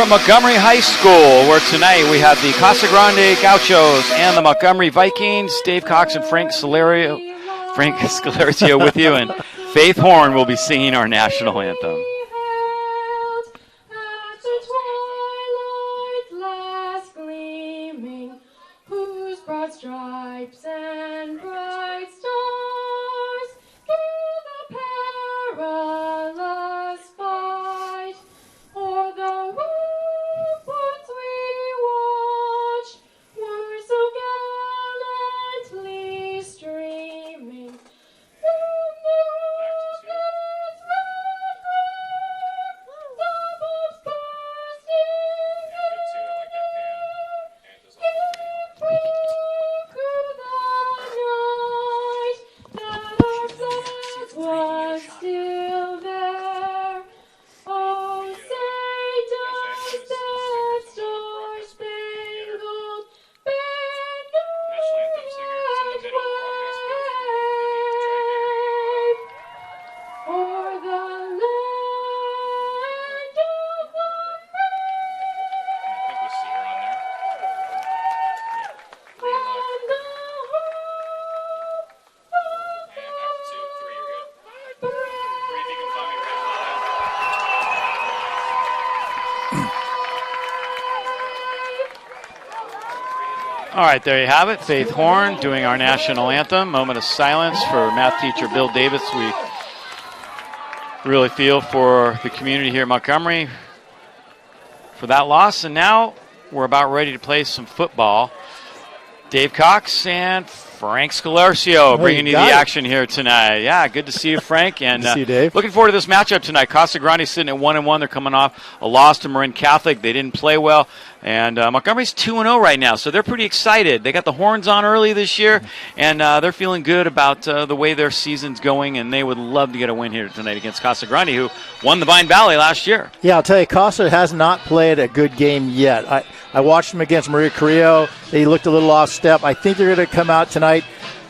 at Montgomery High School, where tonight we have the Casa Grande Gauchos and the Montgomery Vikings. Dave Cox and Frank Scalerio with you, and Faith Horn will be singing our national anthem. Broad stripes and bright stars through the perilous fight, o'er the ramparts we watched were so gallantly streaming from the rocket's red glare, the bombs bursting was still there. Oh, say does that star-spangled banner yet wave o'er the land of the I think we see her on there. and the And 2, 3, you're good. 3, if you can find me right. All right, there you have it. Faith Horn doing our national anthem. Moment of silence for math teacher Bill Davis. We really feel for the community here in Montgomery for that loss. And now we're about ready to play some football. Dave Cox and Frank Scalerio bringing you the action here tonight. Yeah, good to see you, Frank. And good to see you, Dave. Looking forward to this matchup tonight. Casa Grande sitting at 1-1. They're coming off a loss to Marin Catholic. They didn't play well. And Montgomery's 2-0 right now, so they're pretty excited. They got the horns on early this year, and they're feeling good about the way their season's going, and they would love to get a win here tonight against Casa Grande, who won the Vine Valley last year. Yeah, I'll tell you, Casa has not played a good game yet. I watched them against Maria Carrillo. They looked a little off step. I think they're going to come out tonight.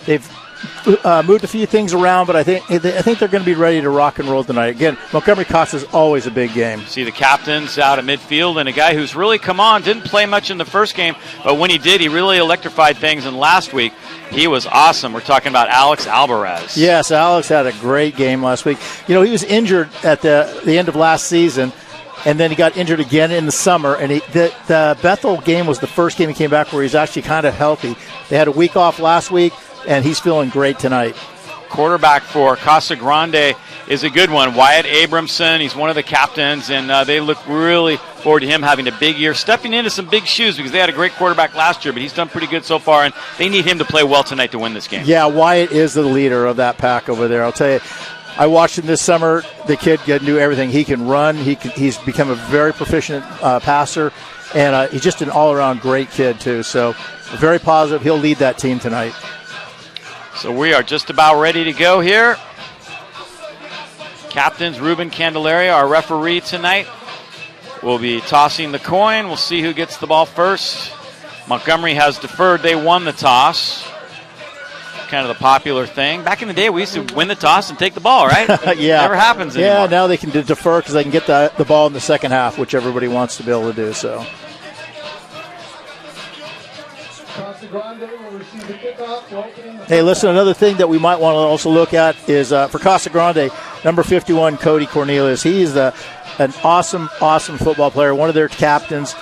They've moved a few things around, but I think they're going to be ready to rock and roll tonight. Again, Montgomery Casa is always a big game. See the captains out at midfield, and a guy who's really come on, didn't play much in the first game, but when he did, he really electrified things. And last week, he was awesome. We're talking about Alex Alvarez. Yes, Alex had a great game last week. You know, he was injured at the end of last season, and then he got injured again in the summer. And the Bethel game was the first game he came back where he was actually kind of healthy. They had a week off last week, and he's feeling great tonight. Quarterback for Casa Grande is a good one. Wyatt Abramson, he's one of the captains, and they look really forward to him having a big year, stepping into some big shoes because they had a great quarterback last year, but he's done pretty good so far, and they need him to play well tonight to win this game. Yeah, Wyatt is the leader of that pack over there. I'll tell you, I watched him this summer. The kid can do everything. He can run. He's become a very proficient passer, and he's just an all-around great kid, too. So very positive. He'll lead that team tonight. So we are just about ready to go here. Captains Ruben Candelaria, our referee tonight, will be tossing the coin. We'll see who gets the ball first. Montgomery has deferred. They won the toss. Kind of the popular thing. Back in the day, we used to win the toss and take the ball, right? Yeah. Never happens anymore. Yeah, now they can defer because they can get the ball in the second half, which everybody wants to be able to do. So. Hey, listen, another thing that we might want to also look at is for Casa Grande, number 51, Cody Cornelius. He is an awesome football player, one of their captains.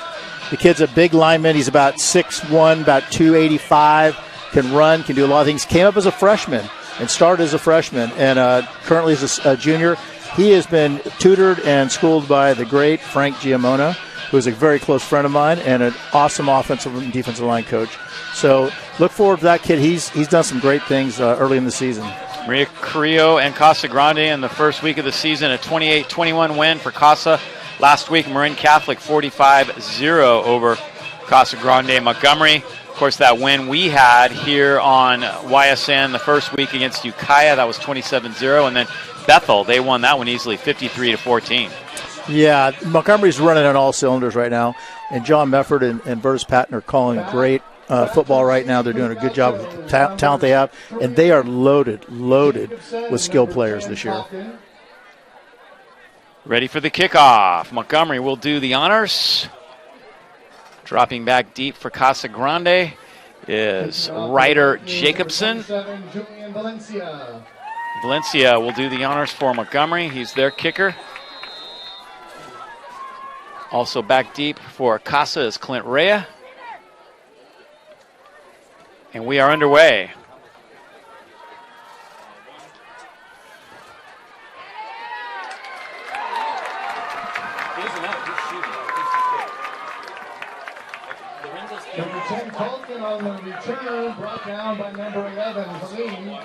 The kid's a big lineman. He's about 6'1", about 285, can run, can do a lot of things. Came up as a freshman and started as a freshman, and currently is a junior. He has been tutored and schooled by the great Frank Giamona, who is a very close friend of mine and an awesome offensive and defensive line coach. So look forward to that kid. He's done some great things early in the season. Maria Carrillo and Casa Grande in the first week of the season, a 28-21 win for Casa. Last week, Marin Catholic 45-0 over Casa Grande Montgomery. Of course, that win we had here on YSN the first week against Ukiah, that was 27-0. And then Bethel, they won that one easily, 53-14. Yeah, Montgomery's running on all cylinders right now. And John Mefford and Vertus Patton are calling great football right now. They're doing a good job with the talent they have. And they are loaded with skilled players this year. Ready for the kickoff. Montgomery will do the honors. Dropping back deep for Casa Grande is Ryder Jacobson. Valencia will do the honors for Montgomery. He's their kicker. Also back deep for Casa is Clint Rea. And we are underway. Number 10, Colton on the return, brought down by number 11, Helene.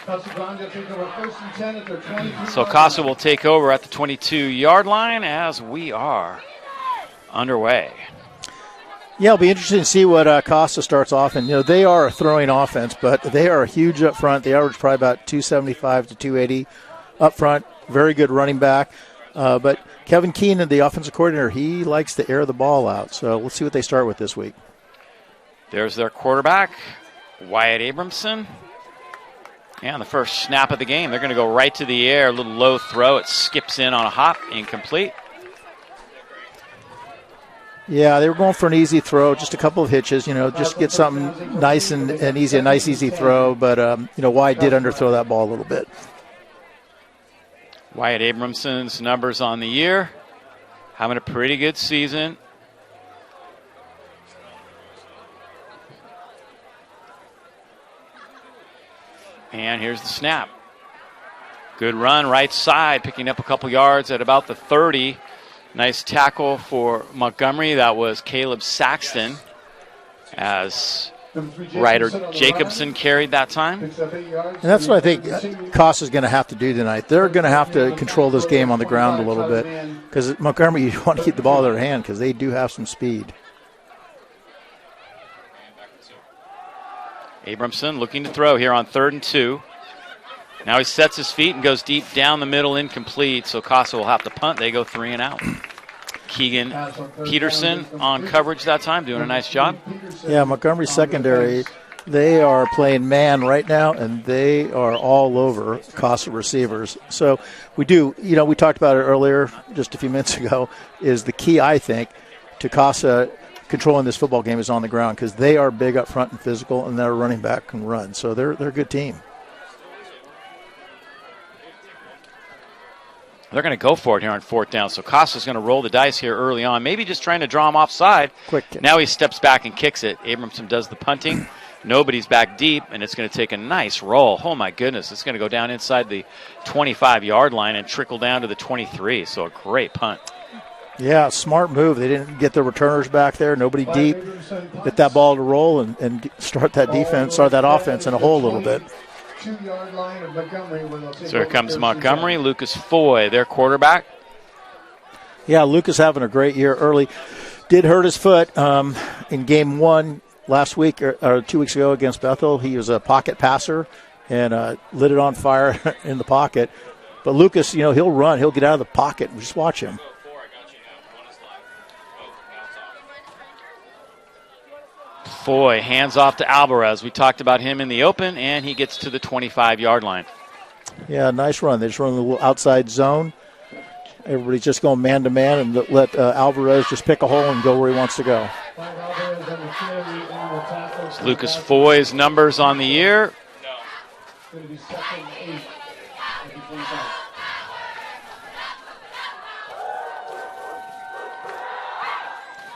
Casa Grande take over 1st and 10 at their 23. So Casa will take over at the 22-yard line as we are underway. Yeah, it'll be interesting to see what Casa starts off. And, they are a throwing offense, but they are huge up front. They average probably about 275 to 280 up front. Very good running back. But Kevin Keenan, the offensive coordinator, he likes to air the ball out. So let's see what they start with this week. There's their quarterback, Wyatt Abramson. And the first snap of the game, they're going to go right to the air. A little low throw. It skips in on a hop, incomplete. Yeah, they were going for an easy throw, just a couple of hitches, just get something nice and easy, a nice, easy throw. But, Wyatt did underthrow that ball a little bit. Wyatt Abramson's numbers on the year, having a pretty good season. And here's the snap. Good run, right side, picking up a couple yards at about the 30. Nice tackle for Montgomery. That was Caleb Saxton as Ryder Jacobson carried that time. And that's what I think Casa's going to have to do tonight. They're going to have to control this game on the ground a little bit because Montgomery, you want to keep the ball in their hand because they do have some speed. Abramson looking to throw here on 3rd and 2. Now he sets his feet and goes deep down the middle, incomplete. So Casa will have to punt. They go 3 and out. Keegan Peterson on coverage that time, doing a nice job. Yeah, Montgomery secondary, they are playing man right now, and they are all over Casa receivers. So we do, we talked about it earlier just a few minutes ago, is the key, I think, to Casa controlling this football game is on the ground because they are big up front and physical, and their running back can run. So they're a good team. They're going to go for it here on 4th down. So Casa's going to roll the dice here early on, maybe just trying to draw him offside. Quick kick. Now he steps back and kicks it. Abramson does the punting. Nobody's back deep, and it's going to take a nice roll. Oh, my goodness. It's going to go down inside the 25-yard line and trickle down to the 23. So a great punt. Yeah, smart move. They didn't get the returners back there. Nobody deep. Get that ball to roll and start that defense, start that offense in a hole a little bit. 2-yard line of Montgomery. So here comes Montgomery. Lucas Foy, their quarterback. Yeah, Lucas having a great year early. Did hurt his foot in game 1 last week or 2 weeks ago against Bethel. He was a pocket passer and lit it on fire in the pocket. But Lucas, he'll run. He'll get out of the pocket. Just watch him. Foy hands off to Alvarez. We talked about him in the open, and he gets to the 25-yard line. Yeah, nice run. They just run a little outside zone. Everybody's just going man-to-man and let Alvarez just pick a hole and go where he wants to go. It's Lucas Foy's numbers on the year.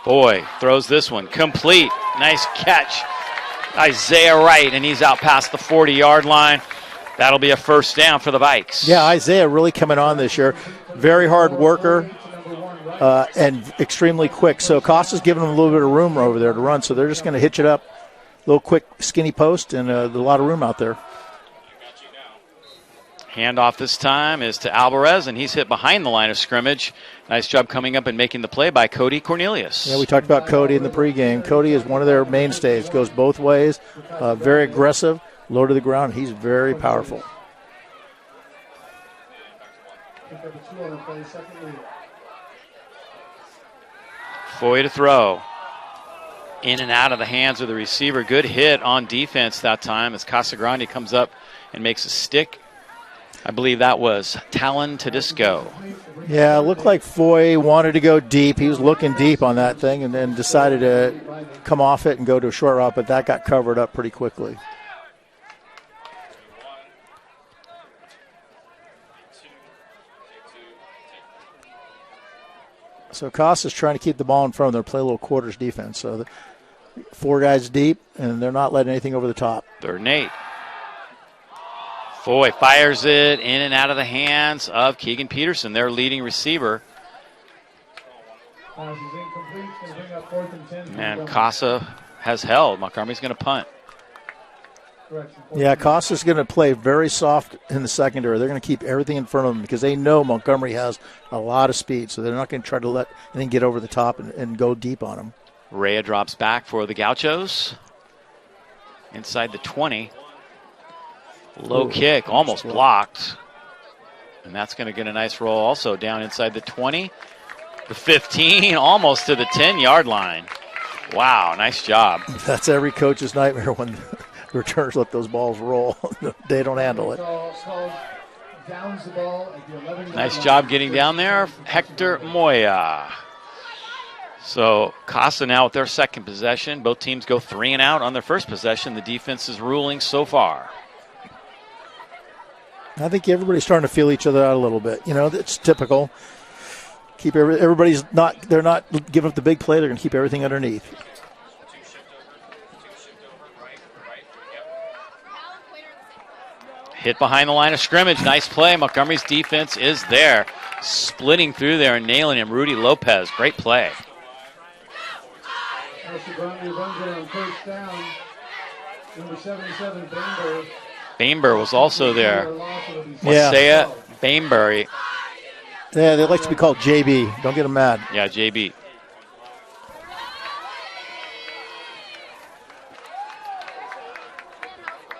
Foy throws this one. Complete. Nice catch. Isaiah Wright, and he's out past the 40-yard line. That'll be a 1st down for the Vikes. Yeah, Isaiah really coming on this year. Very hard worker and extremely quick. So Costa's giving him a little bit of room over there to run, so they're just going to hitch it up. Little quick, skinny post, and a lot of room out there. Handoff this time is to Alvarez, and he's hit behind the line of scrimmage. Nice job coming up and making the play by Cody Cornelius. Yeah, we talked about Cody in the pregame. Cody is one of their mainstays. Goes both ways. Very aggressive, low to the ground. He's very powerful. Foy to throw. In and out of the hands of the receiver. Good hit on defense that time as Casa Grande comes up and makes a stick. I believe that was Talon Tedesco. Yeah, it looked like Foy wanted to go deep. He was looking deep on that thing and then decided to come off it and go to a short route, but that got covered up pretty quickly. So Casa's trying to keep the ball in front of them, play a little quarters defense. So 4 guys deep, and they're not letting anything over the top. 3rd and 8. Foy fires it in and out of the hands of Keegan Peterson, their leading receiver. Pass is incomplete. It's going to bring up 4th and 10. And Casa has held. Montgomery's going to punt. Yeah, Casa's going to play very soft in the secondary. They're going to keep everything in front of them because they know Montgomery has a lot of speed, so they're not going to try to let anything get over the top and go deep on them. Rhea drops back for the Gauchos. Inside the 20. Low kick, almost blocked. And that's going to get a nice roll also down inside the 20. The 15, almost to the 10-yard line. Wow, nice job. That's every coach's nightmare when returners let those balls roll. They don't handle it. Nice job getting down there, Hector Moya. So Casa now with their second possession. Both teams go 3 and out on their first possession. The defense is ruling so far. I think everybody's starting to feel each other out a little bit. You know, it's typical. Keep everybody's not. They're not giving up the big play. They're going to keep everything underneath. Hit behind the line of scrimmage. Nice play. Montgomery's defense is there, splitting through there and nailing him. Rudy Lopez, great play. Casa Grande runs it on 1st down. Number 77, Bainber. Bainber was also there. Yeah. Masaya Bainbury. Yeah, they like to be called JB. Don't get them mad. Yeah, JB.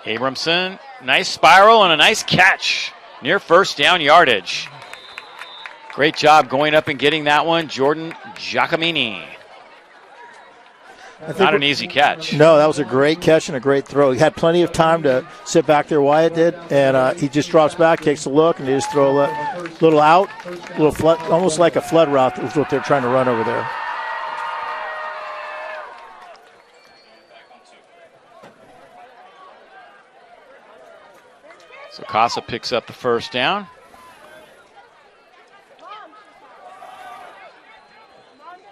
Abramson, nice spiral and a nice catch near 1st down yardage. Great job going up and getting that one, Jordan Giacomini. Not an easy catch. No, that was a great catch and a great throw. He had plenty of time to sit back there, Wyatt did, and he just drops back, takes a look, and they just throw a little out, little flood, almost like a flood route. That's what they're trying to run over there. So Casa picks up the 1st down.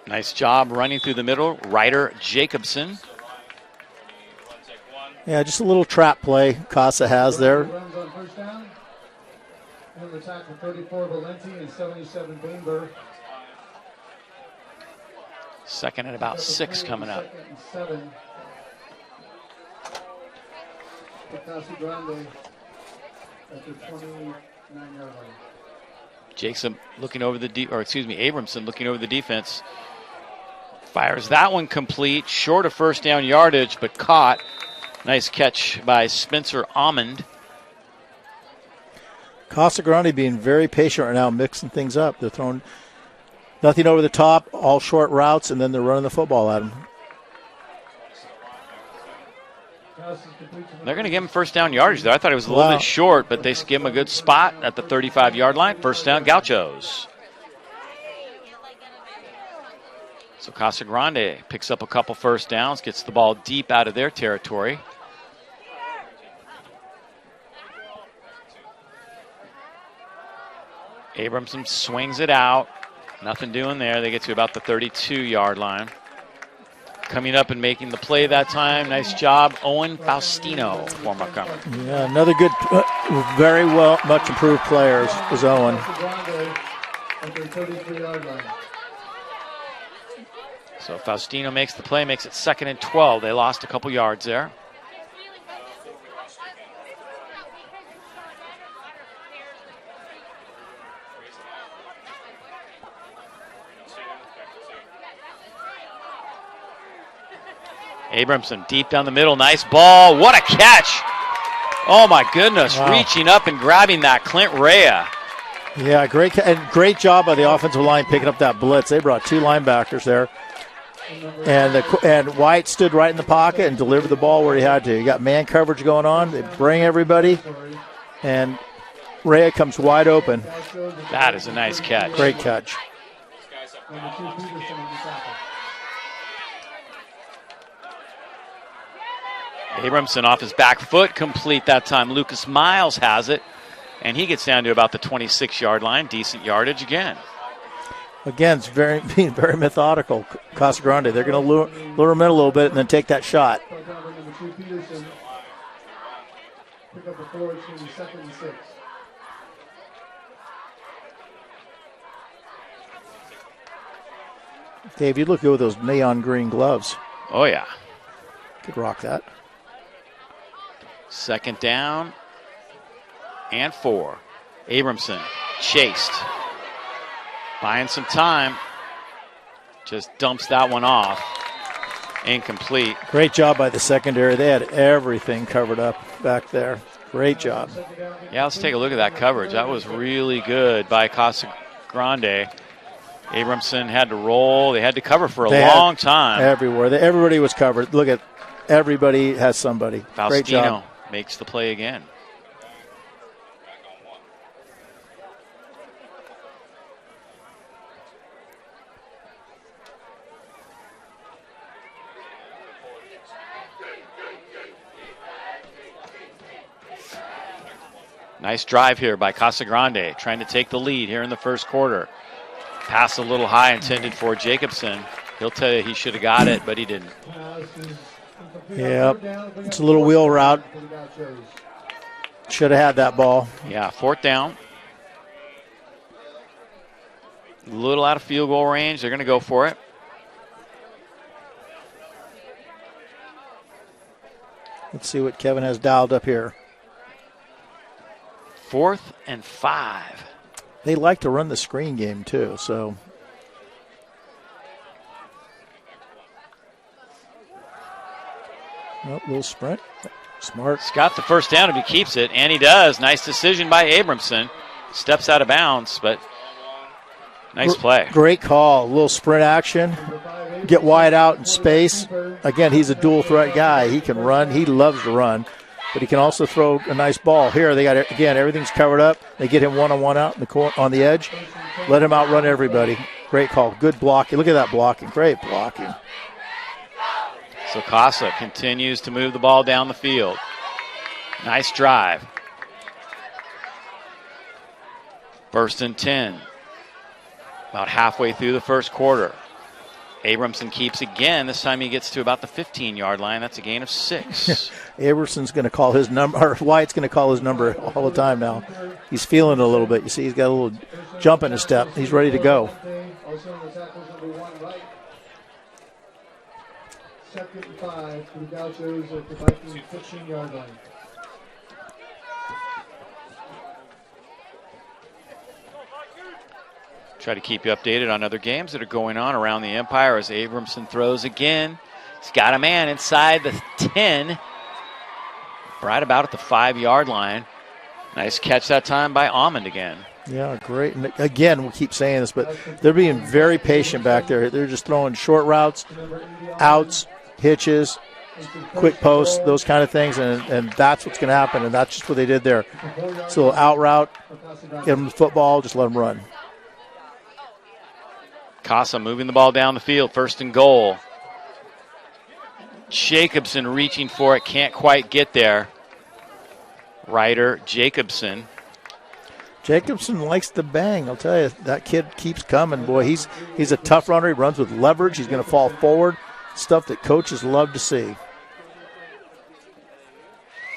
Nice job running through the middle. Ryder Jacobson. Yeah, just a little trap play Casa has there. Runs on 1st down. And the tackle 34, Valenti, and 77, Bainber. 2nd and about 6 coming up. 2nd and 7. Casa Grande at the 29-yard line. Jason looking over the Abramson looking over the defense. Fires that one complete, short of 1st down yardage, but caught. Nice catch by Spencer Almond. Casa Grande being very patient right now, mixing things up. They're throwing nothing over the top, all short routes, and then they're running the football at them. They're going to give him 1st down yardage there. I thought it was a little bit short, but they give him a good spot at the 35-yard line. 1st down, Gauchos. So Casa Grande picks up a couple 1st downs, gets the ball deep out of their territory. Abramson swings it out. Nothing doing there. They get to about the 32-yard line. Coming up and making the play that time. Nice job, Owen Faustino for Montgomery. Yeah, another good, very well, much improved player is Owen. At their 33-yard line. So Faustino makes the play, makes it 2nd and 12. They lost a couple yards there. Abramson deep down the middle. Nice ball. What a catch. Oh, my goodness. Wow. Reaching up and grabbing that, Clint Rea. Yeah, great job by the offensive line picking up that blitz. They brought 2 linebackers there. And White stood right in the pocket and delivered the ball where he had to. You got man coverage going on. They bring everybody. And Rea comes wide open. That is a nice catch. Great catch. Number 2, Peterson on the tackle. Abramson off his back foot, complete that time. Lucas Miles has it, and he gets down to about the 26-yard line. Decent yardage again. Again, it's being very methodical. Casa Grande. They're going to lure him in a little bit and then take that shot. Number 2, Peterson. Pick up the forward, it's going to be 2nd and 6. Dave, you look good with those neon green gloves. Oh, yeah. Could rock that. 2nd down and 4. Abramson chased. Buying some time. Just dumps that one off. Incomplete. Great job by the secondary. They had everything covered up back there. Great job. Yeah, let's take a look at that coverage. That was really good by Casa Grande. Abramson had to roll. They had to cover for a long time. Everywhere. Everybody was covered. Look at everybody has somebody. Great job. Faustino makes the play again. Nice drive here by Casa Grande, trying to take the lead here in the first quarter. Pass a little high, intended for Jacobson. He'll tell you he should have got it, but he didn't. Yep, it's a little wheel route. Should have had that ball. Yeah, 4th down. A little out of field goal range. They're going to go for it. Let's see what Kevin has dialed up here. 4th and 5. They like to run the screen game too, so. Oh, little sprint. Smart. He's got the 1st down if he keeps it, and he does. Nice decision by Abramson. Steps out of bounds, but nice play. Great call. A little sprint action. Get wide out in space. Again, he's a dual threat guy. He can run. He loves to run. But he can also throw a nice ball. Here, they got, again, everything's covered up. They get him one-on-one out in the corner, on the edge. Let him outrun everybody. Great call. Good blocking. Look at that blocking. Great blocking. So Casa continues to move the ball down the field. Nice drive. 1st and 10. About halfway through the first quarter. Abramson keeps again. This time he gets to about the 15-yard line. That's a gain of 6. Abramson's going to call his number, or Wyatt's going to call his number all the time now. He's feeling it a little bit. You see, he's got a little jump in his step. He's ready to go. Also on the tackles, number 1 right. 2nd and 5 for the Gauchos at the Viking 15-yard line. Try to keep you updated on other games that are going on around the Empire as Abramson throws again. He's got a man inside the 10, right about at the 5-yard line. Nice catch that time by Almond again. Yeah, great. And again, we keep saying this, but they're being very patient back there. They're just throwing short routes, outs, hitches, quick posts, those kind of things, and that's what's going to happen, and that's just what they did there. So out route, get them the football, just let them run. Casa moving the ball down the field, 1st and goal. Jacobson reaching for it, can't quite get there. Ryder Jacobson. Jacobson likes to bang. I'll tell you, that kid keeps coming. Boy, he's a tough runner. He runs with leverage. He's going to fall forward. Stuff that coaches love to see.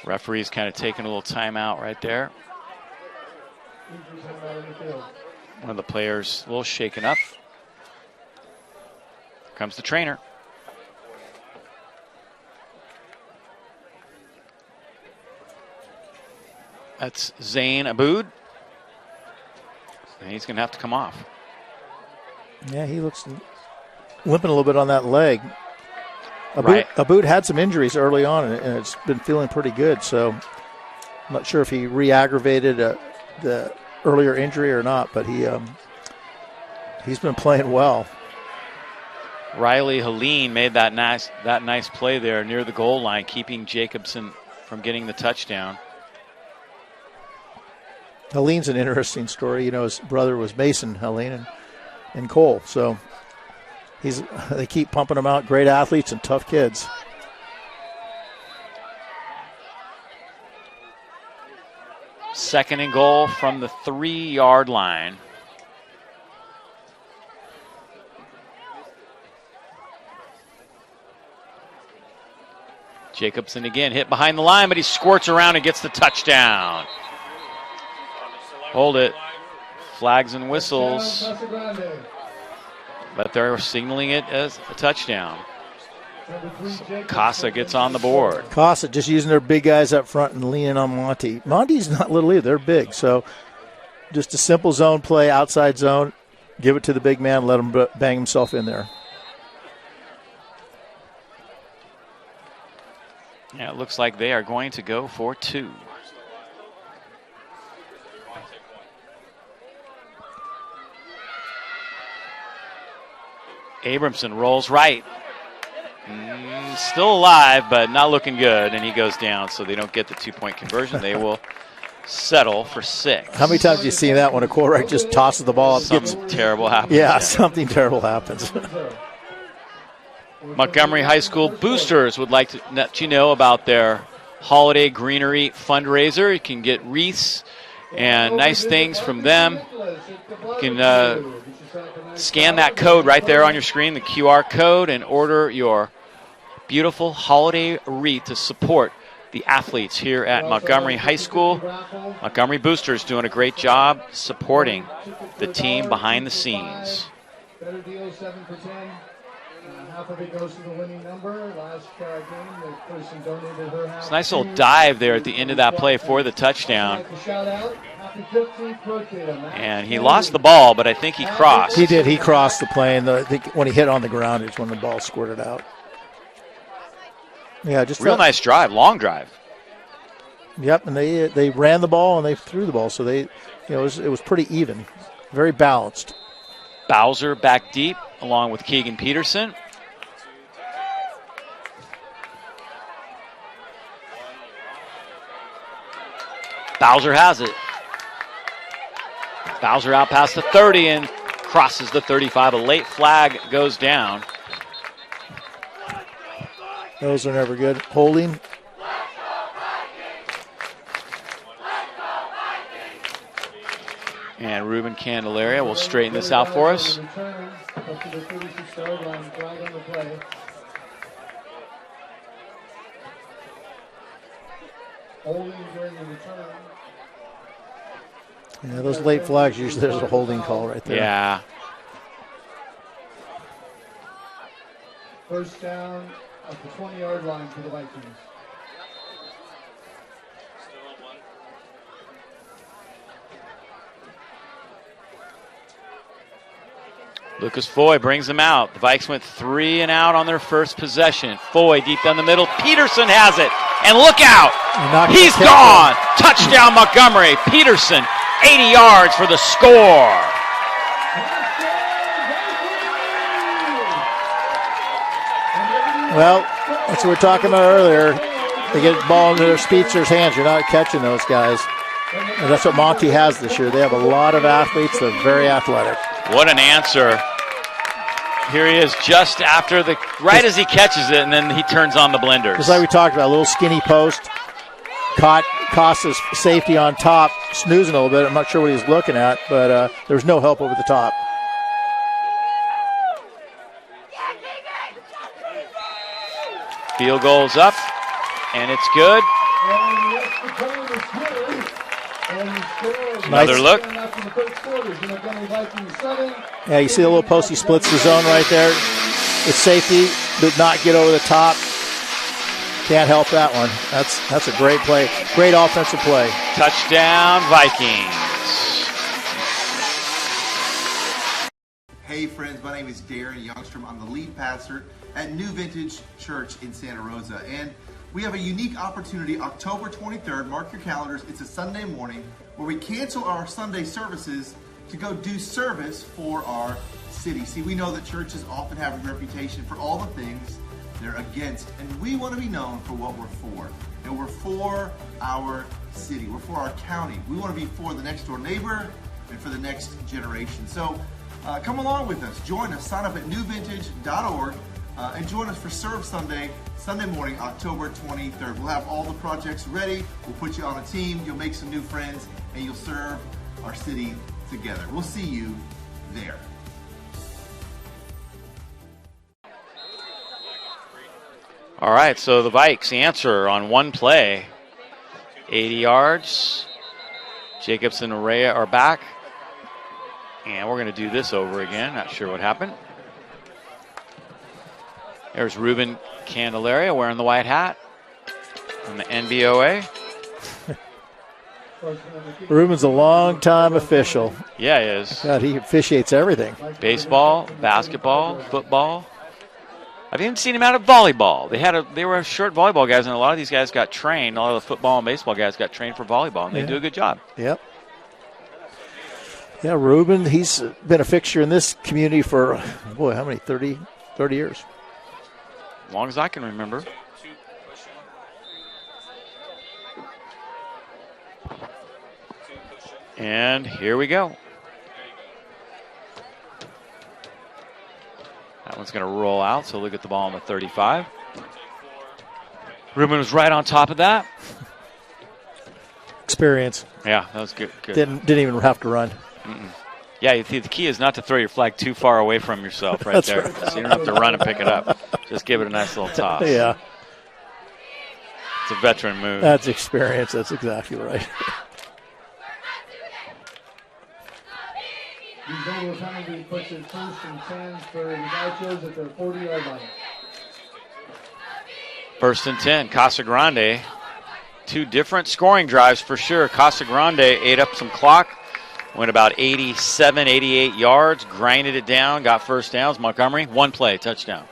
Referee's kind of taking a little timeout right there. One of the players a little shaken up. Here comes the trainer. That's Zane Aboud. And he's going to have to come off. Yeah, he looks limping a little bit on that leg. Right. Aboud had some injuries early on, and it's been feeling pretty good. So I'm not sure if he re-aggravated the earlier injury or not, but he's been playing well. Riley Helene made that nice play there near the goal line, keeping Jacobson from getting the touchdown. Helene's an interesting story. You know, his brother was Mason Helene and Cole. So they keep pumping them out. Great athletes and tough kids. Second and goal from the 3-yard line. Jacobson again hit behind the line, but he squirts around and gets the touchdown. Hold it. Flags and whistles. Casa Grande. But they're signaling it as a touchdown. Number 3, Jacobs. Casa gets on the board. Casa just using their big guys up front and leaning on Monty. Monty's not little either. They're big. So just a simple zone play, outside zone. Give it to the big man. Let him bang himself in there. Yeah, it looks like they are going to go for 2. Abramson rolls right. Still alive, but not looking good, and he goes down, so they don't get the 2-point conversion. They will settle for 6. How many times have you seen that when a quarterback just tosses the ball up? Something terrible happens. Yeah, something terrible happens. Montgomery High School boosters would like to let you know about their holiday greenery fundraiser. You can get wreaths and nice things from them. You can scan that code right there on your screen, the QR code, and order your beautiful holiday wreath to support the athletes here at Montgomery High School. Montgomery boosters doing a great job supporting the team behind the scenes. Better deal, 7 for 10. Half of it goes to the winning number. Last game, the person donated her half. It's a nice little dive there at the end of that play for the touchdown. And he lost the ball, but I think he crossed. He did. He crossed the play, and I think when he hit on the ground is when the ball squirted out. Yeah, just real nice drive, long drive. Yep, and they ran the ball and they threw the ball, so it was pretty even, very balanced. Bowser back deep, along with Keegan Peterson. Bowser has it. Bowser out past the 30 and crosses the 35. A late flag goes down. Those are never good. Holding. And Ruben Candelaria will straighten this out for us. Yeah, those late flags, usually there's a holding call right there. Yeah. First down at the 20-yard line for the Vikings. Lucas Foy brings them out. The Vikes went 3 and out on their first possession. Foy deep down the middle. Peterson has it. And look out. He's gone. Touchdown Montgomery. Peterson, 80 yards for the score. Well, that's what we were talking about earlier. They get the ball into their speedsters' hands. You're not catching those guys. And that's what Monty has this year. They have a lot of athletes. They're very athletic. What an answer. Here he is just after right as he catches it, and then he turns on the blenders. Just like we talked about, a little skinny post. Caught Costa's safety on top, snoozing a little bit. I'm not sure what he was looking at, but there was no help over the top. Field goal's up, and it's good. Another look. Yeah, you see the little post, he splits the zone right there. It's safety, did not get over the top. Can't help that one. That's a great play. Great offensive play. Touchdown, Vikings. Hey friends, my name is Darren Youngstrom. I'm the lead pastor at New Vintage Church in Santa Rosa. And we have a unique opportunity October 23rd. Mark your calendars. It's a Sunday morning where we cancel our Sunday services to go do service for our city. See, we know that churches often have a reputation for all the things they're against. And we want to be known for what we're for. And we're for our city. We're for our county. We want to be for the next door neighbor and for the next generation. So come along with us. Join us. Sign up at newvintage.org and join us for Serve Sunday, Sunday morning, October 23rd. We'll have all the projects ready. We'll put you on a team. You'll make some new friends and you'll serve our city together. We'll see you there. All right, so the Vikes answer on one play. 80 yards. Jacobson and Rea are back. And we're going to do this over again. Not sure what happened. There's Ruben Candelaria wearing the white hat from the NBOA. Ruben's a long-time official. Yeah, he is. God, he officiates everything. Baseball, basketball, football. I've even seen him out of volleyball. They were short volleyball guys, and a lot of these guys got trained. A lot of the football and baseball guys got trained for volleyball, and they do a good job. Yep. Yeah, Ruben, he's been a fixture in this community for, boy, how many, 30 years? As long as I can remember. And here we go. That one's going to roll out, so look at the ball on the 35. Ruben was right on top of that. Experience. Yeah, that was good. Didn't even have to run. Yeah, the key is not to throw your flag too far away from yourself right there. Right. So you don't have to run and pick it up. Just give it a nice little toss. Yeah. It's a veteran move. That's experience. That's exactly right. Double penalty puts it 1st and 10 for the Gauchos at their 40-yard line. 1st and 10, Casa Grande. Two different scoring drives for sure. Casa Grande ate up some clock, went about 87, 88 yards, grinded it down, got first downs. Montgomery, one play, touchdown.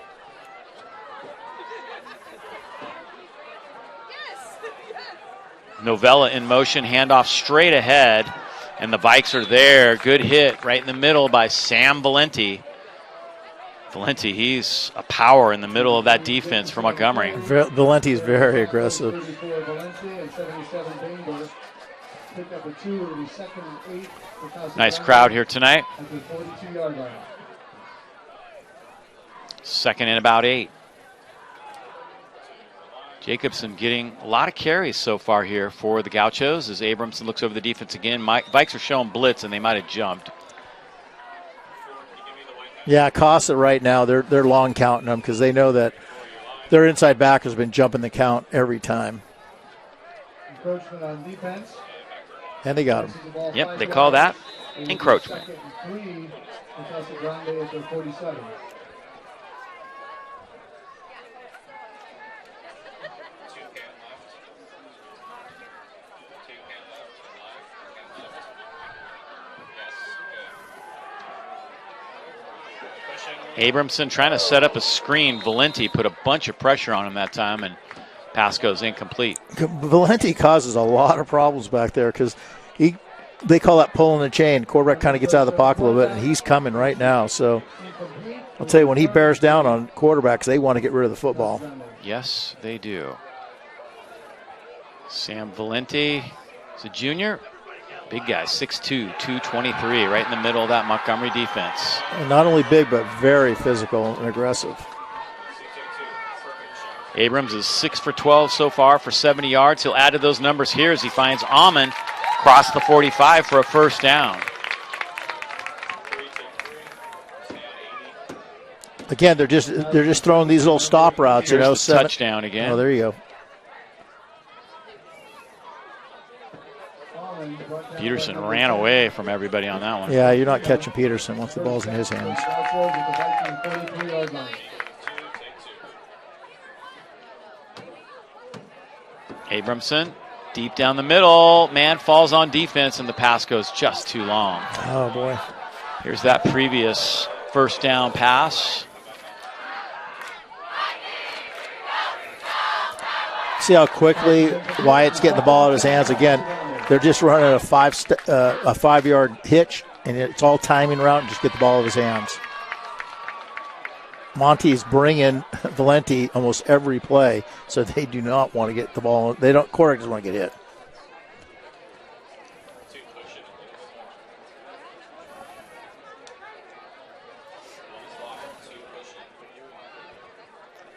Novella in motion, handoff straight ahead. And the Vikes are there. Good hit right in the middle by Sam Valenti. Valenti, he's a power in the middle of that defense for Montgomery. Valenti is very aggressive. Nice crowd here tonight. 2nd and about 8. Jacobson getting a lot of carries so far here for the Gauchos as Abramson looks over the defense again. Vikes are showing blitz, and they might have jumped. Yeah, Casa right now, they're long counting them because they know that their inside back has been jumping the count every time. Encroachment on defense. And they got him. Yep, they call that encroachment. 2nd and 3 for Casa Grande at their 47. Abramson trying to set up a screen. Valenti put a bunch of pressure on him that time, and pass goes incomplete. Valenti causes a lot of problems back there because they call that pulling the chain. Quarterback kind of gets out of the pocket a little bit, and he's coming right now. So I'll tell you, when he bears down on quarterbacks, they want to get rid of the football. Yes, they do. Sam Valenti is a junior. Big guy, 6'2", 223, right in the middle of that Montgomery defense. And not only big, but very physical and aggressive. Abrams is 6 for 12 so far for 70 yards. He'll add to those numbers here as he finds Amon across the 45 for a first down. Again, they're just throwing these little stop routes. Here's the touchdown again. Oh, there you go. Peterson ran away from everybody on that one. Yeah, you're not catching Peterson once the ball's in his hands. Abramson, deep down the middle. Man falls on defense, and the pass goes just too long. Oh, boy. Here's that previous first down pass. See how quickly Wyatt's getting the ball in his hands again. They're just running a 5-yard hitch, and it's all timing route and just get the ball in his hands. Monty's bringing Valenti almost every play, so they do not want to get the ball. They don't. Quarterback doesn't want to get hit.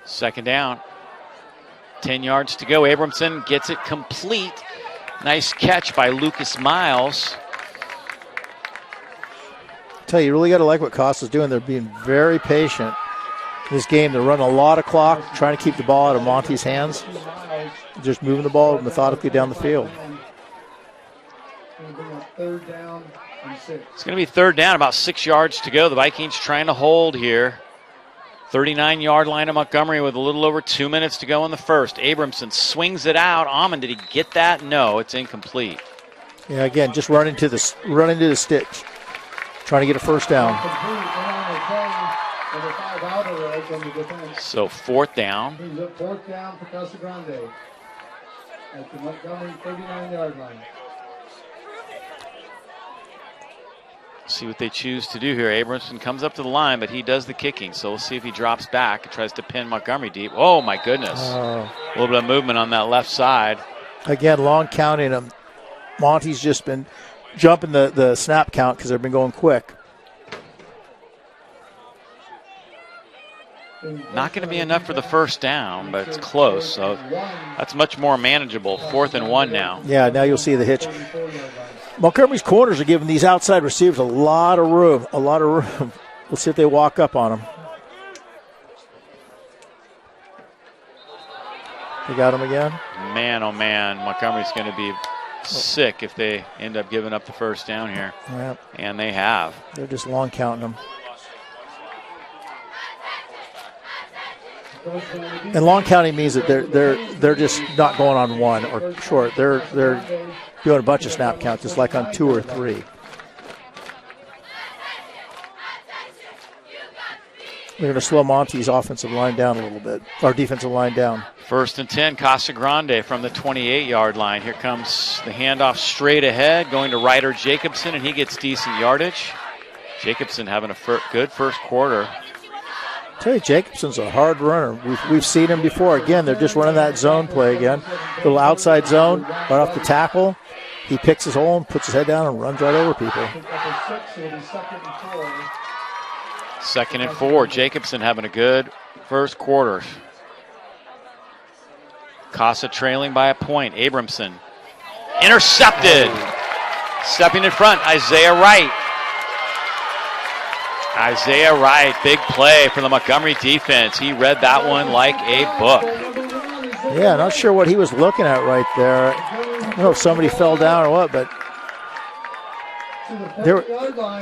Second down. 10 yards to go. Abramson gets it complete. Nice catch by Lucas Miles. Tell you really got to like what Costa's doing. They're being very patient in this game. They're running a lot of clock, trying to keep the ball out of Monty's hands. Just moving the ball methodically down the field. Third down and 6. It's going to be third down, about 6 yards to go. The Vikings trying to hold here. 39-yard line of Montgomery with a little over 2 minutes to go in the first. Abramson swings it out. Amon, did he get that? No, it's incomplete. Yeah, again, just running to the stitch, trying to get a first down. So fourth down. Fourth down for Casa Grande at the Montgomery 39-yard line. See what they choose to do here. Abramson comes up to the line, but he does the kicking. So we'll see if he drops back and tries to pin Montgomery deep. Oh, my goodness. A little bit of movement on that left side. Again, long counting him. Monty's just been jumping the snap count because they've been going quick. Not going to be enough for the first down, but it's close. So that's much more manageable. 4th and 1 now. Yeah, now you'll see the hitch. Montgomery's corners are giving these outside receivers a lot of room. Let's see if they walk up on them. They got him again? Man, oh man, Montgomery's going to be sick if they end up giving up the first down here. Yeah. And they have. They're just long counting them. And long counting means that they're just not going on one or short. They're doing a bunch of snap counts, just like on 2 or 3. They're going to slow Monty's offensive line down a little bit, or defensive line down. 1st and 10, Casa Grande from the 28-yard line. Here comes the handoff straight ahead, going to Ryder Jacobson, and he gets decent yardage. Jacobson having a good first quarter. I tell you, Jacobson's a hard runner. We've seen him before. Again, they're just running that zone play again. Little outside zone, right off the tackle. He picks his hole and puts his head down and runs right over people. 2nd and 4. Jacobson having a good first quarter. Casa trailing by a point. Abramson intercepted. Stepping in front, Isaiah Wright. Isaiah Wright, big play for the Montgomery defense. He read that one like a book. Yeah, not sure what he was looking at right there. I don't know if somebody fell down or what, but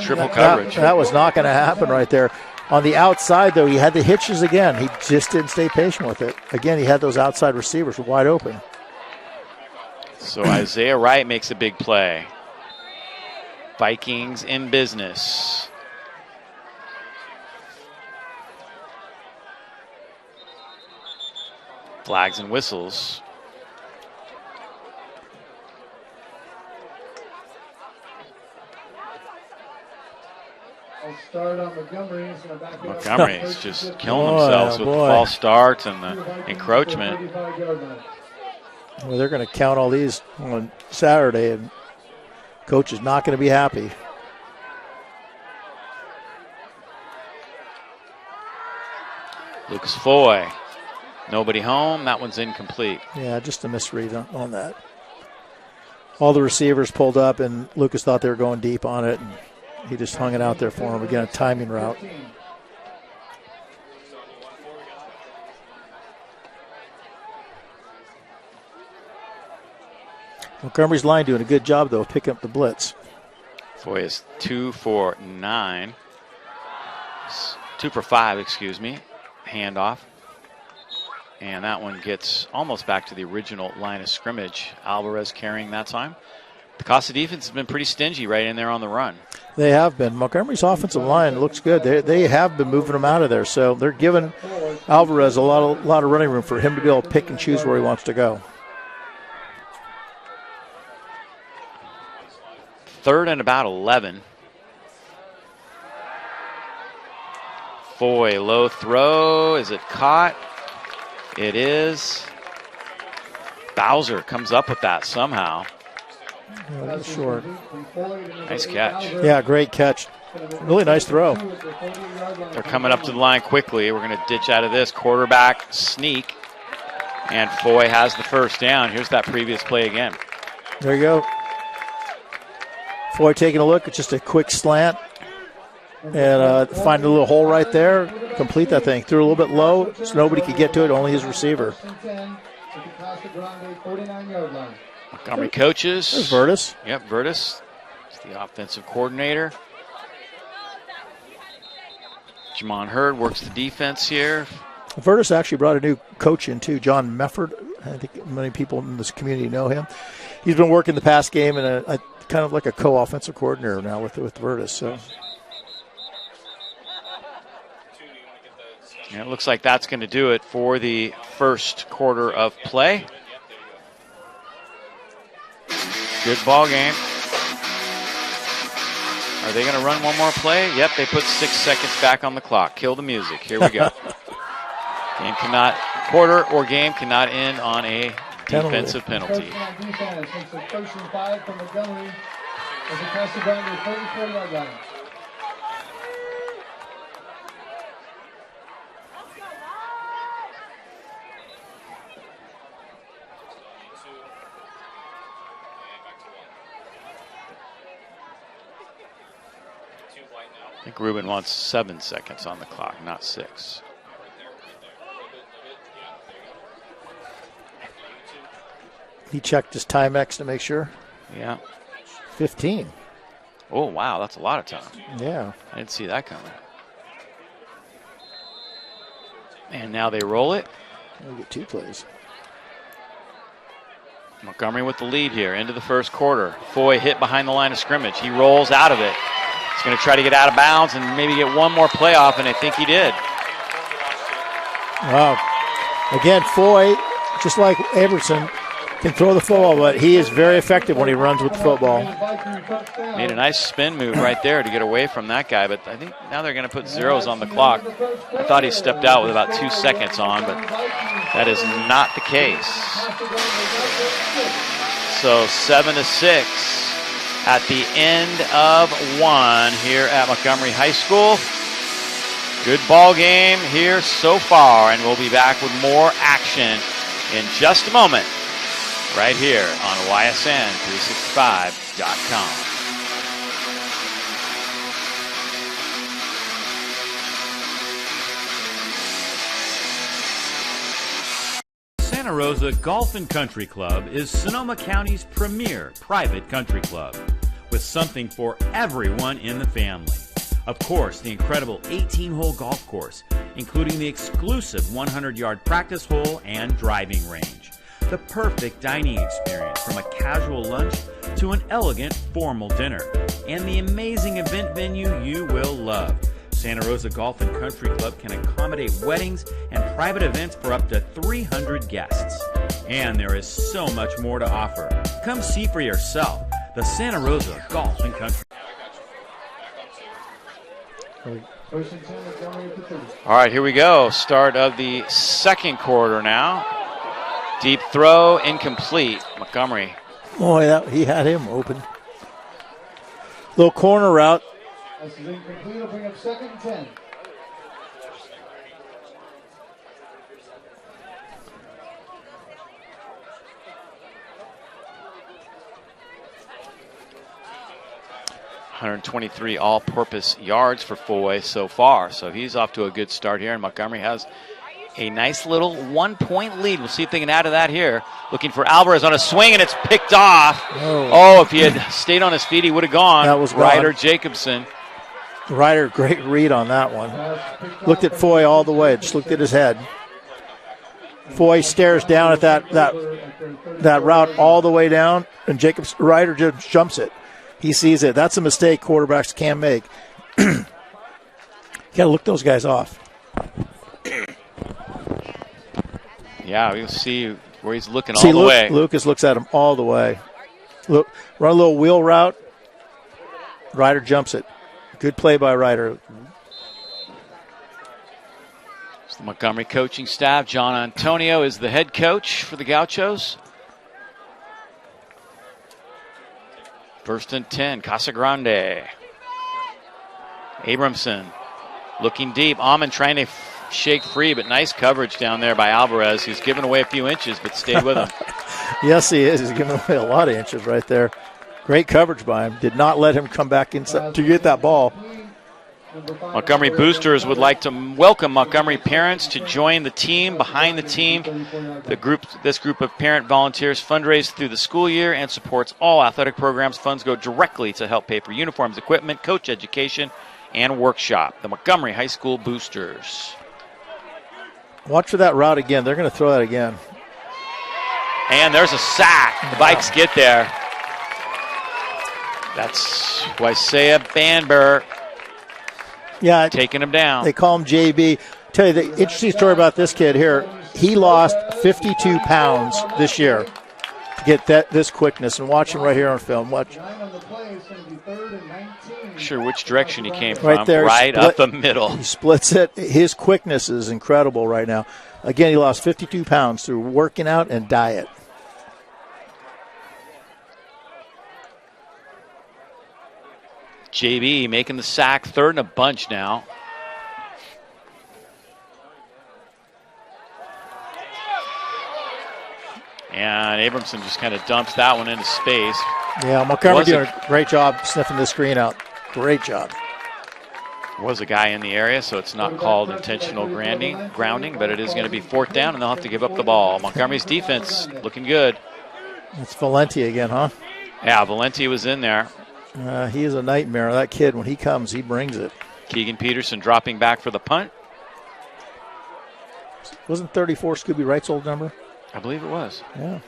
triple coverage. That was not going to happen right there. On the outside, though, he had the hitches again. He just didn't stay patient with it. Again, he had those outside receivers wide open. So Isaiah Wright makes a big play. Vikings in business. Flags and whistles. I'll start on Montgomery. Montgomery is just killing themselves with the false starts and the encroachment. Well, they're going to count all these on Saturday, and coach is not going to be happy. Lucas Foy. Nobody home. That one's incomplete. Yeah, just a misread on that. All the receivers pulled up, and Lucas thought they were going deep on it, and he just hung it out there for him. Again, a timing route. Montgomery's line doing a good job, though, of picking up the blitz. Foy is 2 for 9. 2 for 5, excuse me. Handoff. And that one gets almost back to the original line of scrimmage. Alvarez carrying that time. The Casa defense has been pretty stingy right in there on the run. They have been. Montgomery's offensive line looks good. They have been moving them out of there. So they're giving Alvarez a lot of running room for him to be able to pick and choose where he wants to go. 3rd and about 11. Foy, low throw. Is it caught? It is. Bowser comes up with that somehow. Short. Nice catch. Yeah, great catch. Really nice throw. They're coming up to the line quickly. We're going to ditch out of this. Quarterback sneak. And Foy has the first down. Here's that previous play again. There you go. Foy taking a look. It's just a quick slant. And find a little hole right there. Complete that thing. Threw a little bit low so nobody could get to it, only his receiver. Montgomery coaches. There's Vertus. Yep, Vertus. The offensive coordinator. Jamon Hurd works the defense here. Vertus actually brought a new coach in, too, John Mefford. I think many people in this community know him. He's been working the pass game and a kind of like a co-offensive coordinator now with Vertus. So. Yeah, it looks like that's going to do it for the first quarter of play. Good ball game. Are they going to run one more play? Yep, they put 6 seconds back on the clock. Kill the music. Here we go. Quarter or game cannot end on a defensive penalty. Defense makes it 1st and 5 from Montgomery as the Casa Grande 34-yard line. I think Ruben wants 7 seconds on the clock, not 6. He checked his Timex to make sure. Yeah. 15. Oh, wow, that's a lot of time. Yeah. I didn't see that coming. And now they roll it. We get 2 plays. Montgomery with the lead here into the first quarter. Foy hit behind the line of scrimmage. He rolls out of it. He's going to try to get out of bounds and maybe get one more playoff, and I think he did. Wow. Again, Foy, just like Aberson, can throw the football, but he is very effective when he runs with the football. Made a nice spin move right there to get away from that guy, but I think now they're going to put zeros on the clock. I thought he stepped out with about 2 seconds on, but that is not the case. So 7-6 at the end of 1 here at Montgomery High School. Good ball game here so far, and we'll be back with more action in just a moment right here on YSN365.com. Santa Rosa Golf and Country Club is Sonoma County's premier private country club with something for everyone in the family. Of course, the incredible 18-hole golf course, including the exclusive 100-yard practice hole and driving range. The perfect dining experience from a casual lunch to an elegant formal dinner. And the amazing event venue you will love. Santa Rosa Golf and Country Club can accommodate weddings and private events for up to 300 guests. And there is so much more to offer. Come see for yourself the Santa Rosa Golf and Country. All right, here we go. Start of the second quarter now. Deep throw, incomplete. Montgomery. Boy, he had him open. Little corner route. This is incomplete. It'll bring up 2nd and 10. .123 all-purpose yards for Foy so far, so he's off to a good start here, and Montgomery has a nice little 1-point lead. We'll see if they can add to that here. Looking for Alvarez on a swing, and it's picked off. Oh, if he had stayed on his feet, he would have gone. That was Ryder gone. Jacobson. Ryder, great read on that one. Looked at Foy all the way, just looked at his head. Foy stares down at that route all the way down, and Ryder just jumps it. He sees it. That's a mistake quarterbacks can't make. You got to look those guys off. Yeah, we'll see where he's looking all the way. Lucas looks at him all the way. Look, run a little wheel route. Ryder jumps it. Good play by Ryder. Montgomery coaching staff. John Antonio is the head coach for the Gauchos. 1st and 10, Casa Grande. Abramson looking deep. Amon trying to shake free, but nice coverage down there by Alvarez. He's given away a few inches, but stayed with him. Yes, he is. He's giving away a lot of inches right there. Great coverage by him. Did not let him come back inside to get that ball. Montgomery Boosters would like to welcome Montgomery parents to join the team, behind the team. This group of parent volunteers fundraise through the school year and supports all athletic programs. Funds go directly to help pay for uniforms, equipment, coach education, and workshop. The Montgomery High School Boosters. Watch for that route again. They're going to throw that again. And there's a sack. The Vikes get there. That's Wysea Banber. Yeah, taking him down. They call him JB. Tell you the interesting story about this kid here. He lost 52 pounds this year to get this quickness. And watch him right here on film. Watch. Not sure which direction he came from. Right there, right up the middle. He splits it. His quickness is incredible right now. Again, he lost 52 pounds through working out and diet. JB making the sack, 3rd and a bunch now. And Abramson just kind of dumps that one into space. Yeah, Montgomery doing a great job sniffing the screen out. Great job. Was a guy in the area, so it's not called intentional grounding, but it is going to be 4th down, and they'll have to give up the ball. Montgomery's defense looking good. It's Valenti again, huh? Yeah, Valenti was in there. He is a nightmare. That kid, when he comes, he brings it. Keegan Peterson dropping back for the punt. Wasn't 34 Scooby Wright's old number? I believe it was. Yeah.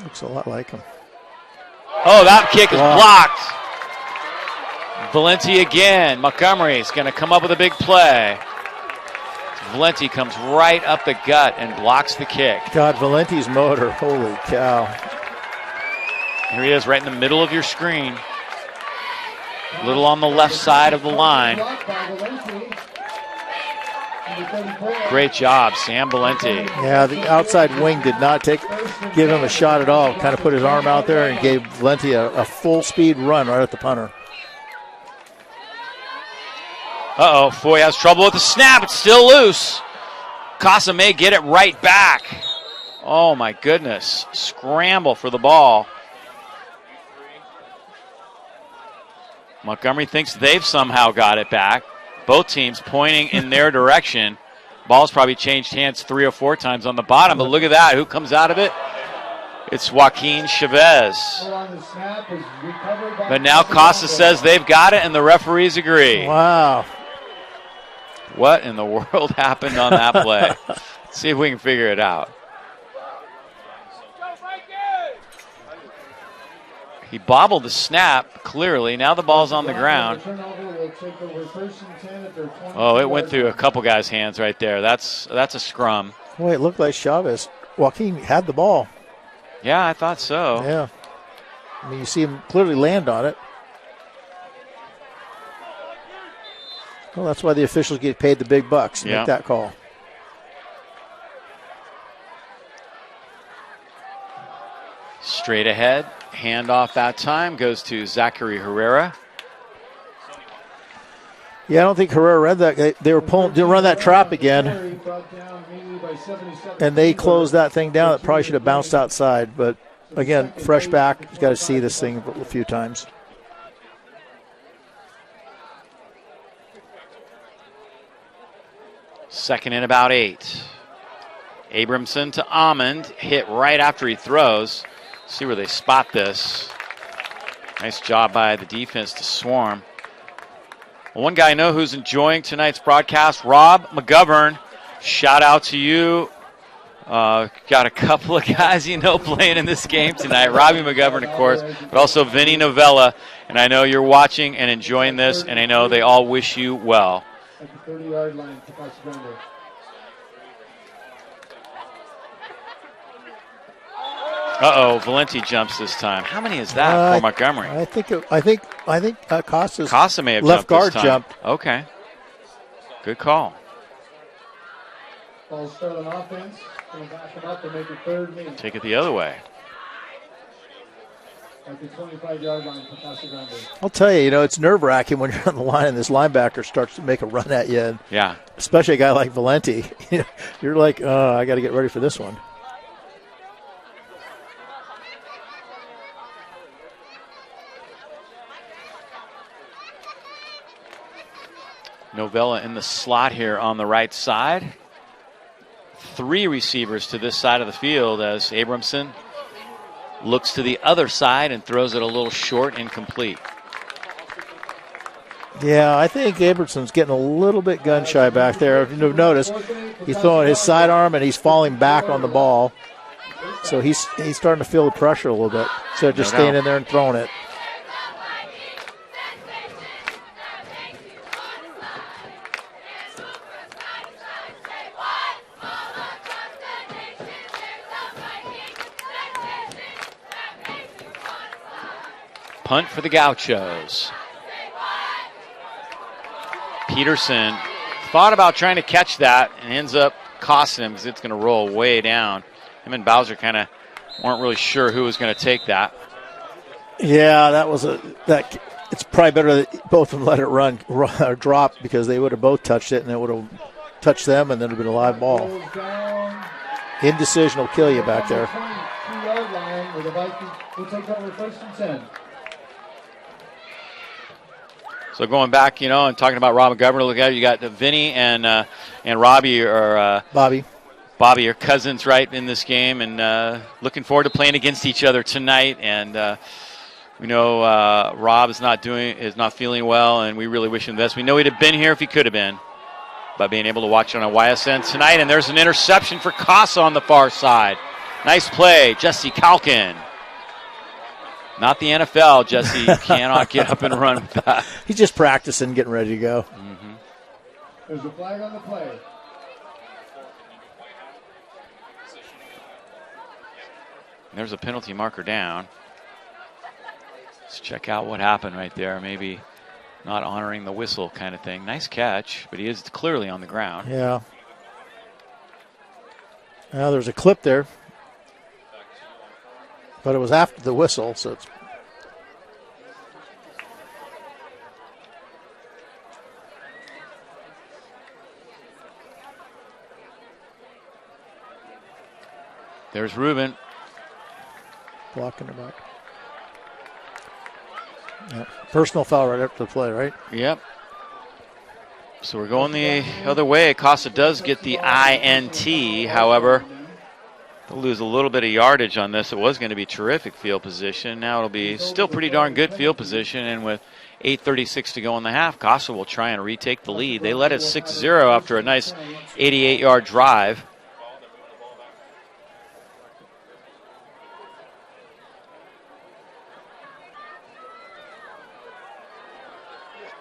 Looks a lot like him. Oh, that kick is blocked. Valenti again. Montgomery's going to come up with a big play. Valenti comes right up the gut and blocks the kick. God, Valenti's motor, holy cow. Here he is right in the middle of your screen. A little on the left side of the line. Great job, Sam Valenti. Yeah, the outside wing did not give him a shot at all. Kind of put his arm out there and gave Valenti a full speed run right at the punter. Uh-oh, Foy has trouble with the snap. It's still loose. Casa may get it right back. Oh, my goodness. Scramble for the ball. Montgomery thinks they've somehow got it back. Both teams pointing in their direction. Ball's probably changed hands 3 or 4 times on the bottom, but look at that. Who comes out of it? It's Joaquin Chavez. But now Casa says they've got it, and the referees agree. Wow. What in the world happened on that play? Let's see if we can figure it out. He bobbled the snap, clearly. Now the ball's on the ground. Oh, it went through a couple guys' hands right there. That's a scrum. Boy, it looked like Chavez. Joaquin had the ball. Yeah, I thought so. Yeah. I mean, you see him clearly land on it. Well, that's why the officials get paid the big bucks to make that call. Straight ahead. Handoff that time goes to Zachary Herrera. Yeah, I don't think Herrera read that. They were didn't run that trap again. And they closed that thing down. It probably should have bounced outside. But, again, fresh back. He's got to see this thing a few times. Second and about 8. Abramson to Amond. Hit right after he throws. See where they spot this. Nice job by the defense to swarm. Well, one guy I know who's enjoying tonight's broadcast, Rob McGovern. Shout out to you. Got a couple of guys you know playing in this game tonight. Robbie McGovern, of course, but also Vinny Novella. And I know you're watching and enjoying this, and I know they all wish you well. At the 30-yard line for Casa Grande. Uh-oh, Valenti jumps this time. How many is that for Montgomery? I think Costa's Casa may have left jumped this guard time. jumped. Okay. Good call. Ball start on offense. Going to back him up and make it third mean. Take it the other way. At the 25-yard line for Casa Grande. I'll tell you, it's nerve-wracking when you're on the line and this linebacker starts to make a run at you. And yeah. Especially a guy like Valenti. You're like, I got to get ready for this one. Novella in the slot here on the right side. 3 receivers to this side of the field as Abramson looks to the other side and throws it a little short, incomplete. Yeah, I think Abramson's getting a little bit gun-shy back there. If you've noticed, he's throwing his sidearm and he's falling back on the ball. So he's starting to feel the pressure a little bit instead of just staying in there and throwing it. Punt for the Gauchos. Peterson thought about trying to catch that and ends up costing him because it's going to roll way down. Him and Bowser kind of weren't really sure who was going to take that. Yeah, it's probably better that both of them let it run or drop because they would have both touched it and it would have touched them and then it would have been a live ball. Indecision will kill you back there. 22-yard line where the Vikings will take over 1st and 10. So going back, and talking about Rob Montgomery, look at it, you got Vinny and Robbie or Bobby are cousins, right, in this game, and looking forward to playing against each other tonight. And we know Rob is not feeling well, and we really wish him the best. We know he'd have been here if he could have been by being able to watch it on YSN tonight. And there's an interception for Casa on the far side. Nice play, Jesse Calkin. Not the NFL, Jesse cannot get up and run with that. He's just practicing, getting ready to go. Mm-hmm. There's a flag on the play. There's a penalty marker down. Let's check out what happened right there. Maybe not honoring the whistle kind of thing. Nice catch, but he is clearly on the ground. Yeah. Well, there's a clip there. But it was after the whistle, so it's. There's Ruben. Blocking it back. Yep. Personal foul right after the play, right? Yep. So we're going the other way. Casa does get the INT, however. They'll lose a little bit of yardage on this. It was going to be terrific field position. Now it'll be still pretty darn good field position. And with 8:36 to go in the half, Casa will try and retake the lead. They led it 6-0 after a nice 88-yard drive.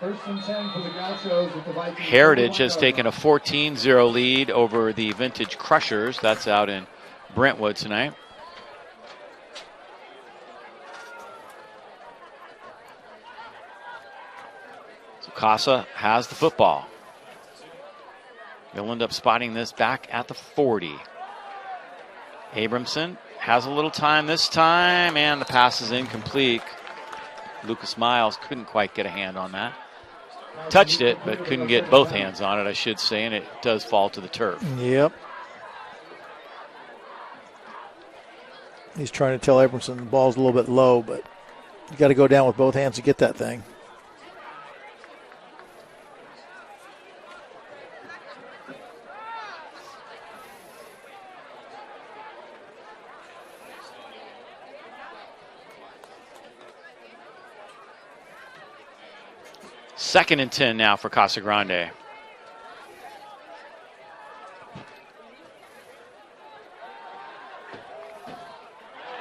First and 10 for the Gauchos with the Vikings. Heritage has taken a 14-0 lead over the Vintage Crushers. That's out in Brentwood tonight. So Casa has the football. They'll end up spotting this back at the 40. Abramson has a little time this time, and the pass is incomplete. Lucas Miles couldn't quite get a hand on that. Touched it, but couldn't get both hands on it, I should say, and it does fall to the turf. Yep. He's trying to tell Abramson the ball's a little bit low, but you got to go down with both hands to get that thing. Second and 10 now for Casa Grande.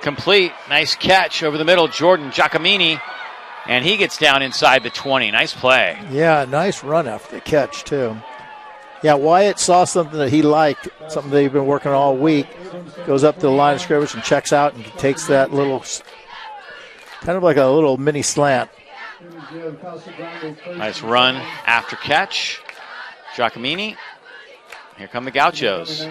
Complete. Nice catch over the middle. Jordan Giacomini. And he gets down inside the 20. Nice play. Yeah, nice run after the catch, too. Yeah, Wyatt saw something that he liked, something they've been working on all week. Goes up to the line of scrimmage and checks out and takes that little, kind of like a little mini slant. Nice run after catch. Giacomini. Here come the Gauchos.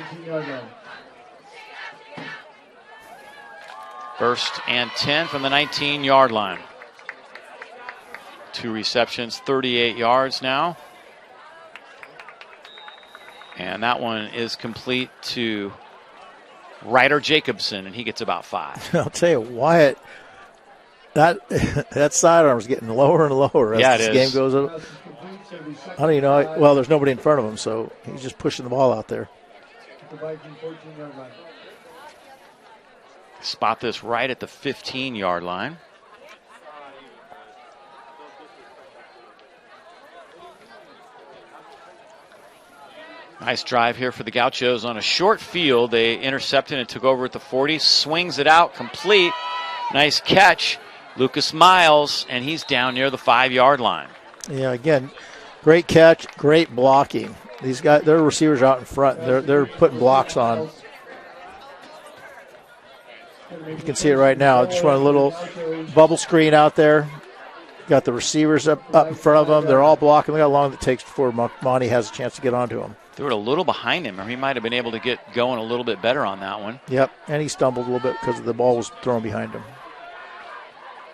First and 10 from the 19-yard line. 2 receptions, 38 yards now. And that one is complete to Ryder Jacobson, and he gets about 5. I'll tell you, Wyatt, that sidearm is getting lower and lower as this game goes up. I don't even know. Well, there's nobody in front of him, so he's just pushing the ball out there. Spot this right at the 15-yard line. Nice drive here for the Gauchos on a short field. They intercepted and took over at the 40. Swings it out, complete. Nice catch. Lucas Miles, and he's down near the 5-yard line. Yeah, again, great catch, great blocking. These guys, their receivers are out in front. They're putting blocks on. You can see it right now. Just run a little bubble screen out there. Got the receivers up in front of them. They're all blocking. Look how long it takes before Monty has a chance to get onto them. Threw it a little behind him, or he might have been able to get going a little bit better on that one. Yep, and he stumbled a little bit because the ball was thrown behind him.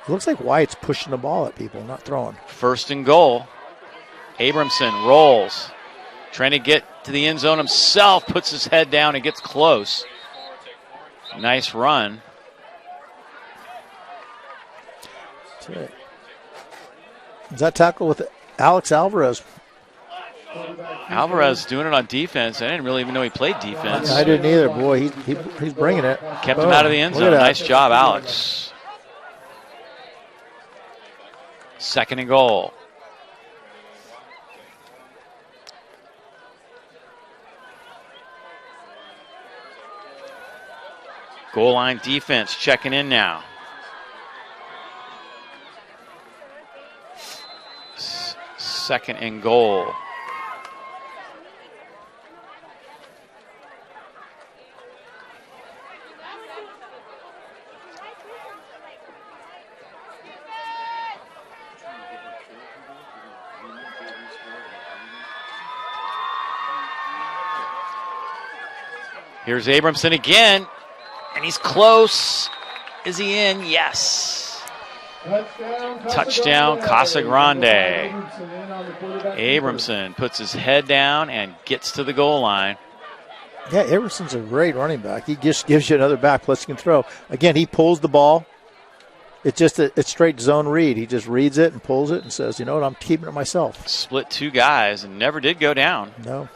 It looks like Wyatt's pushing the ball at people, not throwing. First and goal. Abramson rolls. Trying to get to the end zone himself, puts his head down and gets close. Nice run. Is that tackle with Alex Alvarez? Alvarez doing it on defense. I didn't really even know he played defense. I didn't either. Boy, he's bringing it. Kept him out of the end zone. Nice job, Alex. Second and goal. Goal line defense checking in now. Second and goal. Here's Abramson again, and he's close. Is he in? Yes. Touchdown, Casa Grande. Abramson puts his head down and gets to the goal line. Yeah, Abramson's a great running back. He just gives you another back, plus he can throw. Again, he pulls the ball. It's just it's straight zone read. He just reads it and pulls it and says, you know what, I'm keeping it myself. Split 2 guys and never did go down. No.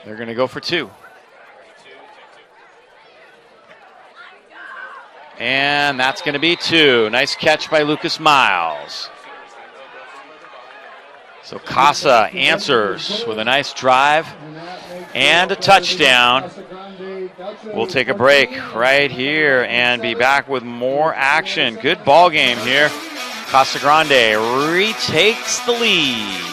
They're going to go for 2. And that's going to be 2. Nice catch by Lucas Miles. So Casa answers with a nice drive and a touchdown. We'll take a break right here and be back with more action. Good ball game here. Casa Grande retakes the lead.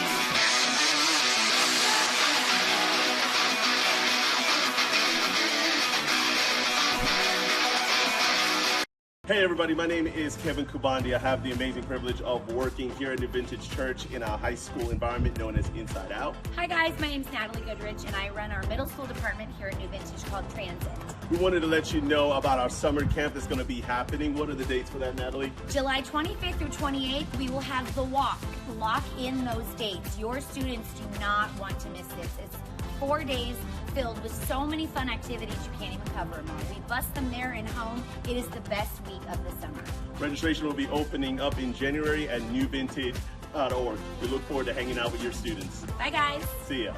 Hey everybody, my name is Kevin Kubandi. I have the amazing privilege of working here at New Vintage Church in a high school environment known as Inside Out. Hi guys, my name is Natalie Goodrich and I run our middle school department here at New Vintage called Transit. We wanted to let you know about our summer camp that's going to be happening. What are the dates for that, Natalie? July 25th through 28th, we will have the walk. Lock in those dates. Your students do not want to miss this. It's 4 days filled with so many fun activities you can't even cover them all. We bus them there and home. It is the best week of the summer. Registration will be opening up in January at newvintage.org. We look forward to hanging out with your students. Bye guys. See ya.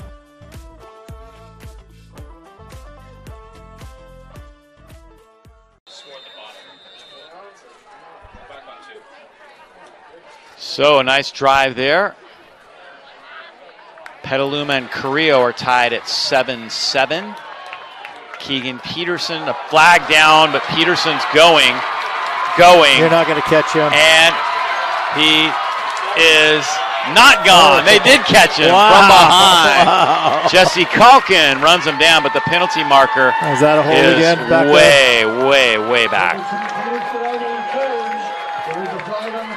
So a nice drive there. Petaluma and Carrillo are tied at 7-7. Keegan Peterson, a flag down, but Peterson's going. You're not going to catch him. And he is not gone. They did catch him from behind. Wow. Jesse Calkin runs him down, but the penalty marker Is that a hold is again? Back way back. There is a flag on the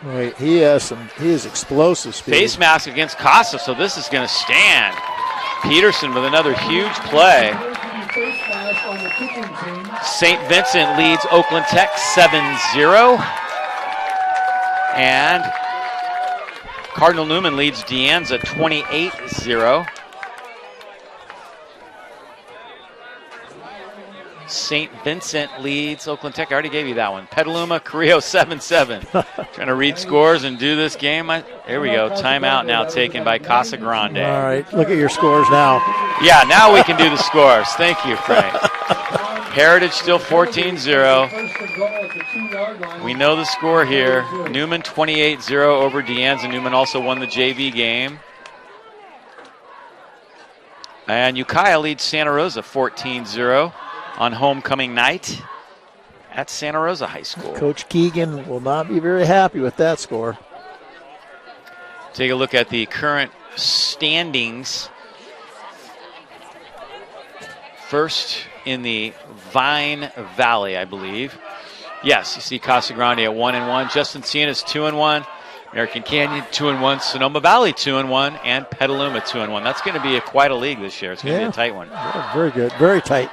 play. Wait, he is explosive speed. Face mask against Casa, so this is going to stand. Peterson with another huge play. St. Vincent leads Oakland Tech 7-0. And Cardinal Newman leads De Anza 28-0. St. Vincent leads Oakland Tech. I already gave you that one. Petaluma, Carrillo 7-7. Trying to read scores and do this game. Here we go. Timeout now taken by Casa Grande. All right, look at your scores now. Yeah, now we can do the scores. Thank you, Frank. Heritage still 14-0. We know the score here. Newman 28-0 over De Anza. Newman also won the JV game. And Ukiah leads Santa Rosa 14-0 on homecoming night at Santa Rosa High School. Coach Keegan will not be very happy with that score. Take a look at the current standings. First in the Vine Valley, I believe. Yes, you see Casa Grande at 1-1. Justin Ciena's 2-1. American Canyon 2-1. Sonoma Valley 2-1. And Petaluma 2-1. That's going to be quite a league this year. It's going to be a tight one. Yeah, very good. Very tight.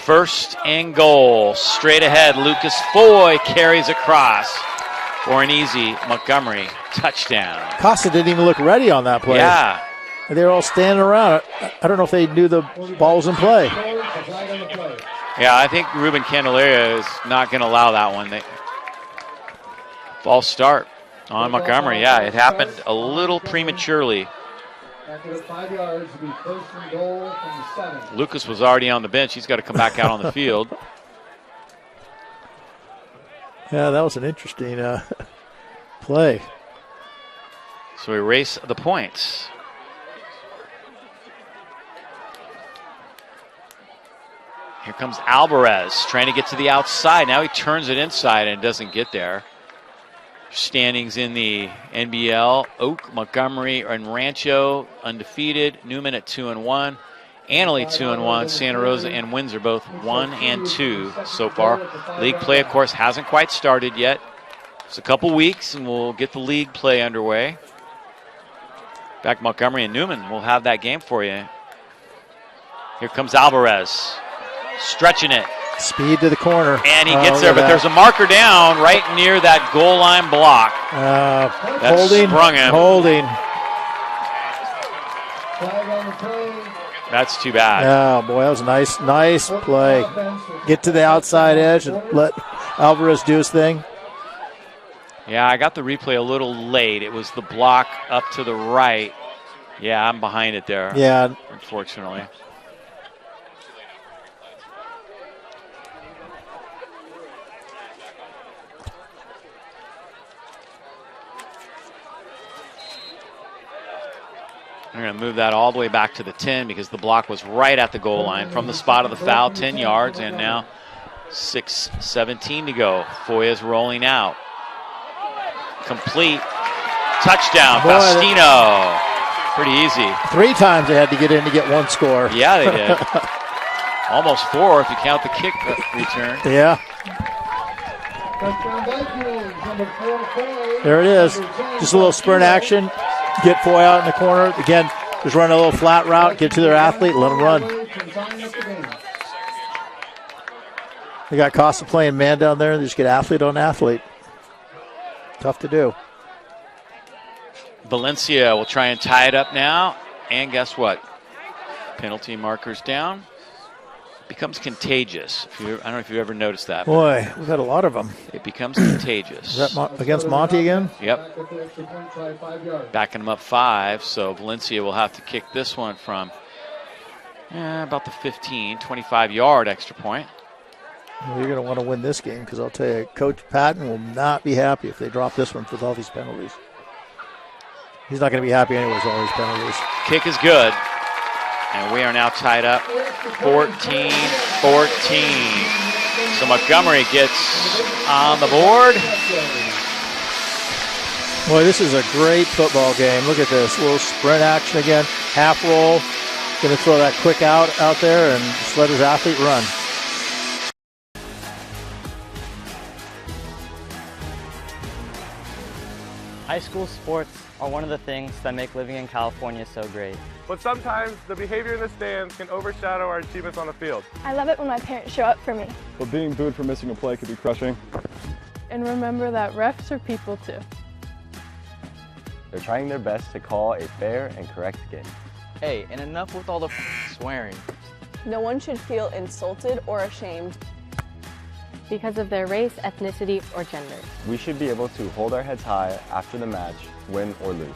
First and goal. Straight ahead. Lucas Foy carries across for an easy Montgomery touchdown. Casa didn't even look ready on that play. Yeah. They were all standing around. I don't know if they knew the ball was in play. Yeah, I think Ruben Candelaria is not going to allow that one. False start on Montgomery. Yeah, it happened a little prematurely. After the 5 yards, will be first and goal from the 7. Lucas was already on the bench. He's got to come back out on the field. Yeah, that was an interesting play. So we race the points. Here comes Alvarez trying to get to the outside. Now he turns it inside and doesn't get there. Standings in the NBL, Oak, Montgomery, and Rancho undefeated. Newman at 2-1. Annalee 2-1. Santa Rosa and Windsor both 1-2 so far. League play, of course, hasn't quite started yet. It's a couple weeks and we'll get the league play underway. In fact, Montgomery and Newman will have that game for you. Here comes Alvarez. Stretching it. Speed to the corner. And he gets there, but there's a marker down right near that goal line block. Holding. Sprung him. Holding. That's too bad. Oh, boy, that was a nice play. Get to the outside edge and let Alvarez do his thing. Yeah, I got the replay a little late. It was the block up to the right. Yeah, I'm behind it there. Yeah. Unfortunately. They're going to move that all the way back to the 10 because the block was right at the goal line from the spot of the foul, 10 yards, and now 6:17 to go. Foya's rolling out. Complete. Touchdown, Boy, Faustino. Pretty easy. 3 times they had to get in to get one score. Yeah, they did. Almost 4 if you count the kick return. Yeah. There it is. Just a little sprint action. Get Foy out in the corner. Again, just run a little flat route, get to their athlete, let them run. They got Casa playing man down there. They just get athlete on athlete. Tough to do. Valencia will try and tie it up now. And guess what? Penalty markers down. Becomes contagious. I don't know if you've ever noticed that. Boy, we've had a lot of them. It becomes contagious. Is that against Monty again? Yep. Backing them up 5, so Valencia will have to kick this one from about the 15, 25-yard extra point. Well, you're going to want to win this game because I'll tell you, Coach Patton will not be happy if they drop this one with all these penalties. He's not going to be happy anyways with all these penalties. Kick is good. And we are now tied up 14-14. So Montgomery gets on the board. Boy, this is a great football game. Look at this. A little sprint action again. Half roll. Going to throw that quick out there and just let his athlete run. High school sports are one of the things that make living in California so great. But sometimes the behavior in the stands can overshadow our achievements on the field. I love it when my parents show up for me. But being booed for missing a play can be crushing. And remember that refs are people too. They're trying their best to call a fair and correct game. Hey, and enough with all the swearing. No one should feel insulted or ashamed because of their race, ethnicity, or gender. We should be able to hold our heads high after the match, win or lose.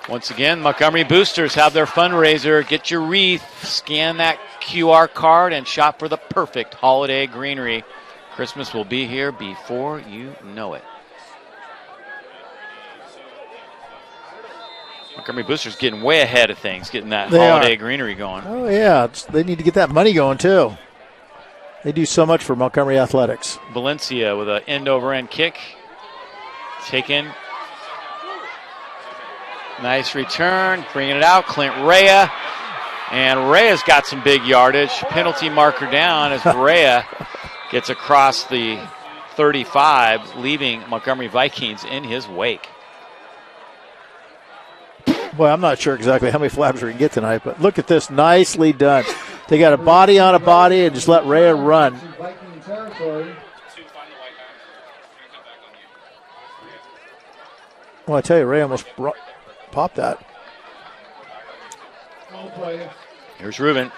Once again, Montgomery boosters have their fundraiser. Get your wreath, scan that QR card, and shop for the perfect holiday greenery. Christmas will be here before you know it. Montgomery boosters getting way ahead of things, getting that holiday greenery going. Oh, yeah. They need to get that money going, too. They do so much for Montgomery Athletics. Valencia with an end-over-end kick. Taken. Nice return. Bringing it out. Clint Rea. And Rea's got some big yardage. Penalty marker down as Rea gets across the 35, leaving Montgomery Vikings in his wake. Boy, I'm not sure exactly how many flags we're going to get tonight, but look at this. Nicely done. They got a body on a body and just let Rea run. Well, I tell you, Rea almost popped that. Here's Ruben.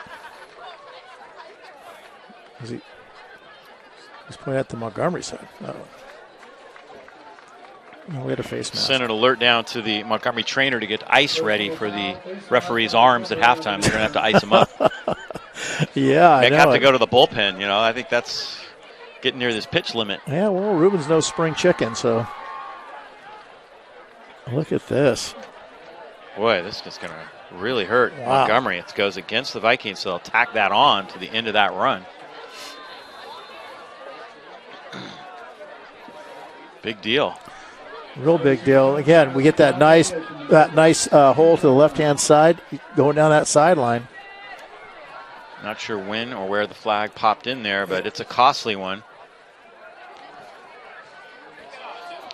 He's playing at the Montgomery side. We had a face mask. Sent an alert down to the Montgomery trainer to get ice ready for the referee's arms at halftime. They're going to have to ice them up. Yeah, They have to go to the bullpen. You know, I think that's getting near this pitch limit. Yeah, well, Ruben's no spring chicken, so look at this. Boy, this is going to really hurt Montgomery. It goes against the Vikings, so they'll tack that on to the end of that run. Big deal. Real big deal. Again, we get that nice hole to the left-hand side going down that sideline. Not sure when or where the flag popped in there, but it's a costly one.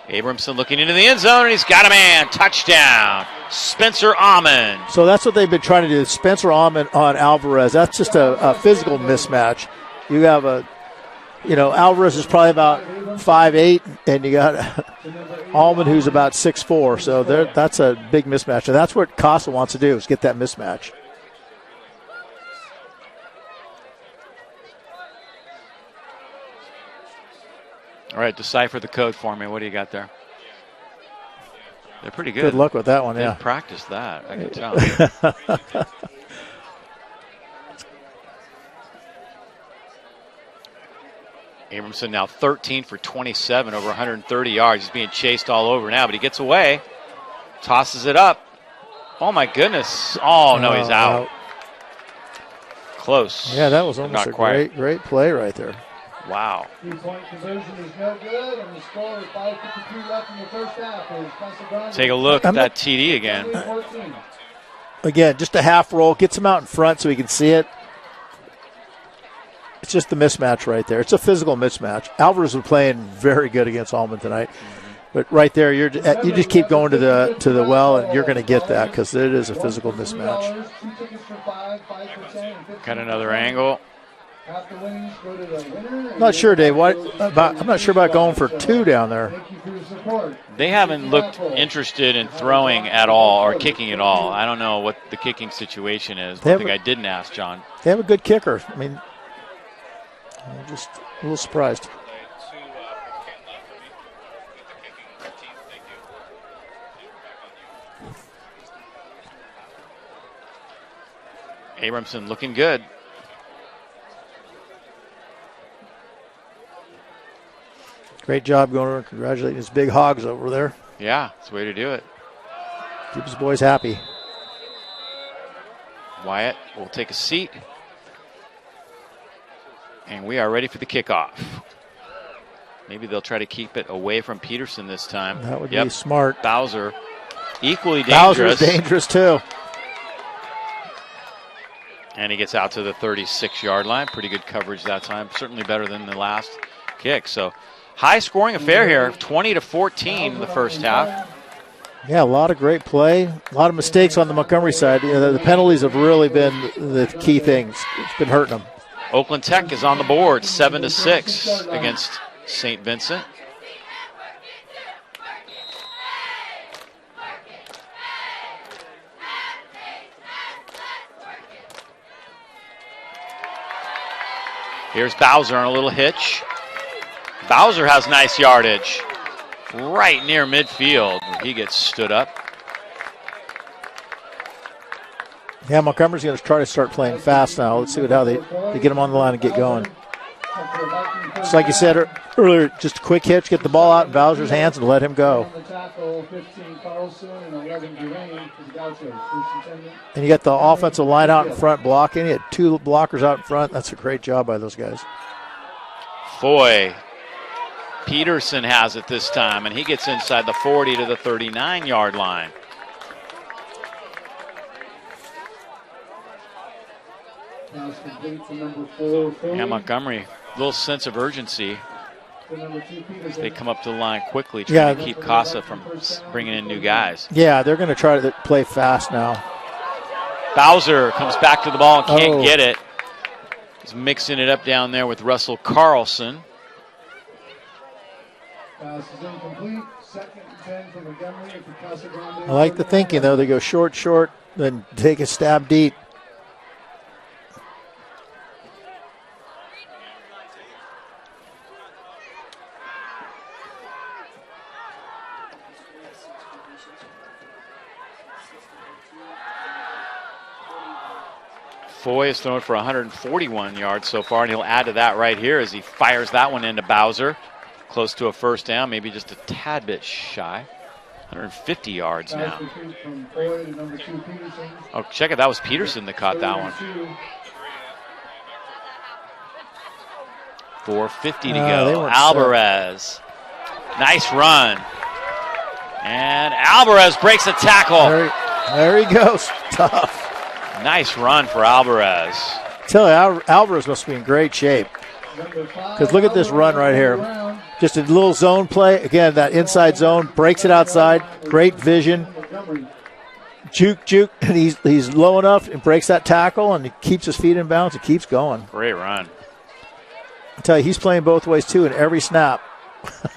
Abramson looking into the end zone, and he's got a man. Touchdown. Spencer Almond. So that's what they've been trying to do. Spencer Almond on Alvarez. That's just a physical mismatch. You have Alvarez is probably about 5'8", and you got Almond who's about 6'4". So that's a big mismatch. And that's what Casa wants to do, is get that mismatch. All right, decipher the code for me. What do you got there? They're pretty good. Good luck with that one, They yeah. practiced that, I can tell. Abramson now 13 for 27, over 130 yards. He's being chased all over now, but he gets away. Tosses it up. Oh, my goodness. Oh, no, he's out. Close. Yeah, that was almost Not quite. great play right there. Wow. 3-point conversion is no good, and the score is 5:52 left in the first half. Is Casa Grande. Take a look at that TD again. Again, just a half roll. Gets him out in front so he can see it. It's just the mismatch right there. It's a physical mismatch. Alvarez was playing very good against Almond tonight. But right there, you just keep going to the well, and you're going to get that because it is a physical mismatch. Got another angle. I'm not sure, Dave. I'm not sure about going for two down there. They haven't looked interested in throwing at all or kicking at all. I don't know what the kicking situation is. One thing I didn't ask John. They have a good kicker. I mean, I'm just a little surprised. Abramson looking good. Great job going over. Congratulating his big hogs over there. Yeah, it's the way to do it. Keep his boys happy. Wyatt will take a seat. And we are ready for the kickoff. Maybe they'll try to keep it away from Peterson this time. That would be smart. Bowser, equally dangerous. Bowser's dangerous too. And he gets out to the 36-yard line. Pretty good coverage that time. Certainly better than the last kick. So high-scoring affair here, 20-14 in the first half. Yeah, a lot of great play. A lot of mistakes on the Montgomery side. You know, the penalties have really been the key things. It's been hurting them. Oakland Tech is on the board, 7-6 against St. Vincent. Here's Bowser on a little hitch. Bowser has nice yardage right near midfield. He gets stood up. Yeah, Montgomery's going to try to start playing fast now. Let's see how they get him on the line and get going. Just like you said earlier, just a quick hitch, get the ball out in Bowser's hands and let him go. And you got the offensive line out in front blocking. You had two blockers out in front. That's a great job by those guys. Foy. Peterson has it this time, and he gets inside the 40 to the 39-yard line. And Montgomery, a little sense of urgency. They come up to the line quickly, trying to keep Casa from bringing in new guys. Yeah, they're going to try to play fast now. Bowser comes back to the ball and can't get it. He's mixing it up down there with Russell Carlson. Pass is incomplete. 2nd and 10 for Montgomery at the Casa Grande. I like the thinking, though. They go short, then take a stab deep. Foy has thrown for 141 yards so far, and he'll add to that right here as he fires that one into Bowser. Close to a first down, maybe just a tad bit shy. 150 yards now. Oh, check it. That was Peterson that caught that one. 4:50 to go. Alvarez. Nice run. And Alvarez breaks a tackle. There he goes. Tough. Nice run for Alvarez. Tell you, Alvarez must be in great shape. Because look at this run right here. Just a little zone play. Again, that inside zone, breaks it outside. Great vision. Juke, and he's low enough and breaks that tackle, and he keeps his feet in bounds and keeps going. Great run. I tell you, he's playing both ways, too, in every snap.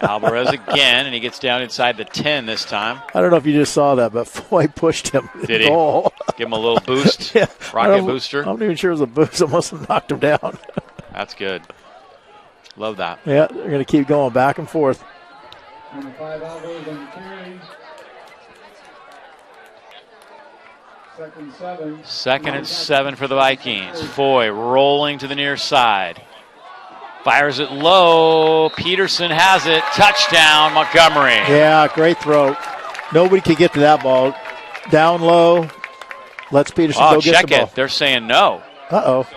Alvarez again, and he gets down inside the 10 this time. I don't know if you just saw that, but Foy pushed him. Did he? Give him a little boost. Yeah. Rocket booster. I'm not even sure it was a boost. I must have knocked him down. That's good. Love that. Yeah, they're going to keep going back and forth. Number 5, Alvarez on the carry. 2nd and 7. 2nd and 7 for the Vikings. Foy rolling to the near side. Fires it low. Peterson has it. Touchdown, Montgomery. Yeah, great throw. Nobody could get to that ball. Down low. Let's Peterson go get the ball. Check it. They're saying no. Uh-oh.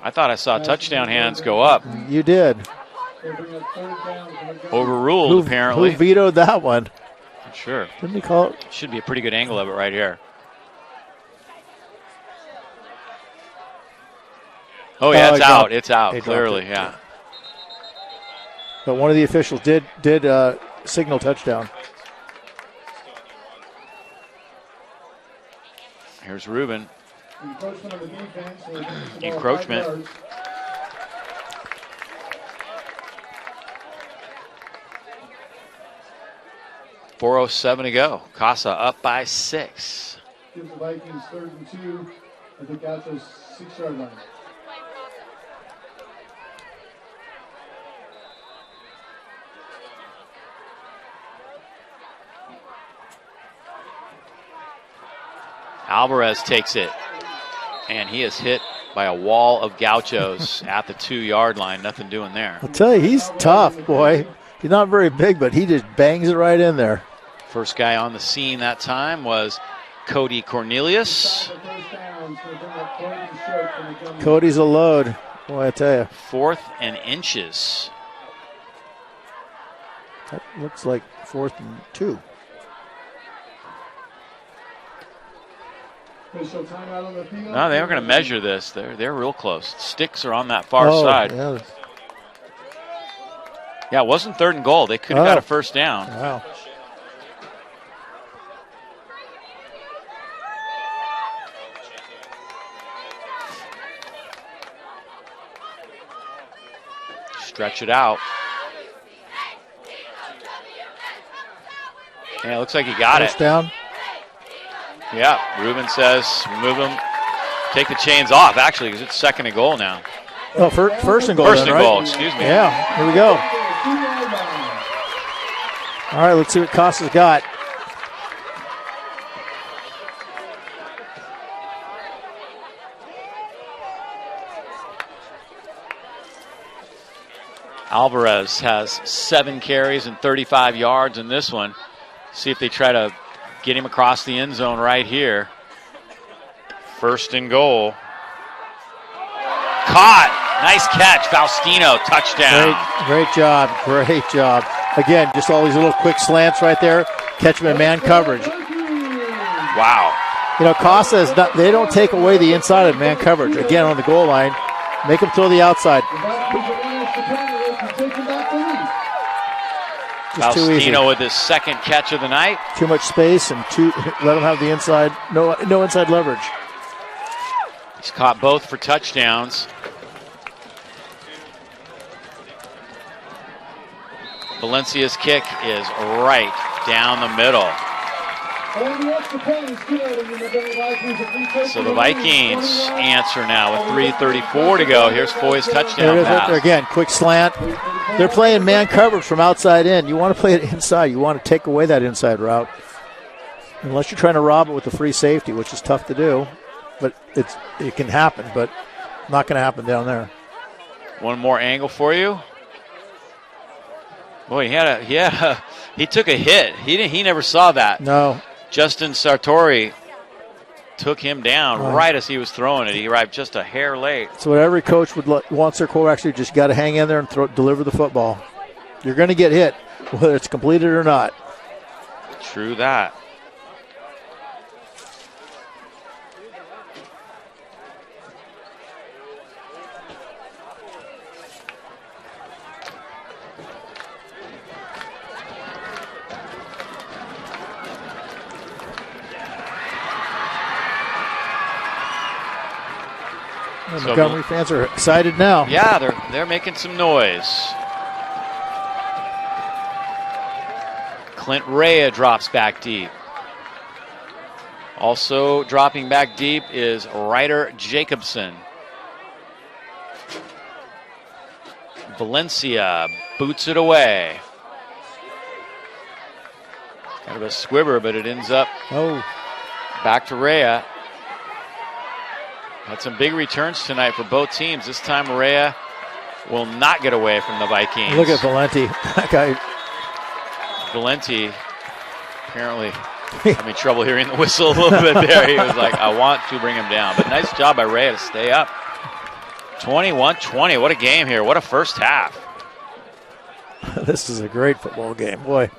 I thought I saw touchdown hands go up. You did. Overruled, apparently. Who vetoed that one? Not sure. Didn't he call it? Should be a pretty good angle of it right here. Oh, yeah, it's out. It's out, clearly, yeah. But one of the officials did signal touchdown. Here's Ruben. Encroachment of the defense. Encroachment. .407 to go. Casa up by 6. Gives the Vikings 3rd and 2 at the Casa's 6-yard line. Alvarez takes it, and he is hit by a wall of gauchos at the 2-yard line. Nothing doing there. I'll tell you, he's tough, boy. He's not very big, but he just bangs it right in there. First guy on the scene that time was Cody Cornelius. Cody's a load, boy, I tell you. 4th and inches. That looks like 4th and 2. No, they were going to measure this. They're real close. Sticks are on that far side. Yeah, it wasn't 3rd and goal. They could have got a first down. Wow. Stretch it out. Yeah, it looks like he got First it. down. Yeah, Ruben says move him. Take the chains off, actually, because it's 2nd and goal now. Oh, first and goal. First then, and right? goal, excuse me. Yeah, here we go. All right, let's see what Casa's got. Alvarez has 7 carries and 35 yards in this one. See if they try to get him across the end zone right here. 1st and goal. Caught. Nice catch. Faustino, touchdown. Great job. Great job. Again, just all these little quick slants right there. Catch him in man coverage. Wow. You know, Casa is not, they don't take away the inside of man coverage. Again, on the goal line, make them throw the outside. Just too easy. Faustino with his 2nd catch of the night. Too much space and let them have the inside. No inside leverage. He's caught both for touchdowns. Valencia's kick is right down the middle. So the Vikings answer now with 3:34 to go. Here's Foy's touchdown pass. Again, quick slant. They're playing man coverage from outside in. You want to play it inside. You want to take away that inside route. Unless you're trying to rob it with a free safety, which is tough to do. But it can happen, but not going to happen down there. One more angle for you. Boy, he took a hit. He never saw that. No. Justin Sartori took him down right as he was throwing it. He arrived just a hair late. So what every coach wants their quarterback to do, just got to hang in there and deliver the football. You're going to get hit, whether it's completed or not. True that. Montgomery fans are excited now. Yeah, they're making some noise. Clint Rea drops back deep. Also dropping back deep is Ryder Jacobson. Valencia boots it away. Kind of a squibber, but it ends up back to Rea. Had some big returns tonight for both teams. This time Rea will not get away from the Vikings. Look at Valenti. That guy. Valenti apparently having trouble hearing the whistle a little bit there. He was like, I want to bring him down. But nice job by Rea to stay up. 21-20. What a game here. What a first half. This is a great football game. Boy,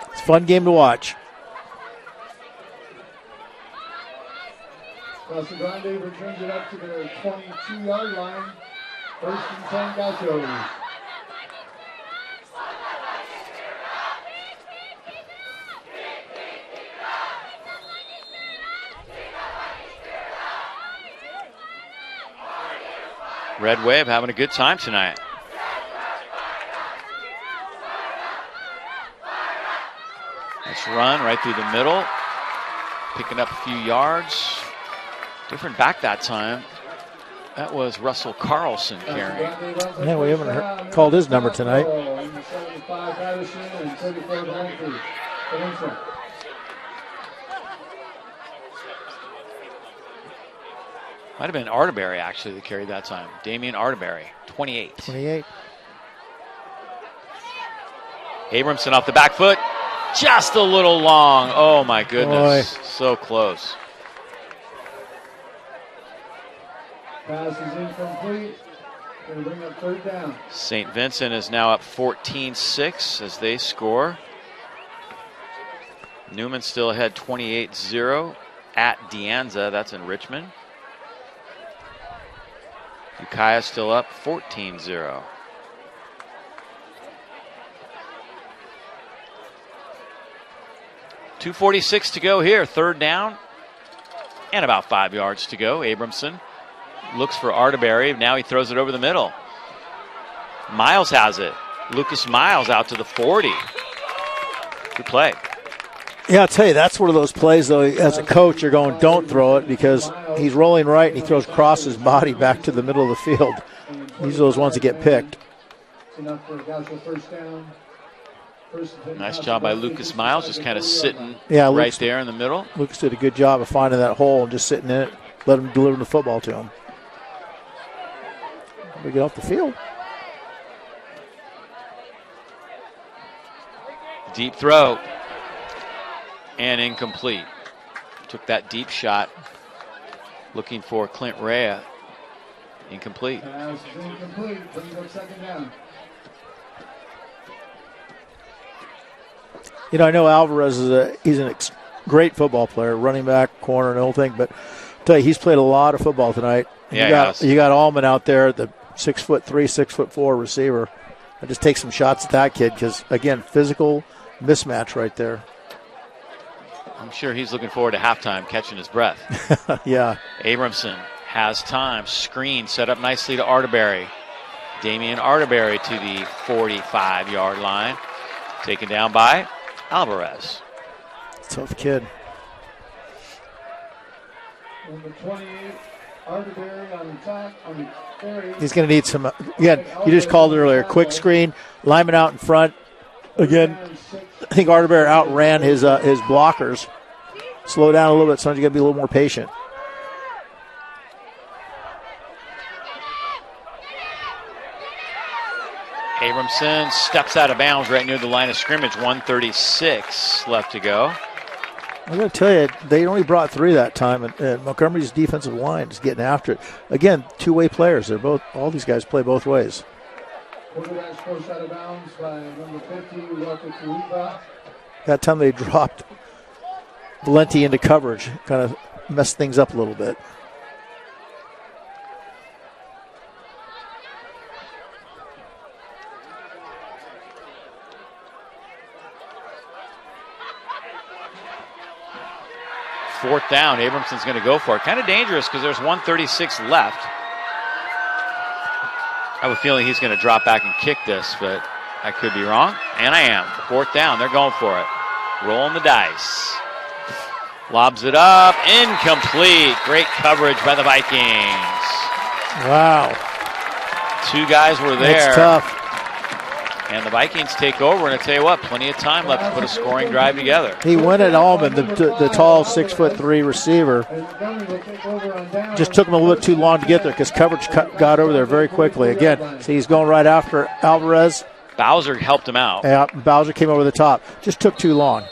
it's a fun game to watch. Casa Grande returns it up to their 22-yard line. 1st and 10 Gauchos. Red Wave having a good time tonight. Nice run right through the middle. Picking up a few yards. Different back that time. That was Russell Carlson carrying. Yeah, we haven't called his number tonight. Might have been Arterberry, actually, that carried that time. Damian Arterberry, 28. 28. Abramson off the back foot. Just a little long. Oh, my goodness. Boy. So close. Pass is incomplete. Going to bring up third down. St. Vincent is now up 14-6 as they score. Newman still ahead 28-0 at Deanza. That's in Richmond. Ukiah still up 14-0. .246 to go here. Third down and about 5 yards to go. Abramson looks for Arterberry. Now he throws it over the middle. Miles has it. Lucas Miles out to the 40. Good play. Yeah, I'll tell you, that's one of those plays, though, as a coach, you're going, don't throw it, because he's rolling right and he throws across his body back to the middle of the field. These are those ones that get picked. Nice job by Lucas Miles, just kind of sitting right there in the middle. Lucas did a good job of finding that hole and just sitting in it, let him deliver the football to him. We get off the field. Deep throw. And incomplete. Took that deep shot. Looking for Clint Rea. Incomplete. Pass is incomplete. Brings up second down. You know, I know Alvarez he's a great football player, running back, corner, and the whole thing, but I'll tell you, he's played a lot of football tonight. Yeah, you got Allman out there, the 6'3", 6'4" receiver. I just take some shots at that kid because, again, physical mismatch right there. I'm sure he's looking forward to halftime, catching his breath. Yeah. Abramson has time. Screen set up nicely to Arterberry. Damian Arterberry to the 45-yard line. Taken down by Alvarez. Tough kid. Number 28, Arterberry on the top, on the 30. He's going to need some, again, you just called it earlier, quick screen, lineman out in front. Again, I think Arterberry outran his blockers. Slow down a little bit, sometimes you got to be a little more patient. Abramson steps out of bounds right near the line of scrimmage. 1:36 left to go. I'm going to tell you, they only brought 3 that time, and Montgomery's defensive line is getting after it. Again, two-way players. They're both. All these guys play both ways. Quarterback's forced out of bounds by number 50, Walker Tuipa. That time they dropped Valenti into coverage, kind of messed things up a little bit. Fourth down, Abramson's going to go for it. Kind of dangerous because there's 1:36 left. I have a feeling he's going to drop back and kick this, but I could be wrong. And I am. Fourth down, they're going for it. Rolling the dice. Lobs it up, incomplete. Great coverage by the Vikings. Wow. 2 guys were there. That's tough. And the Vikings take over, and I tell you what, plenty of time left to put a scoring drive together. He went at Allman, the tall 6'3" receiver. Just took him a little bit too long to get there because coverage got over there very quickly. Again, see, he's going right after Alvarez. Bowser helped him out. Yeah, Bowser came over the top. Just took too long.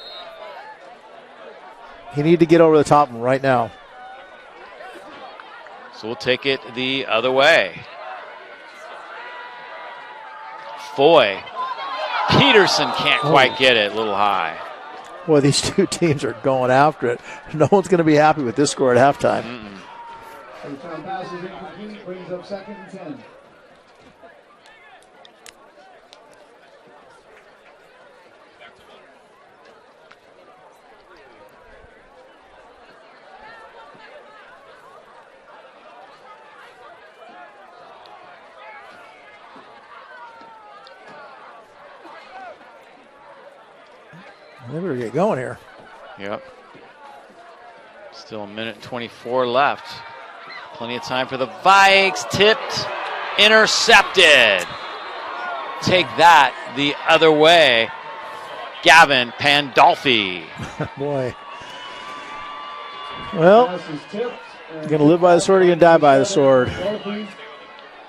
He needed to get over the top right now. So we'll take it the other way. Foy. Peterson can't quite get it, a little high. Boy, these two teams are going after it. No one's going to be happy with this score at halftime. Every time pass is incomplete, brings up second and 10. They better get going here. Yep. Still a minute and 24 left. Plenty of time for the Vikes. Tipped, intercepted. Take that the other way. Gavin Pandolfi. Boy. Well, Pass is tipped You're going to live by the sword, or you're going to die by the sword.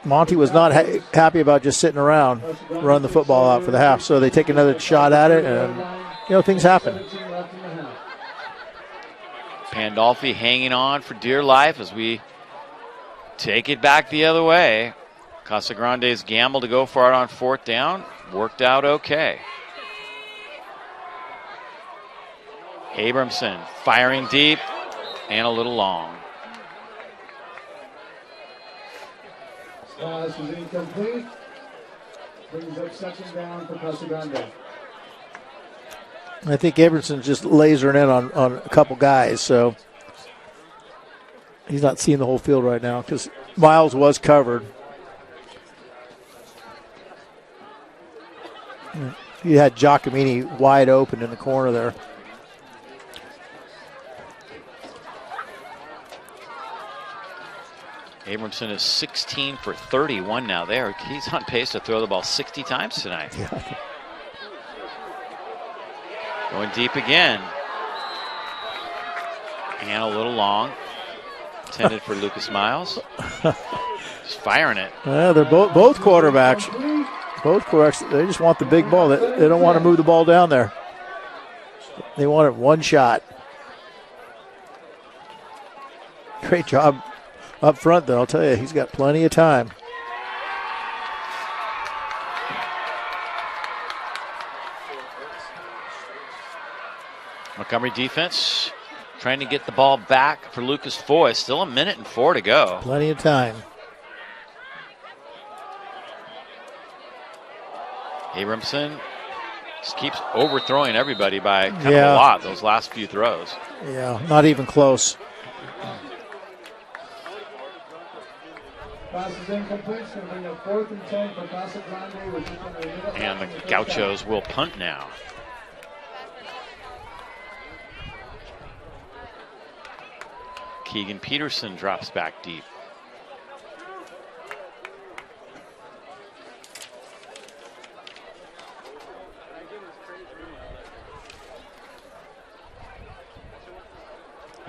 Monty was not happy about just sitting around, running the football out for the half. So they take another shot at it, and, things happen. Pandolfi hanging on for dear life as we take it back the other way. Casa Grande's gamble to go for it on 4th down worked out okay. Abramson firing deep and a little long. Pass is incomplete. Brings up 2nd down for Casa Grande. I think Abramson's just lasering in on a couple guys, so he's not seeing the whole field right now because Miles was covered. He had Giacomini wide open in the corner there. Abramson is 16 for 31 now there. He's on pace to throw the ball 60 times tonight. Yeah. Going deep again. And a little long. Intended for Lucas Miles. Just firing it. Yeah, they're both quarterbacks. Both quarterbacks, they just want the big ball. They don't want to move the ball down there. They want it one shot. Great job up front, though. I'll tell you, he's got plenty of time. Montgomery defense trying to get the ball back for Lucas Foy. Still 1:04 to go. Plenty of time. Abramson just keeps overthrowing everybody by kind of a lot those last few throws. Yeah, not even close. Pass is incomplete. It's going to bring up 4th and 10 for Casa Grande, which is going to And the Gauchos will punt now. Keegan Peterson drops back deep.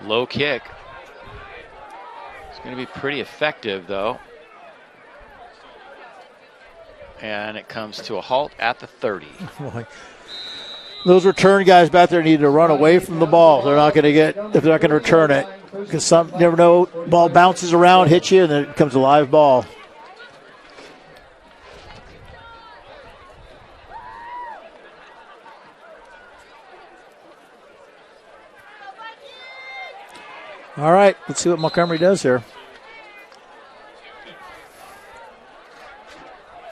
Low kick. It's going to be pretty effective, though. And it comes to a halt at the 30. Those return guys back there need to run away from the ball. They're not going to get, if they're not going to return it. Because some never know, ball bounces around, hits you, and then it becomes a live ball. All right, let's see what Montgomery does here.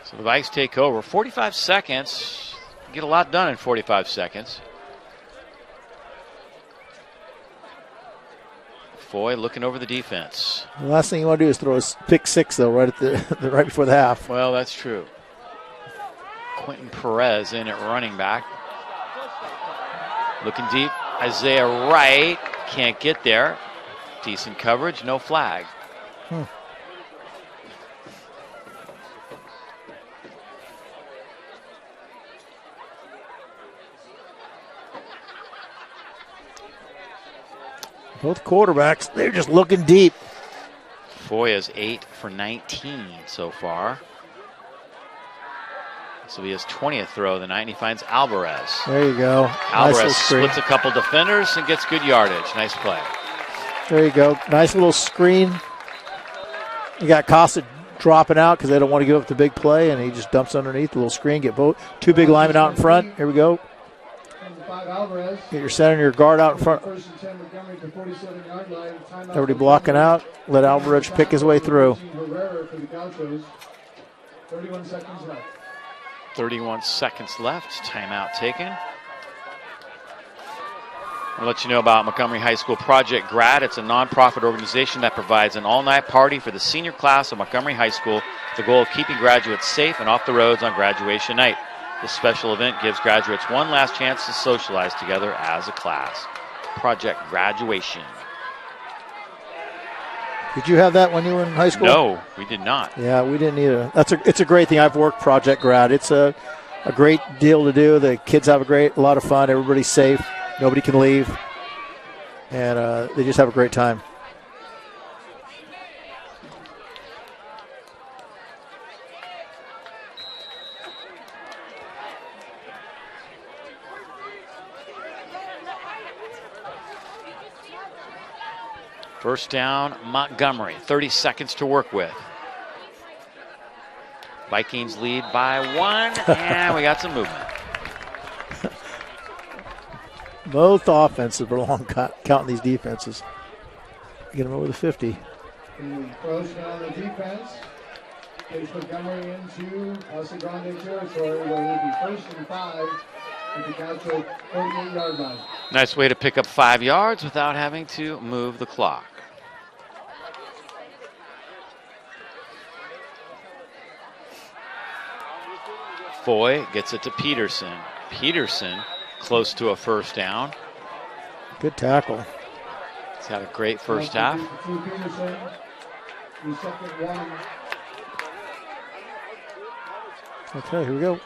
So the Vikes take over. 45 seconds. Get a lot done in 45 seconds. Foy looking over the defense. The last thing you want to do is throw a pick six, though, right at the right before the half. Well, that's true. Quentin Perez in at running back. Looking deep. Isaiah Wright can't get there. Decent coverage, no flag. Both quarterbacks, they're just looking deep. Foy is 8 for 19 so far. This will be his 20th throw of the night, and he finds Alvarez. There you go. Alvarez nice splits a couple defenders and gets good yardage. Nice play. There you go. Nice little screen. You got Casa dropping out because they don't want to give up the big play, and he just dumps underneath the little screen. Get both two big linemen out in front. Here we go. Get your center and your guard out in front. Everybody blocking out. Let Alvarez pick his way through. 31 seconds left. 31 seconds left. Timeout taken. I'll let you know about Montgomery High School Project Grad. It's a nonprofit organization that provides an all-night party for the senior class of Montgomery High School with the goal of keeping graduates safe and off the roads on graduation night. This special event gives graduates one last chance to socialize together as a class. Project Graduation. Did you have that when you were in high school? No, we did not. Yeah, we didn't either. It's a great thing. I've worked Project Grad. It's a great deal to do. The kids have a lot of fun. Everybody's safe. Nobody can leave. And they just have a great time. First down, Montgomery. 30 seconds to work with. Vikings lead by 1, and we got some movement. Both offensive are long counting these defenses. Get them over the 50. Closing on the defense. Takes Montgomery into Casa Grande territory where he'll be first and 5 at the Casa 48-yard line. Nice way to pick up 5 yards without having to move the clock. Foy gets it to Peterson. Peterson close to a first down. Good tackle. He's had a great first half. Peterson, the second one. Okay, here we go.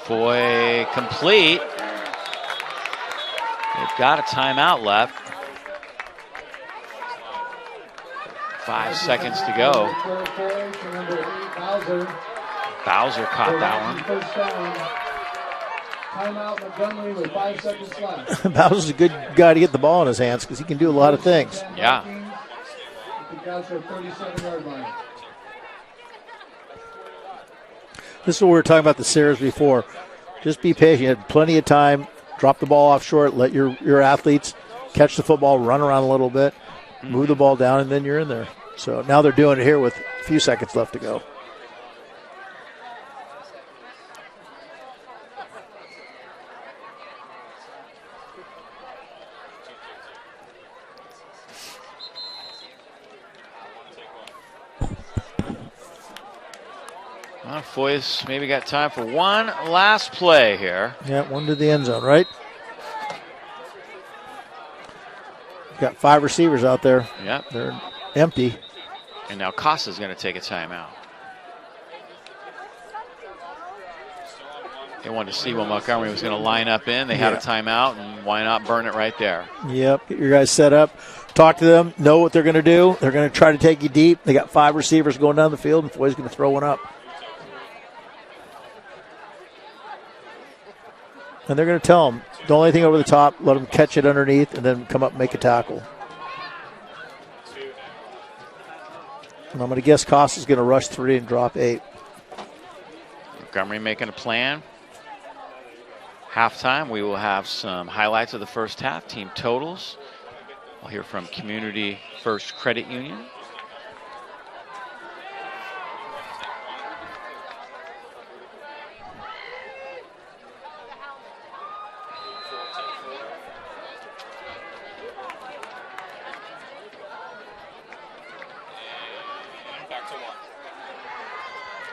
Foy complete. They've got a timeout left. 5 seconds to go. Bowser caught that one. Timeout Montgomery with 5 seconds left. Bowser's a good guy to get the ball in his hands because he can do a lot of things. Yeah. The Casa 37-yard line. This is what we were talking about the series before. Just be patient. You had plenty of time. Drop the ball off short. Let your athletes catch the football, run around a little bit, move the ball down, and then you're in there. So now they're doing it here with a few seconds left to go. Well, Foy's maybe got time for one last play here. Yeah, one to the end zone, right? Got 5 receivers out there. Yep. They're empty. And now Casa's going to take a timeout. They wanted to see what Montgomery was going to line up in. They had a timeout, and why not burn it right there? Yep, get your guys set up. Talk to them, know what they're going to do. They're going to try to take you deep. They got 5 receivers going down the field, and Foy's going to throw one up. And they're going to tell them, don't let anything over the top, let them catch it underneath, and then come up and make a tackle. And I'm going to guess Costa's going to rush 3 and drop 8. Montgomery making a plan. Halftime, we will have some highlights of the first half, team totals. We'll hear from Community First Credit Union.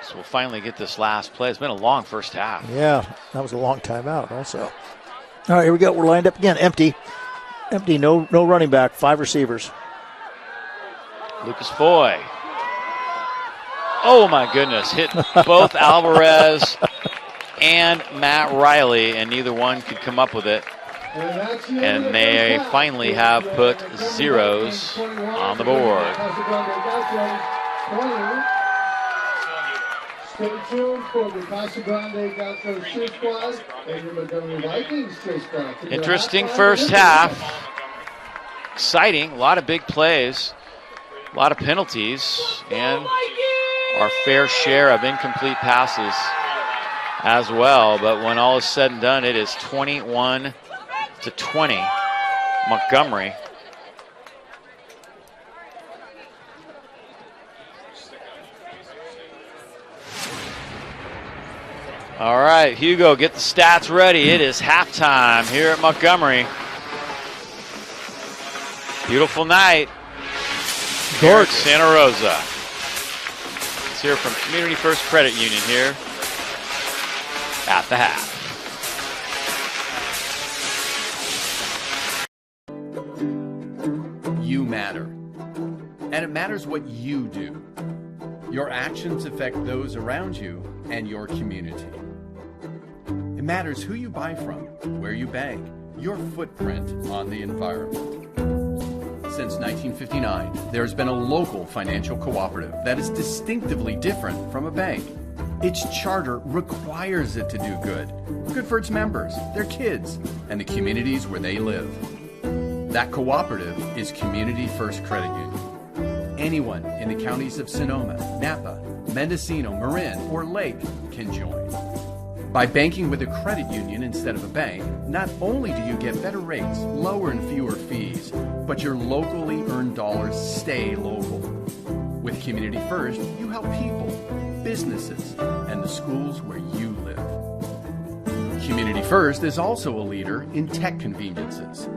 So we'll finally get this last play. It's been a long first half. Yeah, that was a long timeout also. All right, here we go. We're lined up again. Empty. Empty, no running back, 5 receivers. Lucas Foy. Oh, my goodness. Hit both Alvarez and Matt Riley, and neither one could come up with it. And they finally have put zeros on the board. Stay tuned for the Casa Grande Casa cheer squad and your Montgomery Vikings cheer squad. Interesting first half. Exciting. A lot of big plays. A lot of penalties. And our fair share of incomplete passes as well. But when all is said and done, it is 21-20. Montgomery. All right, Hugo, get the stats ready. It is halftime here at Montgomery. Beautiful night here at Santa Rosa. Let's hear from Community First Credit Union here at the half. You matter. And it matters what you do. Your actions affect those around you and your community. It matters who you buy from, where you bank, your footprint on the environment. Since 1959, there's been a local financial cooperative that is distinctively different from a bank. Its charter requires it to do good. Good for its members, their kids, and the communities where they live. That cooperative is Community First Credit Union. Anyone in the counties of Sonoma, Napa, Mendocino, Marin, or Lake can join. By banking with a credit union instead of a bank, not only do you get better rates, lower and fewer fees, but your locally earned dollars stay local. With Community First, you help people, businesses, and the schools where you live. Community First is also a leader in tech conveniences.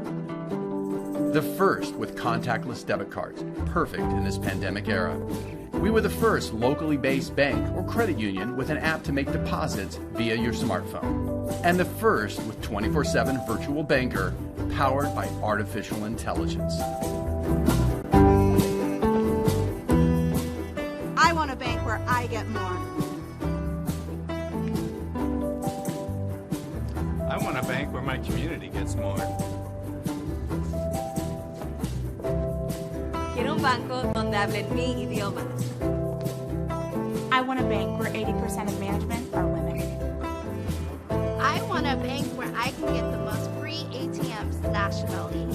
The first with contactless debit cards, perfect in this pandemic era. We were the first locally based bank or credit union with an app to make deposits via your smartphone. And the first with 24/7 virtual banker powered by artificial intelligence. I want a bank where I get more. I want a bank where my community gets more. Quiero un banco donde hablen mi idioma. I want a bank where 80% of management are women. I want a bank where I can get the most free ATMs nationally.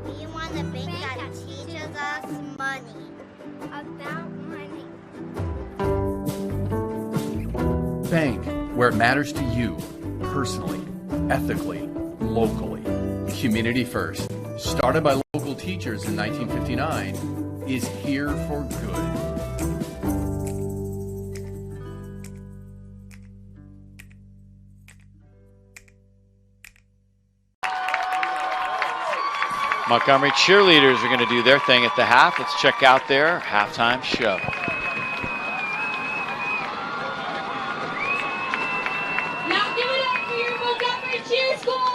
We want a bank that teaches us money. About money. Bank where it matters to you, personally, ethically, locally. Community First, started by local teachers in 1959, is here for good. Montgomery cheerleaders are going to do their thing at the half. Let's check out their halftime show. Now give it up for your Montgomery cheer squad!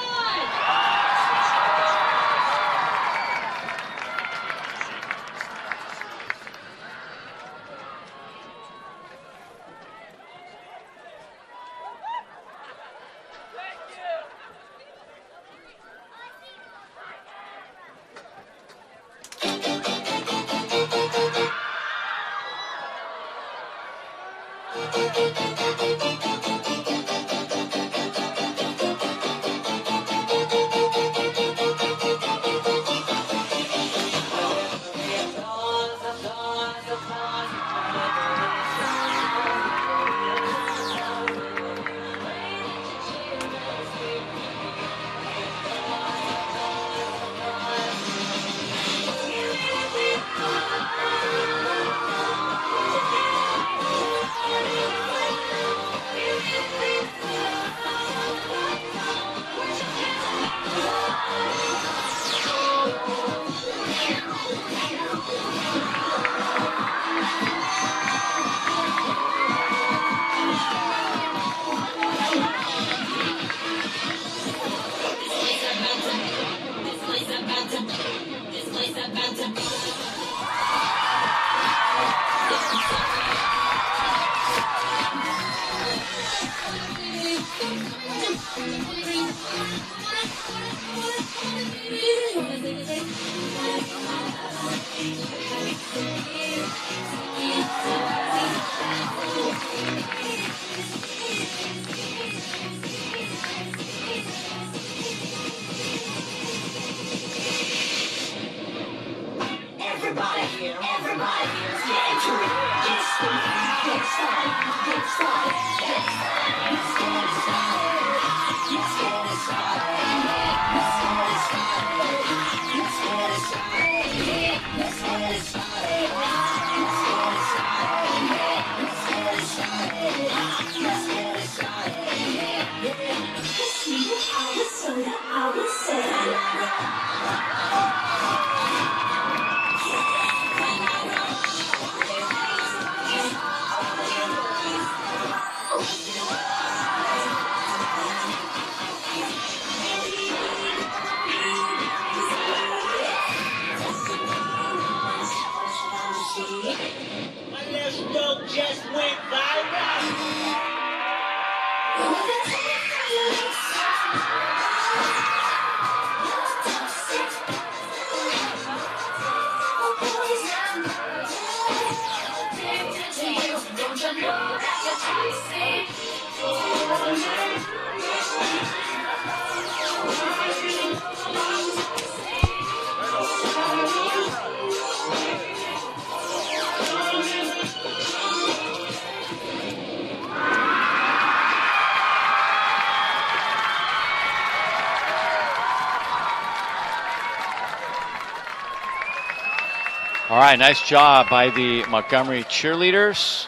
All right, nice job by the Montgomery cheerleaders.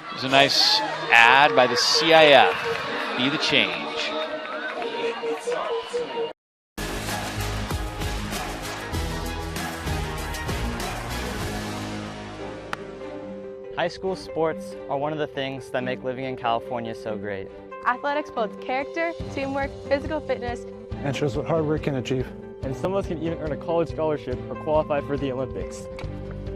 It was a nice ad by the CIF. Be the change. High school sports are one of the things that make living in California so great. Athletics builds character, teamwork, physical fitness, And shows what hard work can achieve. And some of us can even earn a college scholarship or qualify for the Olympics.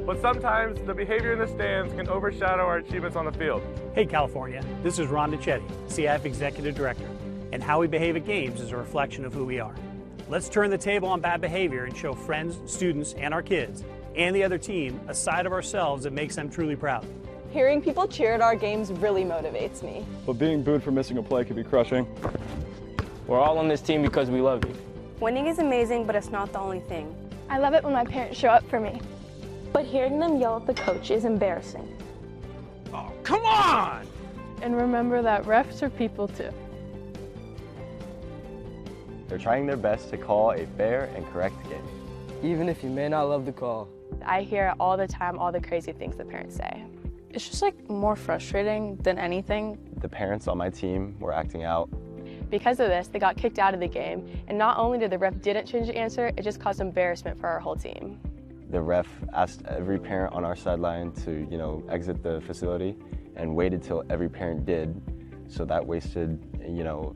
But sometimes the behavior in the stands can overshadow our achievements on the field. Hey California, this is Ron DiCetti, CIF Executive Director, and how we behave at games is a reflection of who we are. Let's turn the table on bad behavior and show friends, students, and our kids, and the other team, a side of ourselves that makes them truly proud. Hearing people cheer at our games really motivates me. But being booed for missing a play can be crushing. We're all on this team because we love you. Winning is amazing, but it's not the only thing. I love it when my parents show up for me. But hearing them yell at the coach is embarrassing. Oh, come on! And remember that refs are people too. They're trying their best to call a fair and correct game. Even if you may not love the call. I hear all the time all the crazy things the parents say. It's just like more frustrating than anything. The parents on my team were acting out. Because of this, they got kicked out of the game, and not only did the ref didn't change the answer, it just caused embarrassment for our whole team. The ref asked every parent on our sideline to, exit the facility and waited till every parent did. So that wasted,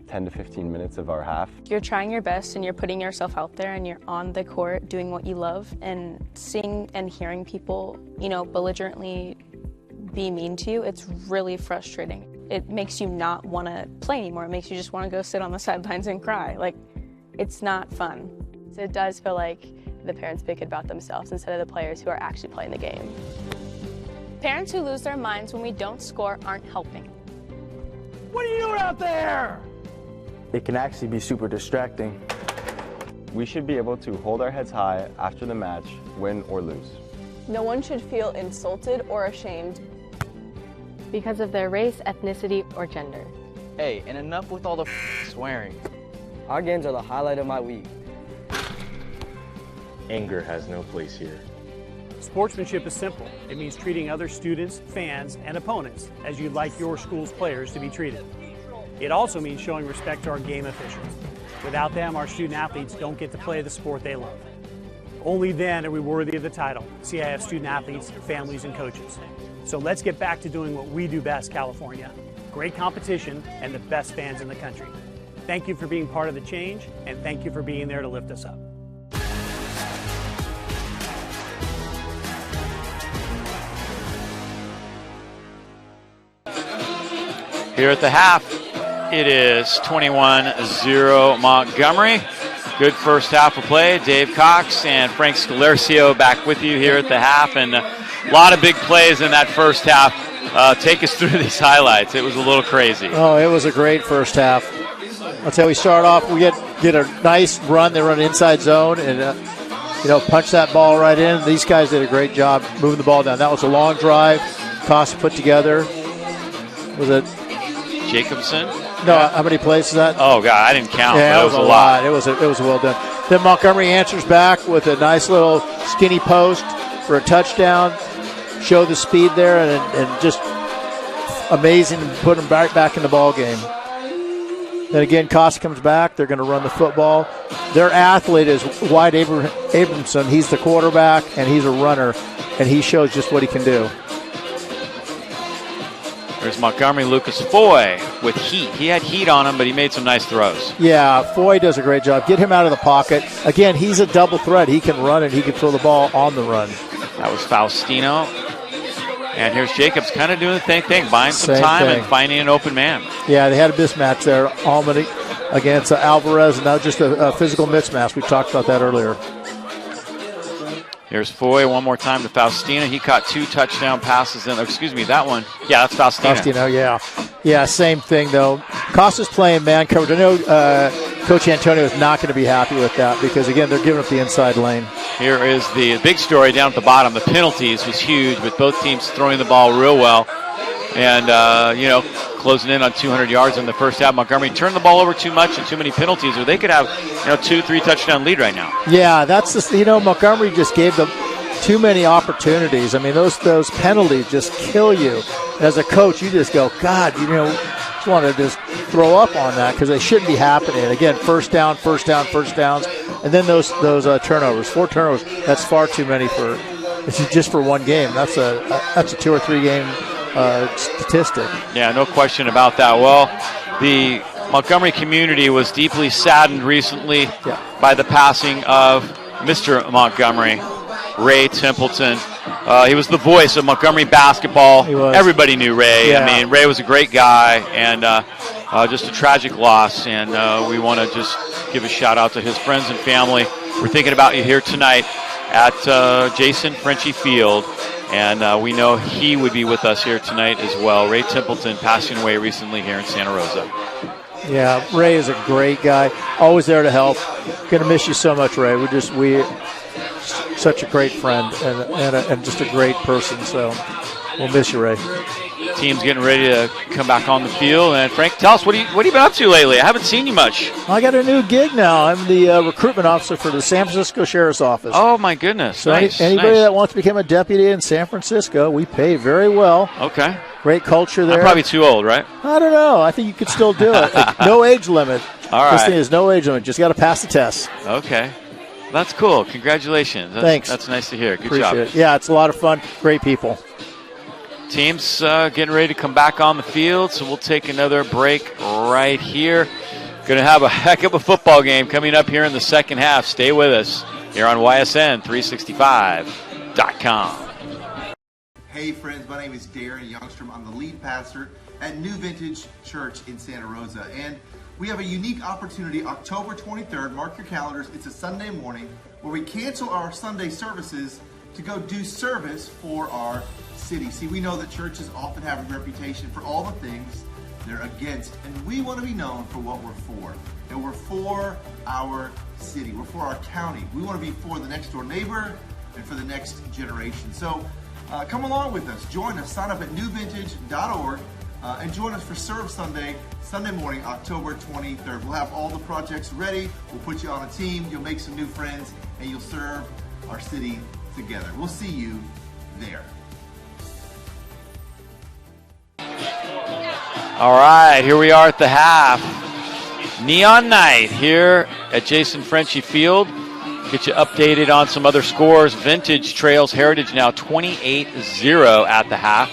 10 to 15 minutes of our half. You're trying your best and you're putting yourself out there and you're on the court doing what you love, and seeing and hearing people, belligerently be mean to you, it's really frustrating. It makes you not want to play anymore. It makes you just want to go sit on the sidelines and cry. Like, it's not fun. So it does feel like the parents make it about themselves instead of the players who are actually playing the game. Parents who lose their minds when we don't score aren't helping. What are you doing out there? It can actually be super distracting. We should be able to hold our heads high after the match, win or lose. No one should feel insulted or ashamed because of their race, ethnicity, or gender. Hey, and enough with all the swearing. Our games are the highlight of my week. Anger has no place here. Sportsmanship is simple. It means treating other students, fans, and opponents as you'd like your school's players to be treated. It also means showing respect to our game officials. Without them, our student athletes don't get to play the sport they love. Only then are we worthy of the title, CIF student athletes, families, and coaches. So let's get back to doing what we do best, California. Great competition and the best fans in the country. Thank you for being part of the change, and thank you for being there to lift us up. Here at the half, it is 21-0 Montgomery. Good first half of play. Dave Cox and Frank Scalercio back with you here at the half, and a lot of big plays in that first half. Take us through these highlights. It was a little crazy. Oh, it was a great first half. I'll tell you, we start off, we get a nice run. They run inside zone and, punch that ball right in. These guys did a great job moving the ball down. That was a long drive. Costa put together. Was it Jacobson? No, how many plays is that? Oh, God, I didn't count. Yeah, it was a lot. It was well done. Then Montgomery answers back with a nice little skinny post for a touchdown. Show the speed there and just amazing to put them back in the ball game. Then again, Costa comes back. They're going to run the football. Their athlete is White Abramson. He's the quarterback, and he's a runner, and he shows just what he can do. There's Montgomery, Lucas Foy with heat. He had heat on him, but he made some nice throws. Yeah, Foy does a great job. Get him out of the pocket. Again, he's a double threat. He can run and he can throw the ball on the run. That was Faustino. And here's Jacobs kind of doing the same thing, buying some time and finding an open man. Yeah, they had a mismatch there. Almond against Alvarez, and that was just a physical mismatch. We talked about that earlier. Here's Foy one more time to Faustina. He caught 2 touchdown passes. Excuse me, that one. Yeah, that's Faustina. Faustino, yeah. Yeah, same thing, though. Costa's playing man coverage. I know Coach Antonio is not going to be happy with that because, again, they're giving up the inside lane. Here is the big story down at the bottom. The penalties was huge, with both teams throwing the ball real well. And, closing in on 200 yards in the first half. Montgomery turned the ball over too much and too many penalties, or they could have 2-3 touchdown lead right now. Yeah, that's Montgomery just gave them too many opportunities. I mean, those penalties just kill you. As a coach, you just go, God, just want to just throw up on that because they shouldn't be happening. Again, first downs, and then those turnovers. 4 turnovers. That's far too many just for one game. That's a 2 or 3 game statistic. Yeah, no question about that. Well, the Montgomery community was deeply saddened recently by the passing of Mr. Montgomery, Ray Templeton. He was the voice of Montgomery basketball. He was. Everybody knew Ray. Yeah. I mean, Ray was a great guy, and just a tragic loss. And we want to just give a shout out to his friends and family. We're thinking about you here tonight at Jason Frenchie Field. And we know he would be with us here tonight as well. Ray Templeton passing away recently here in Santa Rosa. Yeah, Ray is a great guy. Always there to help. Gonna miss you so much, Ray. Such a great friend and just a great person. So we'll miss you, Ray. Team's getting ready to come back on the field. And Frank, tell us, what have you been up to lately? I haven't seen you much. I got a new gig now. I'm the recruitment officer for the San Francisco Sheriff's Office. Oh, my goodness. So nice. Anybody that wants to become a deputy in San Francisco, we pay very well. Okay. Great culture there. I'm probably too old, right? I don't know. I think you could still do it. No age limit. All right. This thing is no age limit. Just got to pass the test. Okay. That's cool. Congratulations. Thanks. That's nice to hear. Good Appreciate job. it. Yeah, it's a lot of fun. Great people. Team's getting ready to come back on the field, so we'll take another break right here. Going to have a heck of a football game coming up here in the second half. Stay with us here on YSN365.com. Hey friends, my name is Darren Youngstrom. I'm the lead pastor at New Vintage Church in Santa Rosa. And we have a unique opportunity October 23rd. Mark your calendars. It's a Sunday morning where we cancel our Sunday services to go do service for our city. See, we know that churches often have a reputation for all the things they're against, and we want to be known for what we're for. And we're for our city. We're for our county. We want to be for the next door neighbor and for the next generation. So come along with us. Join us. Sign up at newvintage.org and join us for Serve Sunday morning, October 23rd. We'll have all the projects ready. We'll put you on a team. You'll make some new friends, and you'll serve our city together. We'll see you there. All right, here we are at the half. Neon Night here at Jason Frenchie Field. Get you updated on some other scores. Vintage trails Heritage now 28-0 at the half.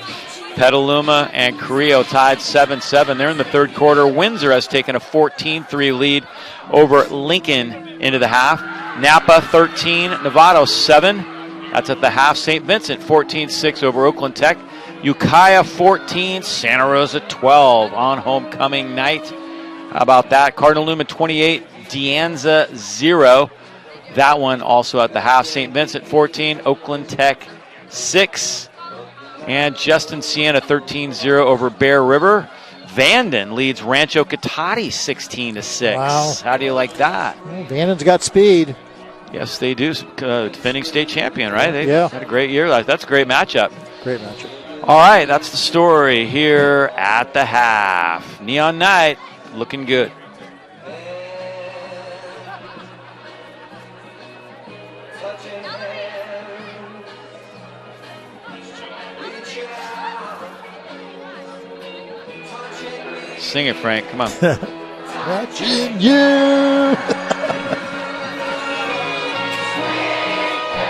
Petaluma and Carrillo tied 7-7. They're in the third quarter. Windsor has taken a 14-3 lead over Lincoln into the half. Napa 13, Novato 7. That's at the half. St. Vincent 14-6 over Oakland Tech. Ukiah 14, Santa Rosa 12 on homecoming night. How about that? Cardinal Newman 28, Deanza 0. That one also at the half. St. Vincent 14, Oakland Tech 6. And Justin Siena 13-0 over Bear River. Vanden leads Rancho Cotati 16-6. Wow. How do you like that? Well, Vanden's got speed. Yes, they do. Defending state champion, right? They Yeah. had a great year. That's a great matchup. Great matchup. All right, that's the story here at the half. Neon Night looking good. Sing it, Frank. Come on. Watching you.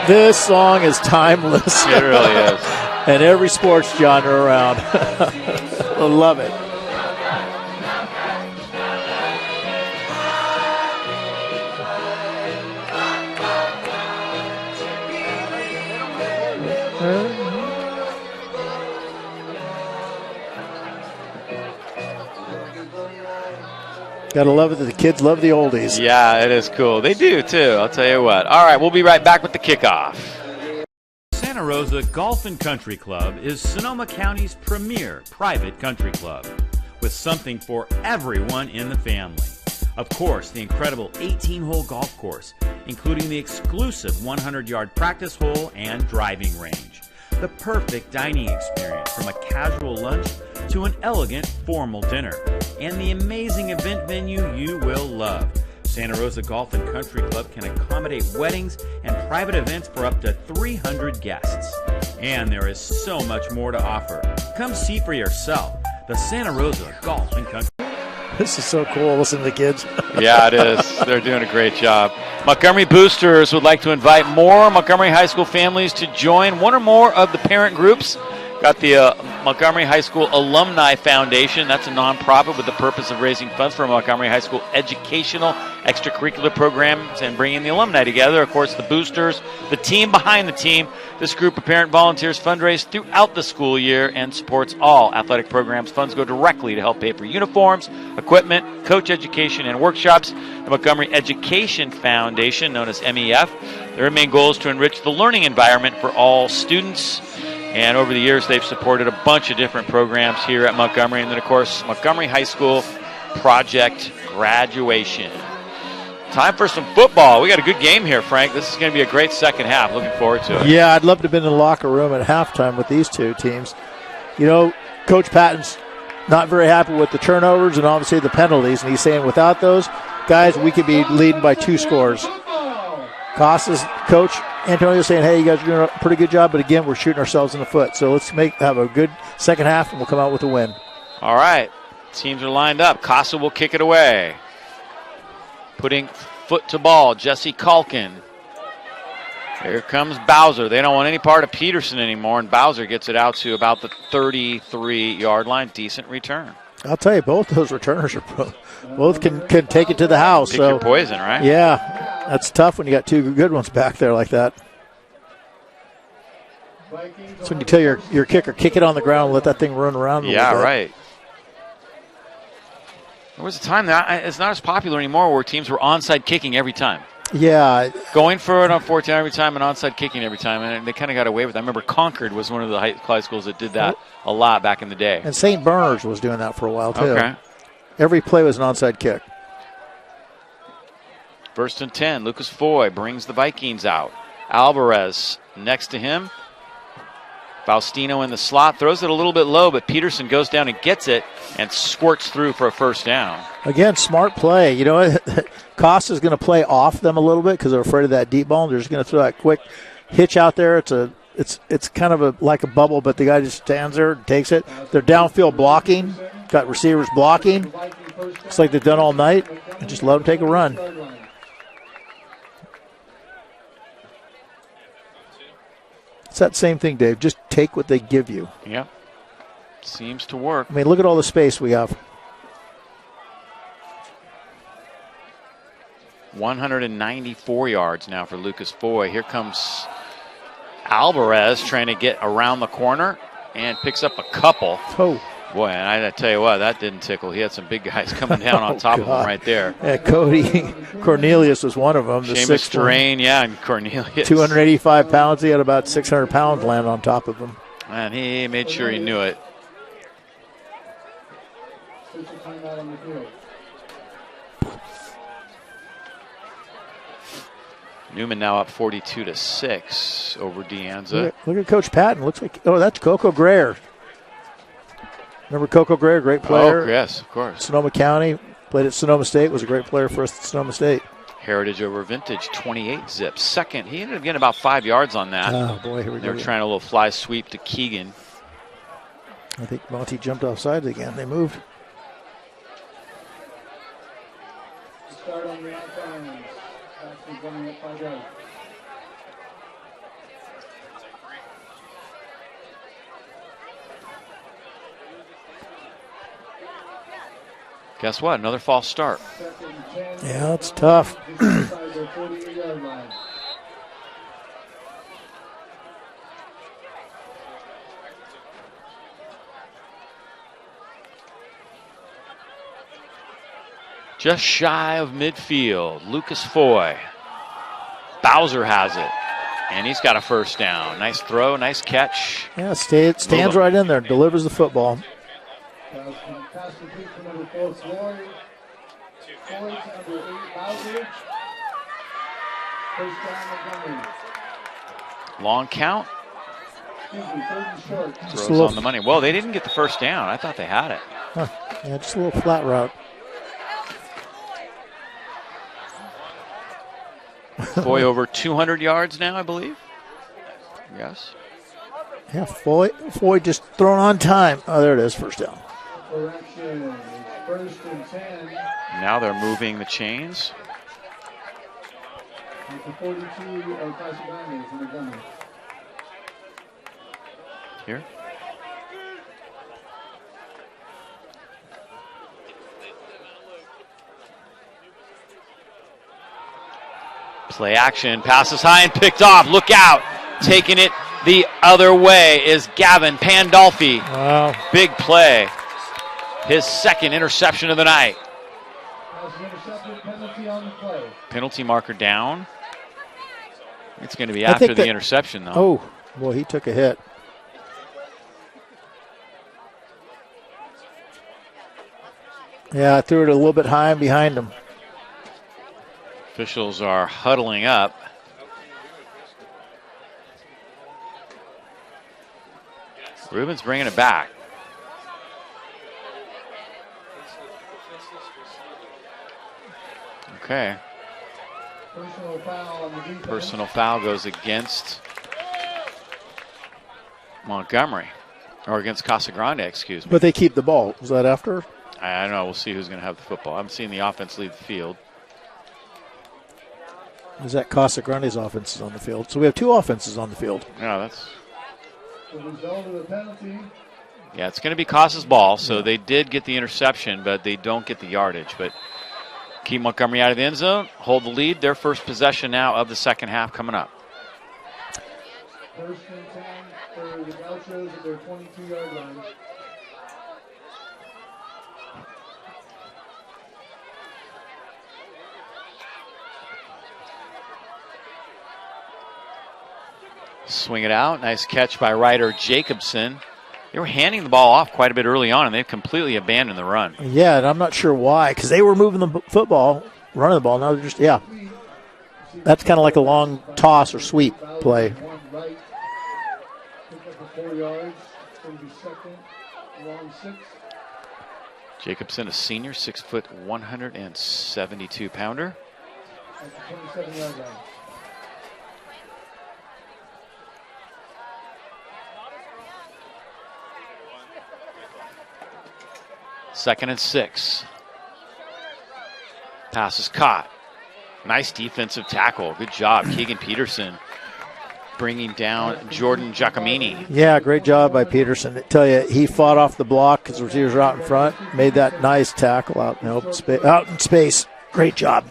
This song is timeless. It really is. And every sports genre around. I love it. Gotta love it that the kids love the oldies. Yeah, it is cool. They do, too. I'll tell you what. All right, we'll be right back with the kickoff. Santa Rosa Golf and Country Club is Sonoma County's premier private country club with something for everyone in the family. Of course, the incredible 18-hole golf course, including the exclusive 100-yard practice hole and driving range. The perfect dining experience from a casual lunch to an elegant formal dinner. And the amazing event venue you will love. Santa Rosa Golf and Country Club can accommodate weddings and private events for up to 300 guests. And there is so much more to offer. Come see for yourself the Santa Rosa Golf and Country. This is so cool. Listen to the kids. Yeah, it is. They're doing a great job. Montgomery Boosters would like to invite more Montgomery High School families to join one or more of the parent groups. Got the Montgomery High School Alumni Foundation. That's a nonprofit with the purpose of raising funds for Montgomery High School educational extracurricular programs and bringing the alumni together. Of course, the Boosters, the team behind the team. This group of parent volunteers fundraise throughout the school year and supports all athletic programs. Funds go directly to help pay for uniforms, equipment, coach education, and workshops. The Montgomery Education Foundation, known as MEF, their main goal is to enrich the learning environment for all students. And over the years, they've supported a bunch of different programs here at Montgomery. And then, of course, Montgomery High School Project Graduation. Time for some football. We got a good game here, Frank. This is going to be a great second half. Looking forward to it. Yeah, I'd love to have been in the locker room at halftime with these two teams. You know, Coach Patton's not very happy with the turnovers and obviously the penalties. And he's saying without those, guys, we could be leading by 2 scores. Casa's coach, Antonio, saying, hey, you guys are doing a pretty good job, but again, we're shooting ourselves in the foot. So let's have a good second half, and we'll come out with a win. All right. Teams are lined up. Casa will kick it away. Putting foot to ball, Jesse Calkin. Here comes Bowser. They don't want any part of Peterson anymore, and Bowser gets it out to about the 33-yard line. Decent return. I'll tell you, both those returners are both can take it to the house. Pick your poison, right? Yeah, that's tough when you got 2 good ones back there like that. So when you tell your kicker, kick it on the ground and let that thing run around a little bit. Right. There was a time that it's not as popular anymore where teams were onside kicking every time. Yeah. Going for it on 14 every time and onside kicking every time, and they kind of got away with it. I remember Concord was one of the high schools that did that a lot back in the day. And St. Bernard's was doing that for a while, too. Okay. Every play was an onside kick. 1st and 10. Lucas Foy brings the Vikings out. Alvarez next to him. Faustino in the slot, throws it a little bit low, but Peterson goes down and gets it and squirts through for a first down. Again, smart play. You know, Costa's going to play off them a little bit because they're afraid of that deep ball. And they're just going to throw that quick hitch out there. It's kind of like a bubble, but the guy just stands there and takes it. They're downfield blocking, got receivers blocking. It's like they've done all night, and just let them take a run. It's that same thing, Dave. Just take what they give you. Yep. Seems to work. I mean, look at all the space we have. 194 yards now for Lucas Foy. Here comes Alvarez trying to get around the corner and picks up a couple. Oh. Boy, and I tell you what, that didn't tickle. He had some big guys coming down on top of him right there. Yeah, Cody Cornelius was one of them. Seamus Strain, yeah, and Cornelius. 285 pounds. He had about 600 pounds land on top of him. And he made sure he knew it. Newman now up 42-6 over De Anza. Look at Coach Patton. Looks like, that's Coco Greer. Remember Coco Greer, great player? Oh, yes, of course. Sonoma County, played at Sonoma State, was a great player for us at Sonoma State. Heritage over Vintage, 28 zips. Second, he ended up getting about 5 yards on that. Oh, boy, here we go. They were trying a little fly sweep to Keegan. I think Monty jumped offside again. They moved. Start on the outside. That's running at 5 yards. Guess what? Another false start. Yeah, it's tough. Just shy of midfield. Lucas Foy. Bowser has it. And he's got a first down. Nice throw, nice catch. Yeah, stands right in there, delivers the football. Pass complete for number 4, Floyd. Floyd to number 8, Bowdridge. First down, Montgomery. Long count. Excuse me, 3rd and short. Throws on the money. Well, they didn't get the first down. I thought they had it. Huh. Yeah, just a little flat route. Foy over 200 yards now, I believe. Yes. Yeah, Foy just thrown on time. Oh, there it is, first down. Correction. It's 1st and 10. Now they're moving the chains. At the 42 of Casa Grande for Montgomery. Here. Play action, passes high and picked off. Look out. Taking it the other way is Gavin Pandolfi. Wow. Big play. His 2nd interception of the night. Penalty on the play. Penalty marker down. It's going to be after the interception, though. Oh, boy, he took a hit. Yeah, I threw it a little bit high and behind him. Officials are huddling up. Rubin's bringing it back. Okay. Personal foul on the defense. Personal foul goes against Montgomery. Or against Casa Grande, excuse me. But they keep the ball. Was that after? I don't know. We'll see who's going to have the football. I haven't seen the offense leave the field. Is that Casa Grande's offenses on the field? So we have 2 offenses on the field. Yeah, that's... The result of the penalty. Yeah, it's going to be Casa's ball, so they did get the interception, but they don't get the yardage. But keep Montgomery out of the end zone, hold the lead. Their first possession now of the second half coming up. 1st and 10 for the Gauchos at their 22-yard line. Swing it out. Nice catch by Ryder Jacobson. They were handing the ball off quite a bit early on, and they've completely abandoned the run. Yeah, and I'm not sure why, because they were moving the football, running the ball. Now they're just, yeah. That's kind of like a long toss or sweep play. Right. Pick up the 4 yards. It's going to be 2nd, long 6. Jacobson, a senior, 6 foot, 172 pounder. At the 27-yard line. Second and 6. Pass is caught. Nice defensive tackle. Good job. Keegan Peterson bringing down Jordan Giacomini. Yeah, great job by Peterson. I tell you, he fought off the block because the receivers were out in front. Made that nice tackle out in space. Great job.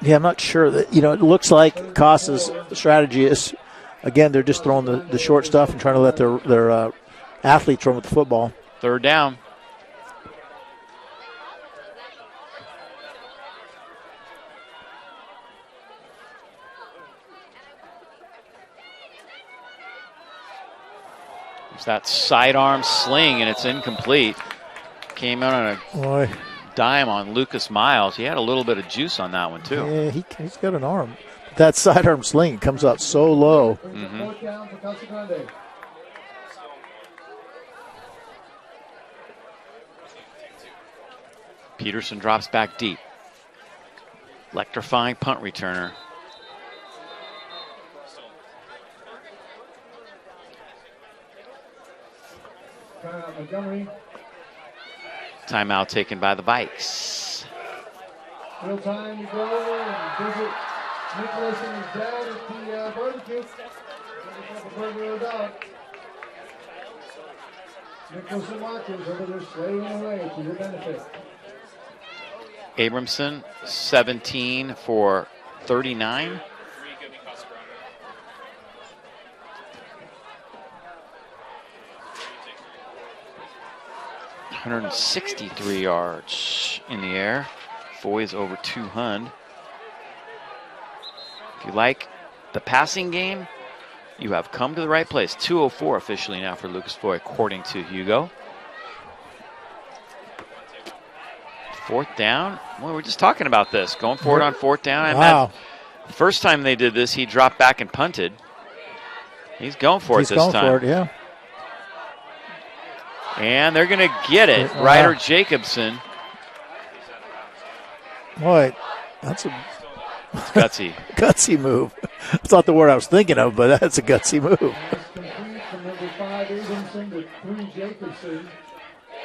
Yeah, I'm not sure that, it looks like Casa's strategy is, again, they're just throwing the short stuff and trying to let their athletes run with the football. 3rd down. There's that sidearm sling, and it's incomplete. Came out on a dime on Lucas Miles. He had a little bit of juice on that one, too. Yeah, he's got an arm. That sidearm sling comes out so low. Mm-hmm. 4th down for Casa Grande. Peterson drops back deep. Electrifying punt returner. Montgomery. Timeout taken by the Vikes. Real time to go and visit Nicholas and his dad at the barbecue. Get a burger or a dog. Nicholas and Watkins over there slaving away to your benefit. Abramson, 17 for 39. ...163 yards in the air. Foy's over 200. you like the passing game, you have come to the right place. 2:04 officially now for Lucas Foy, according to Hugo. 4th down. Well, we're just talking about this. Going forward on 4th down. Wow. The first time they did this, he dropped back and punted. He's going for it this time. He's going for it, yeah. And they're going to get it. Wow. Ryder Jacobson. Boy, that's a gutsy. Gutsy move. That's not the word I was thinking of, but that's a gutsy move. Complete from number 5, Abramson, to 3, Jacobson.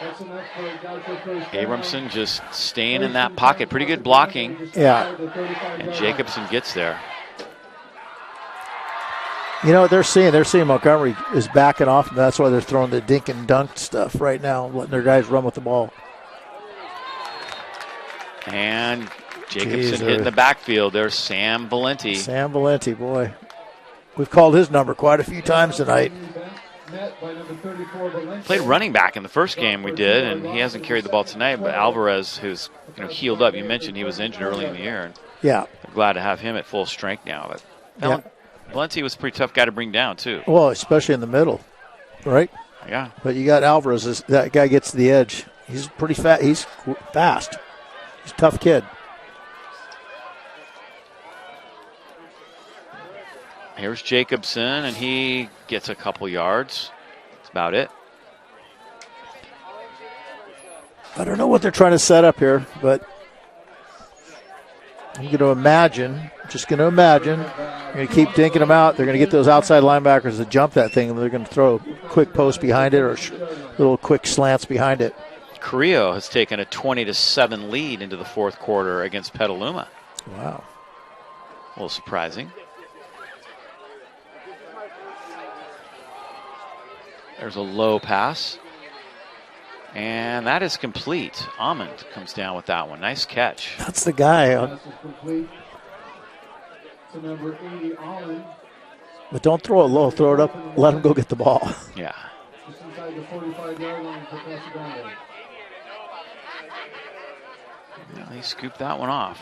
That's enough for a Gaucho first down. Abramson just staying in that pocket. Pretty good blocking. Yeah. And Jacobson gets there. You know what they're seeing Montgomery is backing off, and that's why they're throwing the dink and dunk stuff right now, letting their guys run with the ball. And Jacobson hitting the backfield. There's Sam Valenti. Sam Valenti, boy. We've called his number quite a few times tonight. Played running back in the first game we did, and he hasn't carried the ball tonight. But Alvarez, who's healed up, you mentioned he was injured early in the year. And yeah, I'm glad to have him at full strength now. But Valenti was a pretty tough guy to bring down too. Well, especially in the middle, right? Yeah. But you got Alvarez. That guy gets to the edge. He's pretty fat. He's fast. He's a tough kid. Here's Jacobson, and he gets a couple yards. That's about it. I don't know what they're trying to set up here, but I'm going to imagine, they're going to keep dinking them out. They're going to get those outside linebackers to jump that thing, and they're going to throw a quick post behind it or little quick slants behind it. Carrillo has taken a 20-7 lead into the 4th quarter against Petaluma. Wow. A little surprising. There's a low pass. And that is complete. Almond comes down with that one. Nice catch. That's the guy. Number 80, Almond. But don't throw it low. Throw it up. Let him go get the ball. Yeah. Just inside the 45-yard line for Casa Grande. Well, he scooped that one off.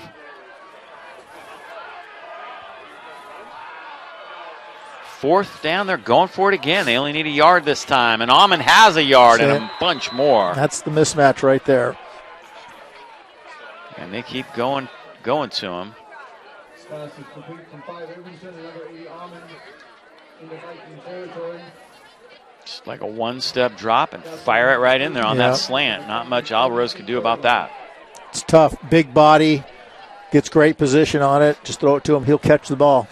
4th down, they're going for it again. They only need a yard this time, and Almond has a yard and a bunch more. That's the mismatch right there. And they keep going to him. Pass is complete from 5, Abramson, and number 80, Almond in the Viking territory. Just like a one-step drop and fire it right in there on that slant. Not much Alvarez could do about that. It's tough. Big body. Gets great position on it. Just throw it to him. He'll catch the ball.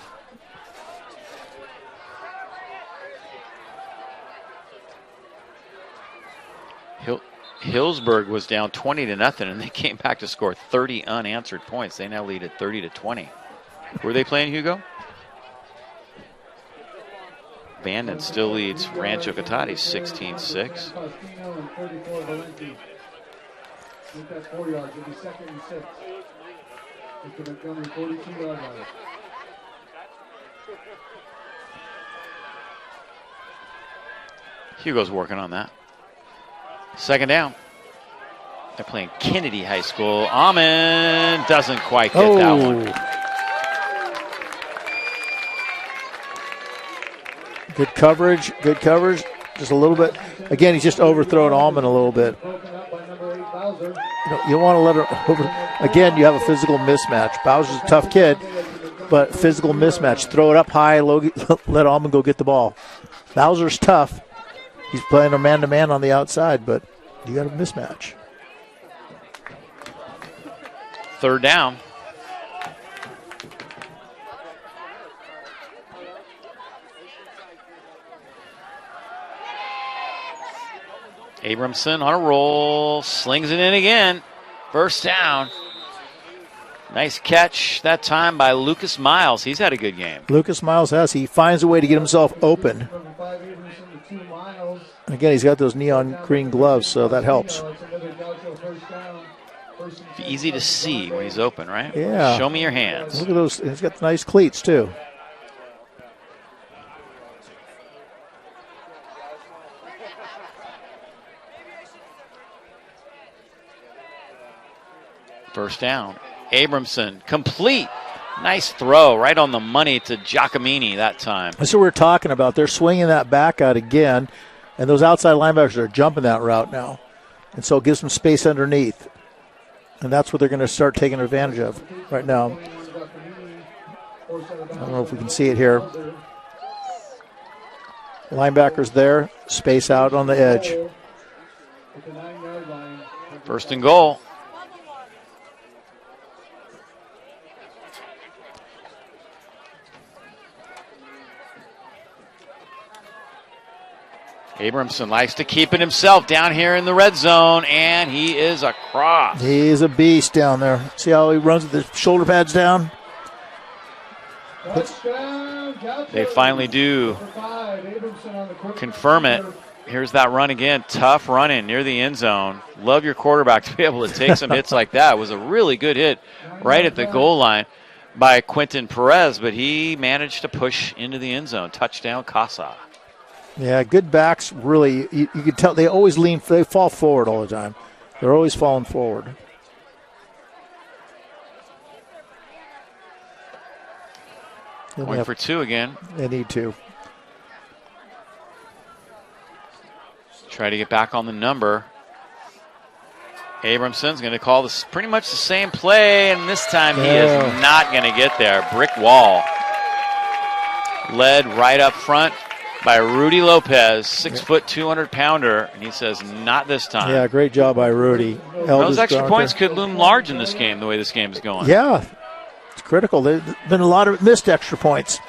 Hillsburg was down 20-0, and they came back to score 30 unanswered points. They now lead at 30-20. Who are they playing, Hugo? Bandon still leads Rancho Cotati 16-6. With that 4 yards, it'll be 2nd and 6. It's the Montgomery 42-yard line. Hugo's working on that. 2nd down. They're playing Kennedy High School. Almond doesn't quite get that one. Good coverage. Just a little bit. Again, he's just overthrown Almond a little bit. You don't want to let her again, you have a physical mismatch. Bowser's a tough kid, but physical mismatch. Throw it up high, let Almond go get the ball. Bowser's tough. He's playing a man-to-man on the outside, but you got a mismatch. 3rd down. Abramson on a roll, slings it in again. 1st down. Nice catch that time by Lucas Miles. He's had a good game. Lucas Miles has. He finds a way to get himself open. And again, he's got those neon green gloves, so that helps. Be easy to see when he's open, right? Yeah. Show me your hands. Look at those. He's got nice cleats, too. First down. Abramson complete. Nice throw right on the money to Giacomini that time. That's what we're talking about. They're swinging that back out again, and those outside linebackers are jumping that route now. And so it gives them space underneath. And that's what they're going to start taking advantage of right now. I don't know if we can see it here. Linebackers there, space out on the edge. First and goal. Abramson likes to keep it himself down here in the red zone, and he is across. He's a beast down there. See how he runs with the shoulder pads down? They finally do confirm it. Here's that run again. Tough running near the end zone. Love your quarterback to be able to take some hits like that. It was a really good hit right at the goal line by Quentin Perez, but he managed to push into the end zone. Touchdown, Casa. Yeah, good backs really, you can tell they always they fall forward all the time. They're always falling forward. Going for two again. They need to. Try to get back on the number. Abramson's going to call this pretty much the same play, and this time he is not going to get there. Brick wall. Led right up front by Rudy Lopez, 6 foot, 200-pounder, and he says, not this time. Yeah, great job by Rudy. Those extra points could loom large in this game, the way this game is going. Yeah, it's critical. There's been a lot of missed extra points.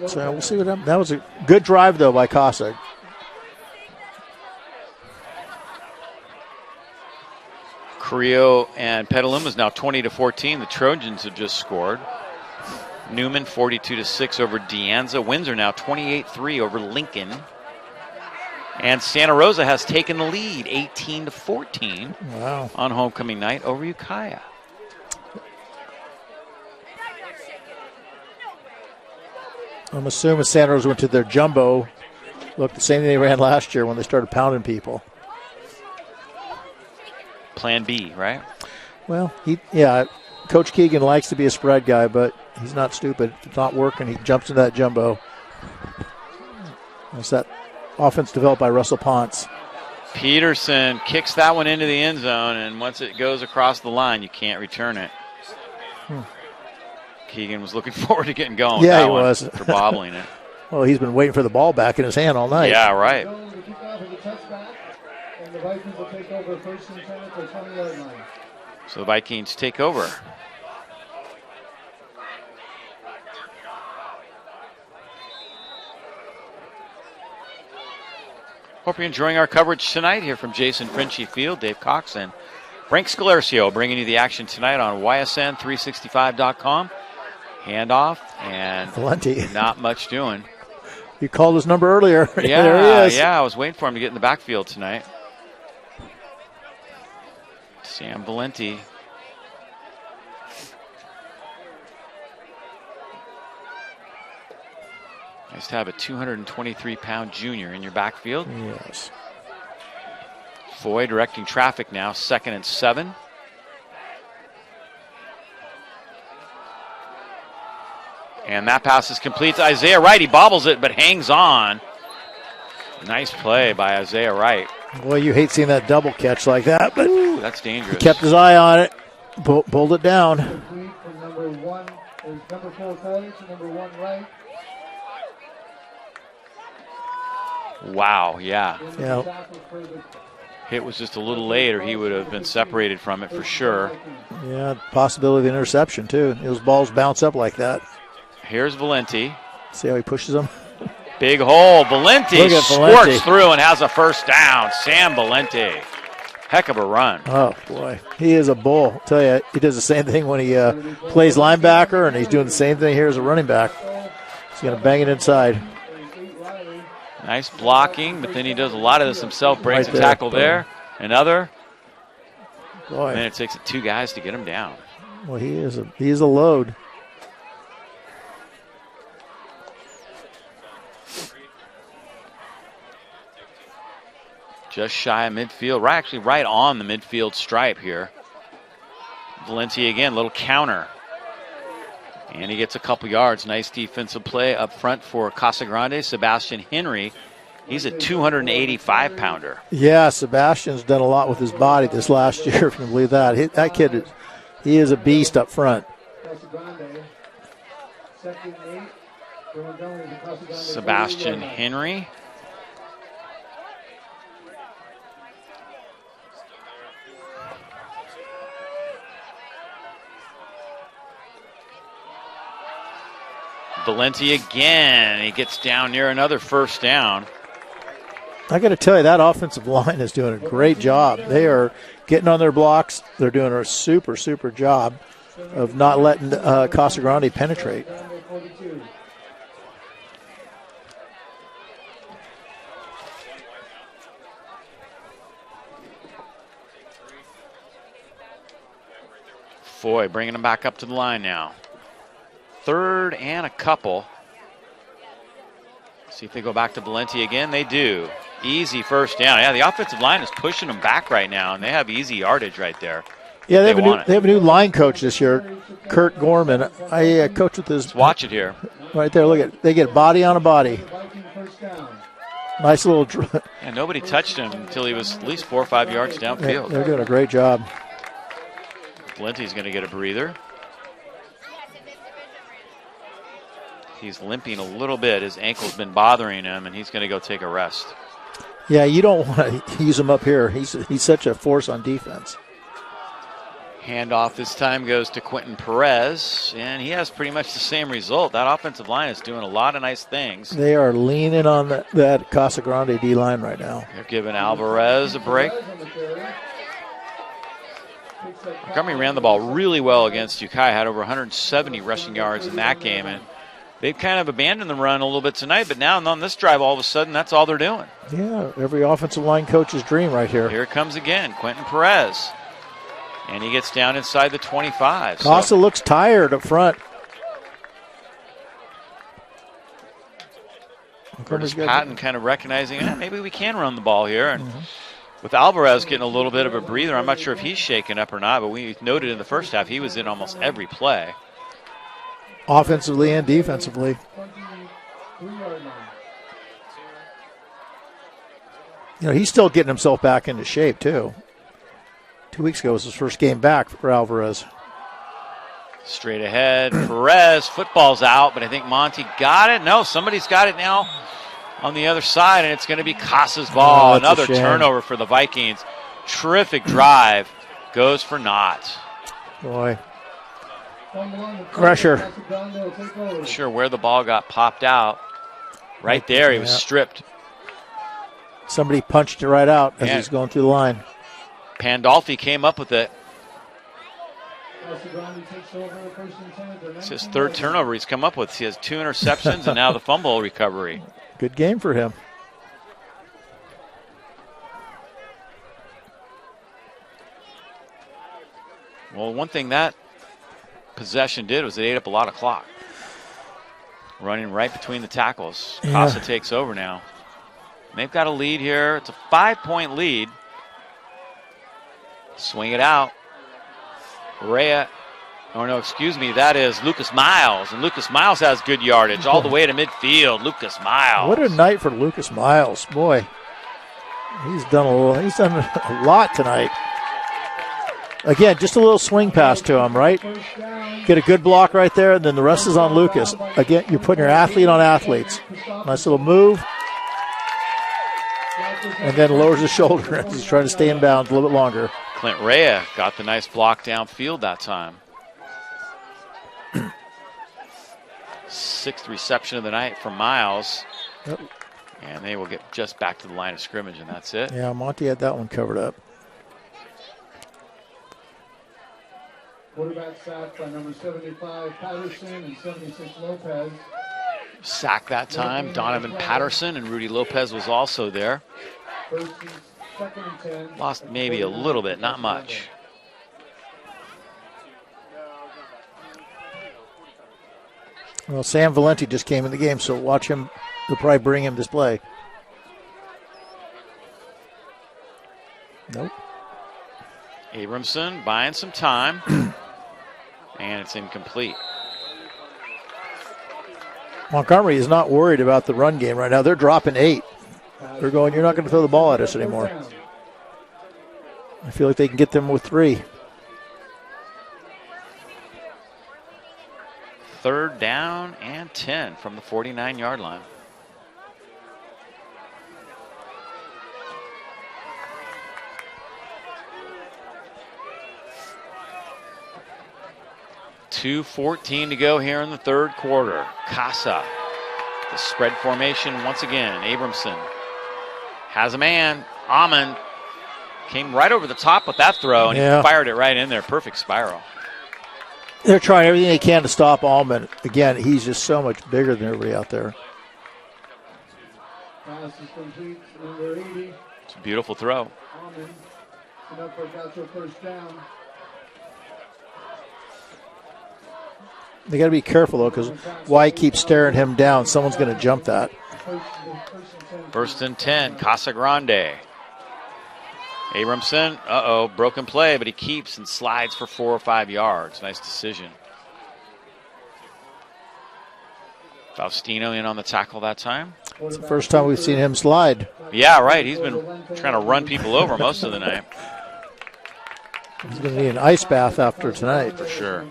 So we'll see what happens. That was a good drive, though, by Casa. Carrillo and Petaluma is now 20-14. The Trojans have just scored. Newman 42-6 over Deanza. Wins are now 28-3 over Lincoln. And Santa Rosa has taken the lead 18-14 on homecoming night over Ukiah. I'm assuming Santa Rosa went to their jumbo. Look, the same thing they ran last year when they started pounding people. Plan B, right? Well, Coach Keegan likes to be a spread guy, but he's not stupid. If it's not working, he jumps into that jumbo. That's that offense developed by Russell Ponce. Peterson kicks that one into the end zone, and once it goes across the line, you can't return it. Keegan was looking forward to getting going. Yeah, he was. For bobbling it. Well, he's been waiting for the ball back in his hand all night. Yeah, right. So the Vikings take over. Hope you're enjoying our coverage tonight here from Jason Frenchie Field, Dave Cox, and Frank Scalercio bringing you the action tonight on YSN365.com. Handoff, and Valenti. Not much doing. You called his number earlier. Yeah, there he is. Yeah, I was waiting for him to get in the backfield tonight. Sam Valenti. Nice to have a 223-pound junior in your backfield. Yes. Foy directing traffic now, 2nd and 7. And that pass is complete to Isaiah Wright. He bobbles it, but hangs on. Nice play by Isaiah Wright. Boy, you hate seeing that double catch like that, but that's dangerous. He kept his eye on it, pulled it down. Number 4 Foy to number 1 Wright. Wow, yeah. Yeah. Hit was just a little late, or he would have been separated from it for sure. Yeah, possibility of interception, too. Those balls bounce up like that. Here's Valenti. See how he pushes them? Big hole. Valenti squirts through and has a first down. Sam Valenti. Heck of a run. Oh, boy. He is a bull. I'll tell you, he does the same thing when he plays linebacker, and he's doing the same thing here as a running back. He's going to bang it inside. Nice blocking, but then he does a lot of this himself. Breaks a tackle there. Another. Boy. And then it takes 2 guys to get him down. Well, he is a load. just shy of midfield, actually right on the midfield stripe here. Valenti again, little counter. And he gets a couple yards. Nice defensive play up front for Casa Grande. Sebastian Henry, he's a 285-pounder. Yeah, Sebastian's done a lot with his body this last year, if you can believe that. That kid, he is a beast up front. Sebastian Henry. Valenti again. He gets down near another first down. I got to tell you, that offensive line is doing a great job. They are getting on their blocks. They're doing a super, super job of not letting Casa Grande penetrate. Foy bringing him back up to the line now. 3rd and a couple. See if they go back to Valenti again. They do. Easy first down. Yeah, the offensive line is pushing them back right now, and they have easy yardage right there. Yeah, they have a new line coach this year, Kurt Gorman. I coach with his. Let's watch it here. Right there, look at, they get body on a body. Nice little. And nobody touched him until he was at least 4 or 5 yards downfield. They're doing a great job. Valenti's going to get a breather. He's limping a little bit. His ankle's been bothering him, and he's going to go take a rest. Yeah, you don't want to use him up here. He's such a force on defense. Handoff this time goes to Quentin Perez, and he has pretty much the same result. That offensive line is doing a lot of nice things. They are leaning on that Casa Grande D-line right now. They're giving Alvarez a break. Montgomery ran the ball really well against Ukiah, had over 170 rushing yards in that game, and they've kind of abandoned the run a little bit tonight, but now on this drive, all of a sudden, that's all they're doing. Yeah, every offensive line coach's dream right here. Here it comes again, Quentin Perez. And he gets down inside the 25. Casa looks tired up front. Curtis Patton kind of recognizing, maybe we can run the ball here. And with Alvarez getting a little bit of a breather, I'm not sure if he's shaken up or not, but we noted in the first half he was in almost every play. Offensively and defensively. You know, he's still getting himself back into shape, too. 2 weeks ago was his first game back for Alvarez. Straight ahead, Perez, football's out, but I think Monty got it. No, somebody's got it now on the other side, and it's going to be Casa's ball. Another turnover for the Vikings. Terrific drive. Goes for naught. Boy. Pressure. Not sure where the ball got popped out. Right there, he was stripped. Somebody punched it right out as he's going through the line. Pandolfi came up with it. It's his 3rd turnover he's come up with. He has 2 interceptions and now the fumble recovery. Good game for him. Well, one thing that possession did was it ate up a lot of clock. Running right between the tackles. Casa takes over now. And they've got a lead here. It's a 5-point lead. Swing it out. That is Lucas Miles. And Lucas Miles has good yardage all the way to midfield. Lucas Miles. What a night for Lucas Miles. Boy, he's done a lot tonight. Again, just a little swing pass to him, right? Get a good block right there, and then the rest is on Lucas. Again, you're putting your athlete on athletes. Nice little move. And then lowers his shoulder as he's trying to stay in bounds a little bit longer. Clint Rea got the nice block downfield that time. 6th reception of the night from Miles. Yep. And they will get just back to the line of scrimmage, and that's it. Yeah, Monty had that one covered up. Quarterback sacked by number 75, Patterson, and 76, Lopez. Sack that time. Donovan Patterson and Rudy Lopez was also there. Lost maybe a little bit, not much. Well, Sam Valenti just came in the game, so watch him. He'll probably bring him this play. Abramson buying some time, and it's incomplete. Montgomery is not worried about the run game right now. They're dropping 8. They're going, you're not going to throw the ball at us anymore. I feel like they can get them with 3. Third down and 10 from the 49-yard line. .2:14 to go here in the third quarter. Casa, the spread formation once again. Abramson has a man. Amon came right over the top with that throw, and he fired it right in there. Perfect spiral. They're trying everything they can to stop Allman. Again, he's just so much bigger than everybody out there. Pass is complete, number 80. It's a beautiful throw. Almond, enough for Gaucho first down. They got to be careful, though, because White keeps staring him down. Someone's going to jump that. First and 10, Casa Grande. Abramson, broken play, but he keeps and slides for 4 or 5 yards. Nice decision. Faustino in on the tackle that time. It's the first time we've seen him slide. Yeah, right. He's been trying to run people over most of the night. He's going to need an ice bath after tonight. For sure.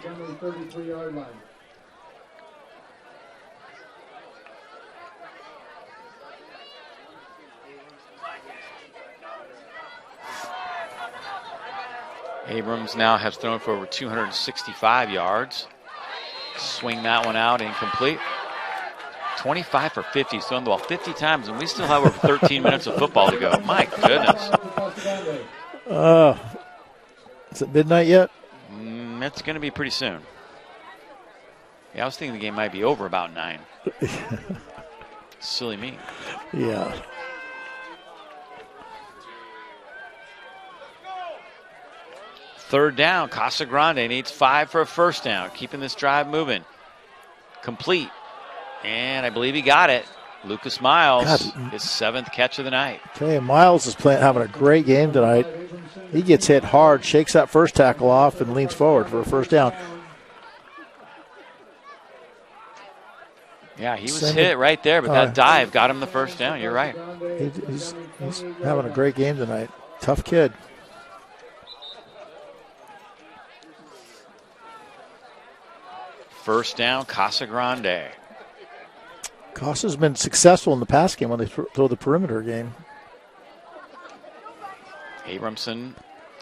Abrams now has thrown for over 265 yards. Swing that one out, incomplete. 25 for 50. He's thrown the ball 50 times, and we still have over 13 minutes of football to go. My goodness. Is it midnight yet? It's going to be pretty soon. Yeah, I was thinking the game might be over about 9. Silly me. Yeah. Third down, Casa Grande needs 5 for a first down, keeping this drive moving. Complete, and I believe he got it. Lucas Miles, his 7th catch of the night. Okay, Miles is having a great game tonight. He gets hit hard, shakes that first tackle off, and leans forward for a first down. Yeah, he was hit right there, but that dive got him the first down. You're right. He's having a great game tonight. Tough kid. First down, Casa Grande. Casa's been successful in the pass game when they throw the perimeter game. Abramson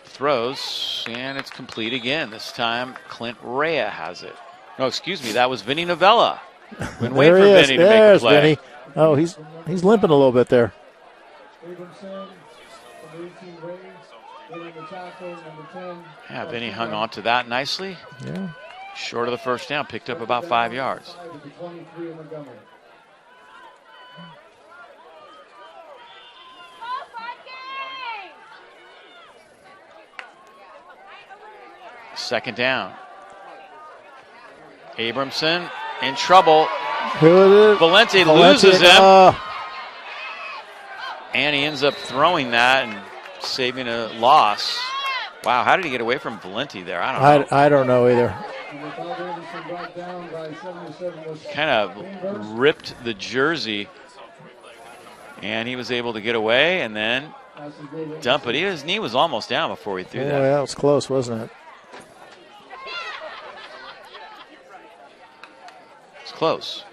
throws, and it's complete again. This time, Clint Rea has it. No, excuse me, that was Vinny Novella. Been waiting for Vinny to make a play. Vinny. Oh, he's limping a little bit there. Yeah, Vinny hung on to that nicely. Yeah. Short of the first down, picked up about 5 yards. Second down. Abramson in trouble. Who is it? Valenti loses him. And he ends up throwing that and saving a loss. Wow, how did he get away from Valenti there? I don't know. I don't know either. Kind of ripped the jersey, and he was able to get away and then dump it. His knee was almost down before he threw that. Yeah, that was close, wasn't it? It's close.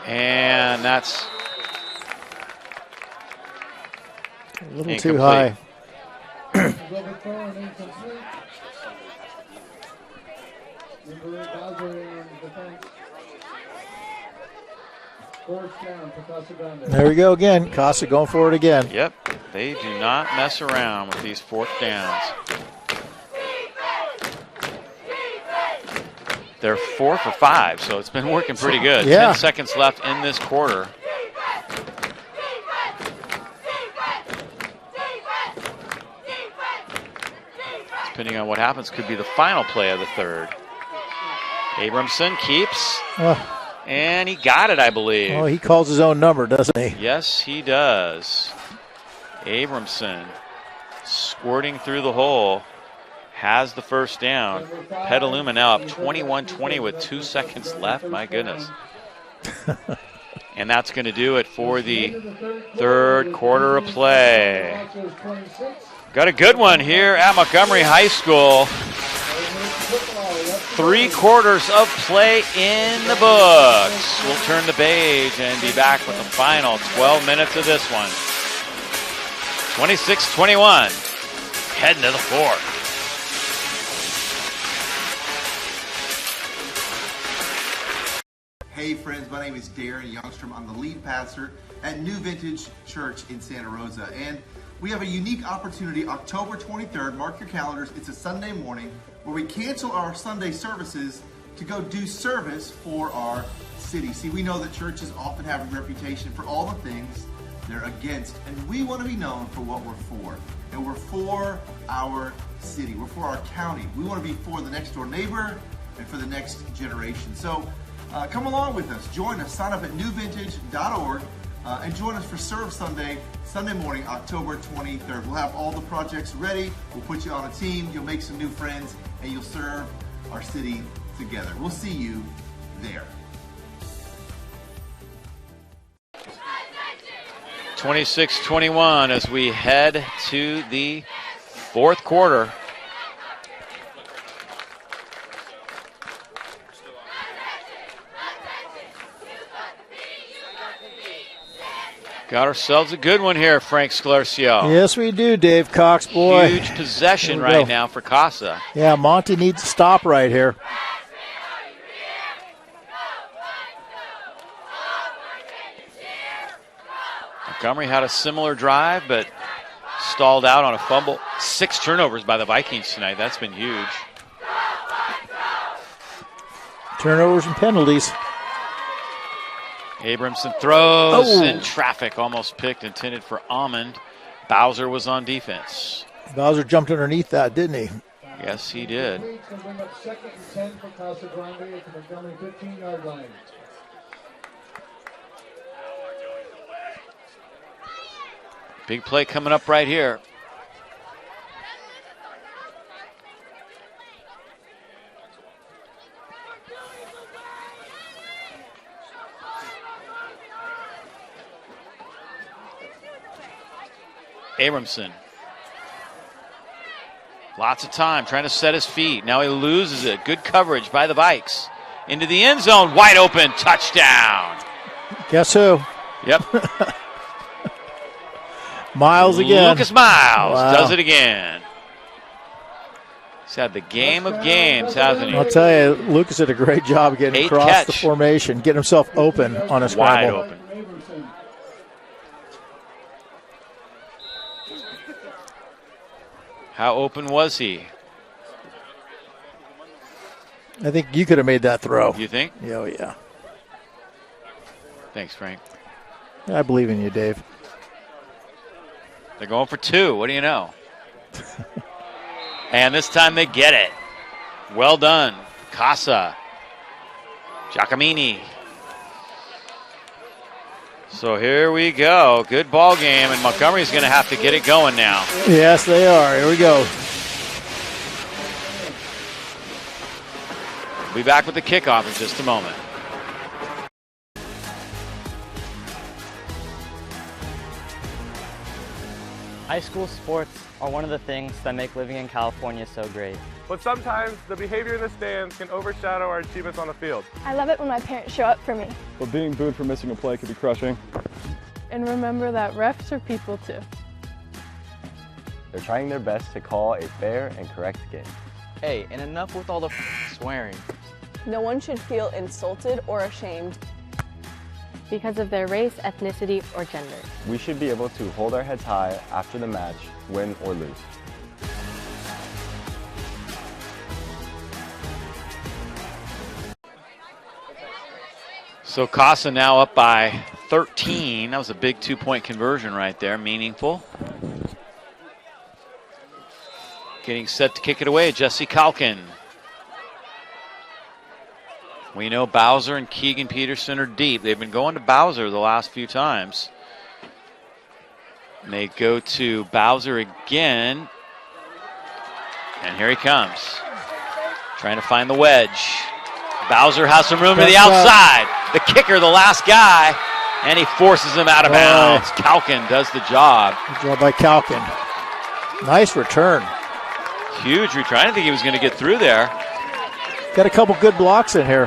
And that's a little too high. There we go again. Casa going for it again. Yep, they do not mess around with these fourth downs. They're 4 for 5, so it's been working pretty good. Yeah. 10 seconds left in this quarter. depending on what happens, could be the final play of the third. Abramson keeps, and he got it, I believe. Oh, he calls his own number, doesn't he? Yes, he does. Abramson squirting through the hole, has the first down. Petaluma now up 21-20 with 2 seconds left. My goodness. And that's going to do it for the third quarter of play. Got a good one here at Montgomery High School. 3 quarters of play in the books. We'll turn the page and be back with the final 12 minutes of this one. 26-21, heading to the fourth. Hey friends, my name is Darren Youngstrom. I'm the lead pastor at New Vintage Church in Santa Rosa. And we have a unique opportunity October 23rd. Mark your calendars. It's a Sunday morning where we cancel our Sunday services to go do service for our city. See, we know that churches often have a reputation for all the things they're against, and we want to be known for what we're for. And we're for our city. We're for our county. We want to be for the next door neighbor and for the next generation. So come along with us. Join us. Sign up at newvintage.org and join us for Serve Sunday, Sunday morning, October 23rd. We'll have all the projects ready. We'll put you on a team. You'll make some new friends, and you'll serve our city together. We'll see you there. 26-21 as we head to the fourth quarter. Got ourselves a good one here, Frank Sclarcio. Yes, we do, Dave Cox, boy. Huge possession right now for Casa. Yeah, Monty needs to stop right here. Montgomery had a similar drive, but stalled out on a fumble. 6 turnovers by the Vikings tonight. That's been huge. Turnovers and penalties. Abramson throws in traffic, almost picked, intended for Almond. Bowser was on defense. Bowser jumped underneath that, didn't he? Yes, he did. Second and 10 for Casa Grande at the Montgomery 15-yard line. Big play coming up right here. Abramson. Lots of time trying to set his feet. Now he loses it. Good coverage by the Vikes. Into the end zone. Wide open. Touchdown. Guess who? Yep. Miles again. Lucas Miles does it again. He's had the game of games, hasn't he? I'll tell you, Lucas did a great job getting across the formation, getting himself open on a scramble. Wide open. How open was he? I think you could have made that throw. You think? Oh, yeah. Thanks, Frank. I believe in you, Dave. They're going for 2. What do you know? And this time they get it. Well done. Casa. Giacomini. So here we go. Good ball game, and Montgomery's going to have to get it going now. Yes, they are. Here we go. We'll be back with the kickoff in just a moment. High school sports are one of the things that make living in California so great. But sometimes the behavior in the stands can overshadow our achievements on the field. I love it when my parents show up for me. But being booed for missing a play can be crushing. And remember that refs are people too. They're trying their best to call a fair and correct game. Hey, and enough with all the swearing. No one should feel insulted or ashamed because of their race, ethnicity, or gender. We should be able to hold our heads high after the match, win or lose. So Casa now up by 13. That was a big 2-point conversion right there, meaningful. Getting set to kick it away, Jesse Kalkin. We know Bowser and Keegan Peterson are deep. They've been going to Bowser the last few times. And they go to Bowser again. And here he comes. Trying to find the wedge. Bowser has some room to the outside. The kicker, the last guy. And he forces him out of bounds. Kalkin does the job. Good job by Kalkin. Nice return. Huge return. I didn't think he was going to get through there. Got a couple good blocks in here.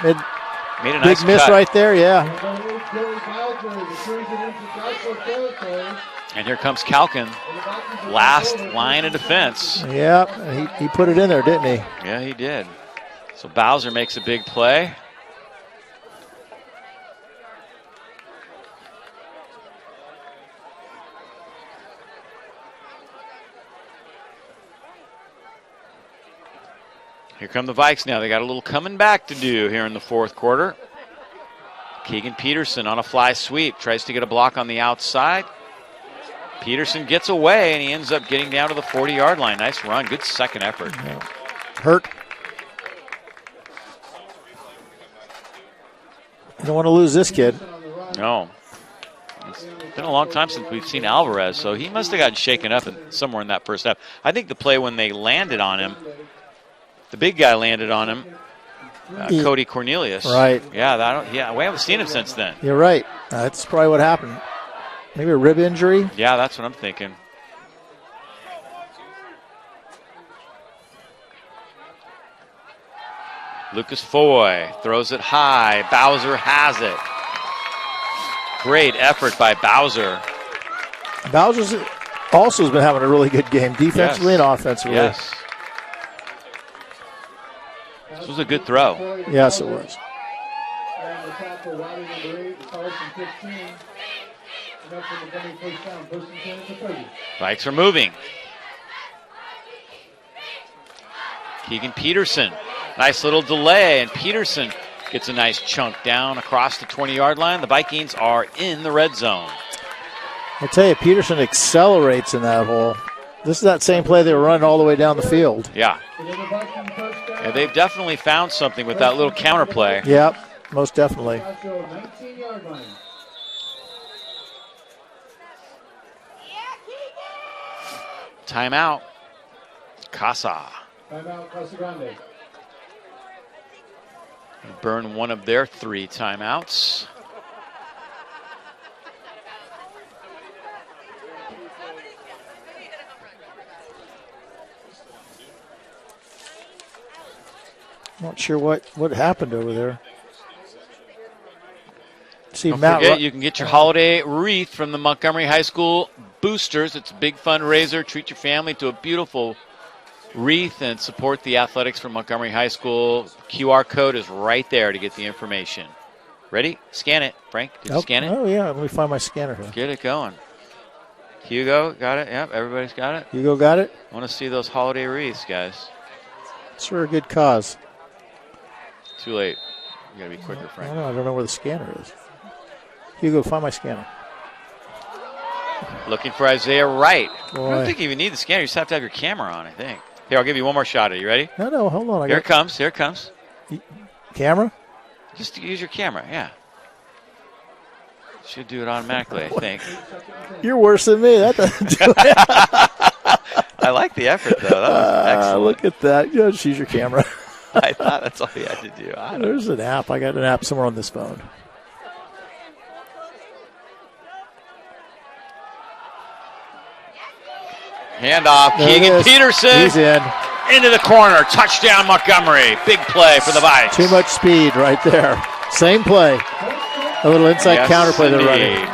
Made a nice big miss cut right there, yeah. And here comes Kalkin. Last line of defense. Yeah, he put it in there, didn't he? Yeah, he did. So Bowser makes a big play. Here come the Vikes now. They got a little coming back to do here in the fourth quarter. Keegan Peterson on a fly sweep. Tries to get a block on the outside. Peterson gets away, and he ends up getting down to the 40-yard line. Nice run. Good second effort. Yeah. Hurt. You don't want to lose this kid. No. It's been a long time since we've seen Alvarez, so he must have gotten shaken up somewhere in that first half. I think the play when they landed on him, the big guy landed on him, Cody Cornelius. Right. Yeah, we haven't seen him since then. You're right. That's probably what happened. Maybe a rib injury? Yeah, that's what I'm thinking. Lucas Foy throws it high. Bowser has it. Great effort by Bowser. Bowser's also has been having a really good game, defensively and offensively. Yes. This was a good throw. Yes, it was. Vikes are moving. Keegan Peterson. Nice little delay, and Peterson gets a nice chunk down across the 20-yard line. The Vikings are in the red zone. I tell you, Peterson accelerates in that hole. This is that same play they were running all the way down the field. Yeah. They've definitely found something with that little counter play. Yep, most definitely. Timeout. Casa. Timeout, Casa Grande. Burn one of their 3 timeouts. Not sure what happened over there. See, Don't Matt forget, you can get your holiday wreath from the Montgomery High School Boosters. It's a big fundraiser. Treat your family to a beautiful wreath and support the athletics from Montgomery High School. QR code is right there to get the information. Ready? Scan it. Frank, did you scan it? Oh, yeah. Let me find my scanner here. Get it going. Hugo, got it? Yep, everybody's got it. Hugo got it? I want to see those holiday wreaths, guys. It's for a good cause. Too late. You got to be quicker, Frank. I don't know where the scanner is. Hugo, find my scanner. Looking for Isaiah Wright. Boy. I don't think you even need the scanner. You just have to have your camera on, I think. Here, I'll give you one more shot. Are you ready? No, hold on. Here it comes. Here it comes. Camera? Just use your camera, yeah. Should do it automatically, I think. You're worse than me. That doesn't do it. I like the effort, though. That was excellent. Look at that. You just use your camera. I thought that's all you had to do. There's an app. I got an app somewhere on this phone. Handoff. Keegan Peterson. He's in. Into the corner. Touchdown, Montgomery. Big play for the Vikes. Too much speed right there. Same play. A little inside counter play they're running.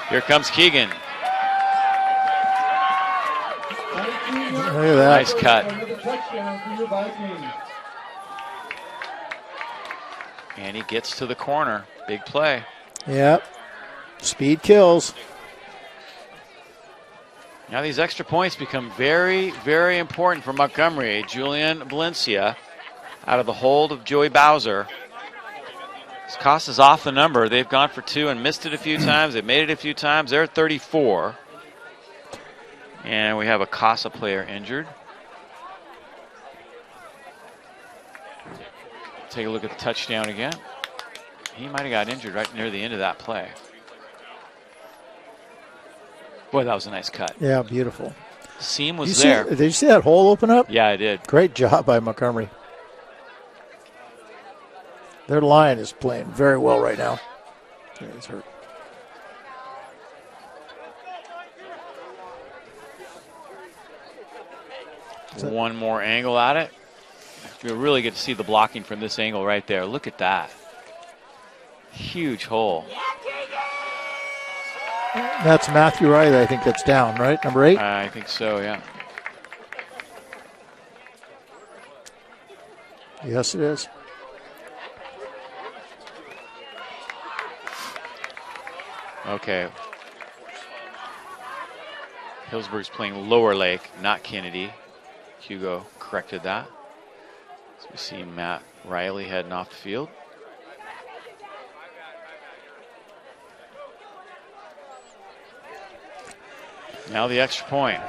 Here comes Keegan. Look at that. Nice cut. And he gets to the corner. Big play. Yep. Speed kills. Now these extra points become very, very important for Montgomery. Julian Valencia out of the hold of Joey Bowser. Casa's off the number. They've gone for 2 and missed it a few times. They've made it a few times. They're at 34. And we have a Casa player injured. Take a look at the touchdown again. He might have got injured right near the end of that play. Boy, that was a nice cut. Yeah, beautiful. Seam was there. Did you see that hole open up? Yeah, I did. Great job by Montgomery. Their line is playing very well right now. Yeah, he's hurt. One more angle at it. You'll really get to see the blocking from this angle right there. Look at that. Huge hole. That's Matthew Riley, I think that's down, right? Number 8? I think so, yeah. Yes, it is. Okay. Hillsburg's playing Lower Lake, not Kennedy. Hugo corrected that. So we see Matt Riley heading off the field. Now the extra point.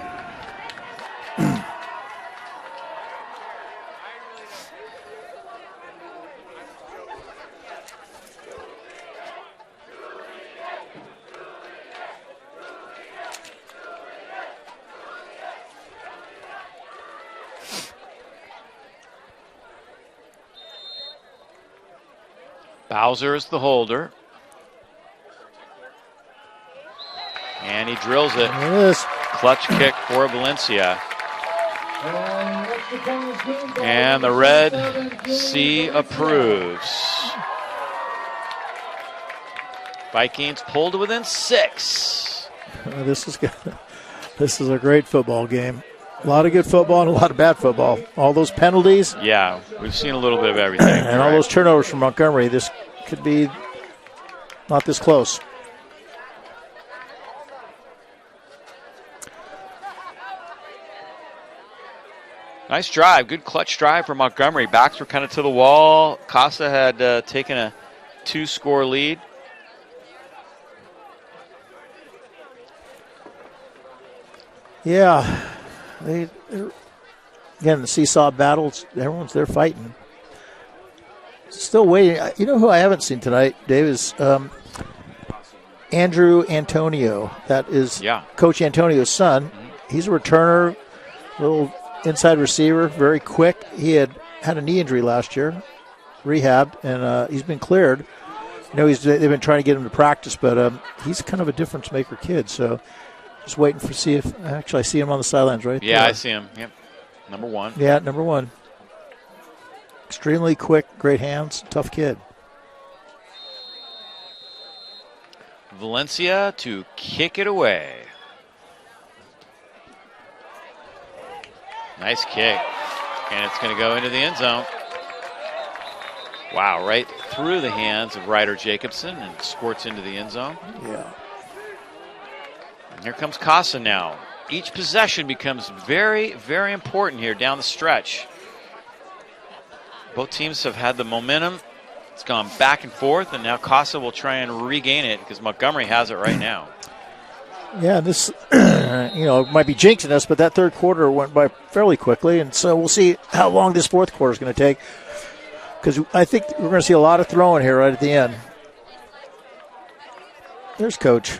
Bowser is the holder. And he drills it. It is. Clutch kick for Valencia. And the Red Sea approves. Vikings pulled to within 6. This is good. This is a great football game. A lot of good football and a lot of bad football. All those penalties. Yeah, we've seen a little bit of everything. And all those turnovers from Montgomery. This could be not this close. Nice drive. Good clutch drive for Montgomery. Backs were kind of to the wall. Casa had taken a 2-score lead. Yeah. Again, the seesaw battles, they're fighting. Still waiting. You know who I haven't seen tonight, Dave, is Andrew Antonio. That is Coach Antonio's son. He's a returner, little inside receiver, very quick. He had a knee injury last year, rehabbed, and he's been cleared. You know, they've been trying to get him to practice, but he's kind of a difference-maker kid, so just waiting for see if actually I see him on the sidelines right there. Yeah, I see him. Yep. Number 1. Yeah, number 1. Extremely quick, great hands, tough kid. Valencia to kick it away. Nice kick. And it's going to go into the end zone. Wow, right through the hands of Ryder Jacobson and squirts into the end zone. Yeah. And here comes Casa now. Each possession becomes very, very important here down the stretch. Both teams have had the momentum. It's gone back and forth, and now Casa will try and regain it because Montgomery has it right now. Yeah, this, might be jinxing us, but that third quarter went by fairly quickly, and so we'll see how long this fourth quarter is going to take because I think we're going to see a lot of throwing here right at the end. There's Coach.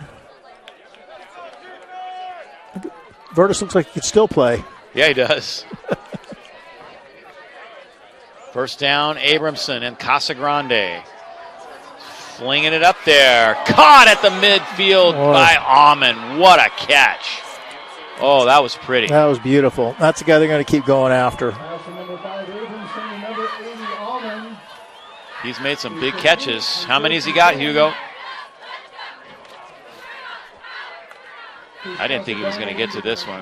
Vertus looks like he could still play. Yeah, he does. First down, Abramson and Casa Grande. Flinging it up there. Caught at the midfield by Almond. What a catch. Oh, that was pretty. That was beautiful. That's the guy they're going to keep going after. He's made some big catches. How many has he got, Hugo? I didn't think he was going to get to this one.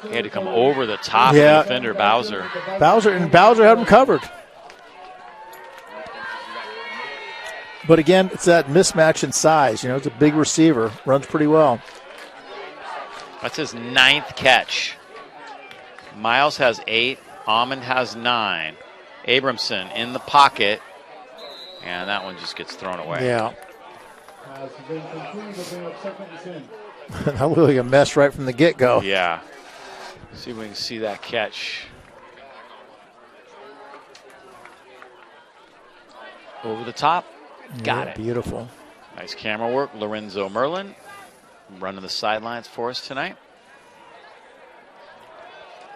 He had to come over the top of the defender, Bowser. Bowser had him covered. But again, it's that mismatch in size. You know, it's a big receiver. Runs pretty well. That's his 9th catch. Miles has 8. Almond has 9. Abramson in the pocket. And that one just gets thrown away. Yeah. Pass is incomplete. They'll bring up 2nd and 10. That looked like a mess right from the get-go. Yeah. See if we can see that catch. Over the top. Got it. Beautiful. Nice camera work. Lorenzo Merlin running the sidelines for us tonight.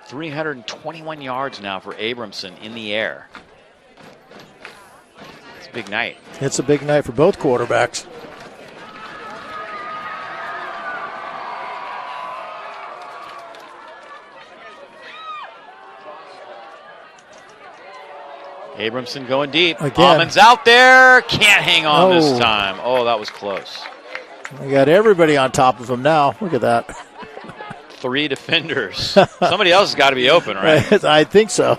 321 yards now for Abramson in the air. It's a big night. It's a big night for both quarterbacks. Abramson going deep. Again. Almond's out there. Can't hang on this Oh. time. Oh, that was close. We got everybody on top of him now. Look at that. 3 defenders. Somebody else has got to be open, right? I think so.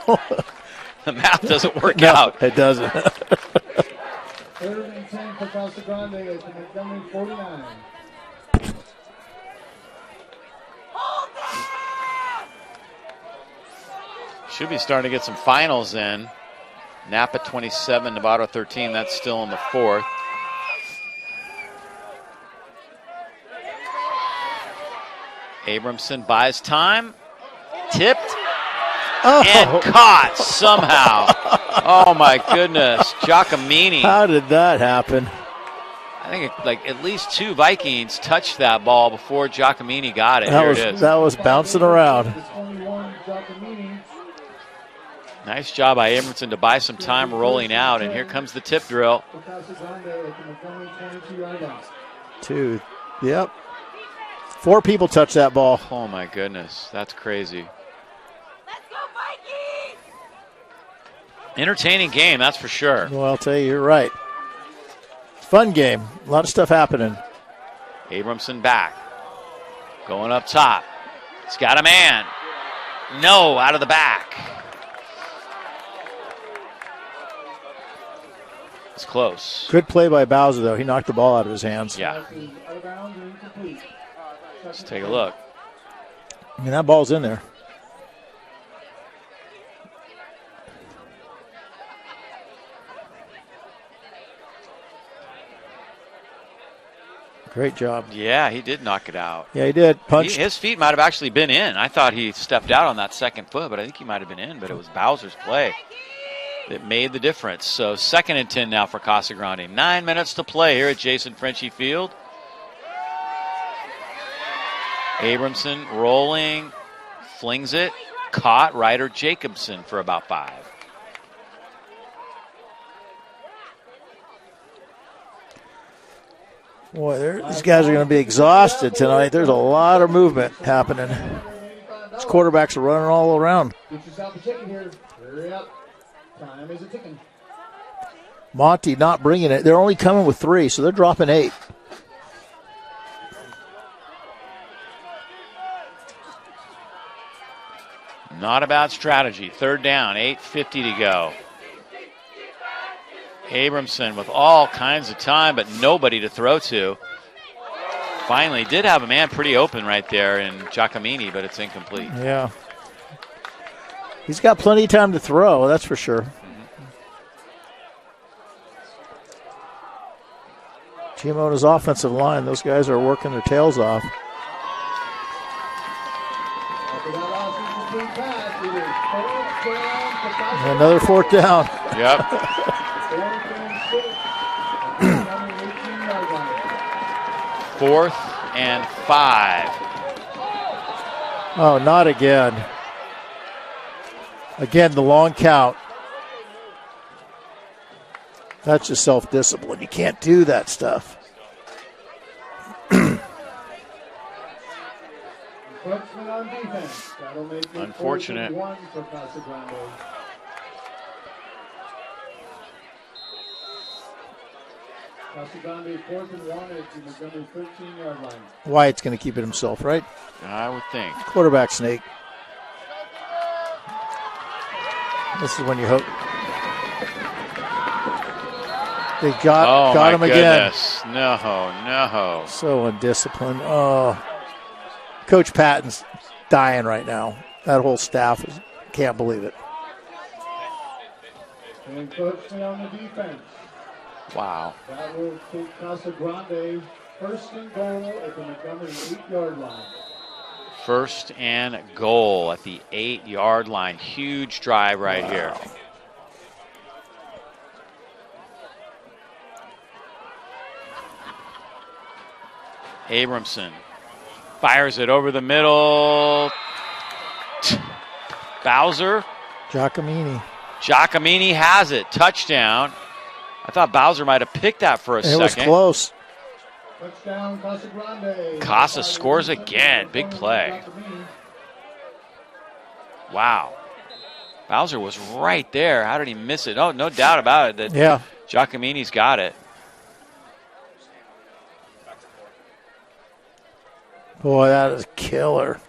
The math doesn't work No, out. It doesn't. 3rd and 10 for Casa Grande at the Montgomery 49. Should be starting to get some finals in. Napa 27, Novato 13. That's still in the 4th. Abramson buys time. Tipped. And caught somehow. Oh, my goodness. Giacomini. How did that happen? I think like at least 2 Vikings touched that ball before Giacomini got it. Here it is. That was bouncing around. Nice job by Abramson to buy some time rolling out, and here comes the tip drill. 2. Yep. 4 people touched that ball. Oh, my goodness. That's crazy. Entertaining game, that's for sure. Well, I'll tell you, you're right. Fun game. A lot of stuff happening. Abramson back. Going up top. He's got a man. No, out of the back. It's close. Good play by Bowser, though. He knocked the ball out of his hands. Yeah. Let's take a look. I mean, that ball's in there. Great job. Yeah, he did knock it out. Yeah, he did. Punched. His feet might have actually been in. I thought he stepped out on that second foot, but I think he might have been in. But it was Bowser's play that made the difference. So 2nd and 10 now for Casa Grande. 9 minutes to play here at Jason Frenchie Field. Abramson rolling, flings it, caught Ryder Jacobson for about 5. Boy, these guys are going to be exhausted tonight. There's a lot of movement happening. These quarterbacks are running all around. Monty not bringing it. They're only coming with 3, so they're dropping 8. Not a bad strategy. 3rd down, 8:50 to go. Abramson with all kinds of time, but nobody to throw to. Finally, did have a man pretty open right there in Giacomini, but it's incomplete. Yeah. He's got plenty of time to throw, that's for sure. Gimona's offensive line, those guys are working their tails off. Another 4th down. Yep. 4th and 5. Oh, not again. Again, the long count. That's just self-discipline. You can't do that stuff. Unfortunate. Casa Grande 4th and 1 at the Montgomery 13-yard line. Wyatt's going to keep it himself, right? I would think. Quarterback sneak. This is when you hope. They got him goodness. again. No. So undisciplined. Oh, Coach Patton's dying right now. That whole staff can't believe it. And coaching on the defense. Wow. That will take Casa Grande first and goal at the Montgomery 8-yard line. First and goal at the 8-yard line. Huge drive right here. Abramson fires it over the middle. Bowser. Giacomini has it. Touchdown. I thought Bowser might have picked that for a second. It was close. Touchdown, Casa Grande. Casa scores again. Big play. Wow. Bowser was right there. How did he miss it? Oh, no doubt about it that Giacomini's got it. Boy, that is killer.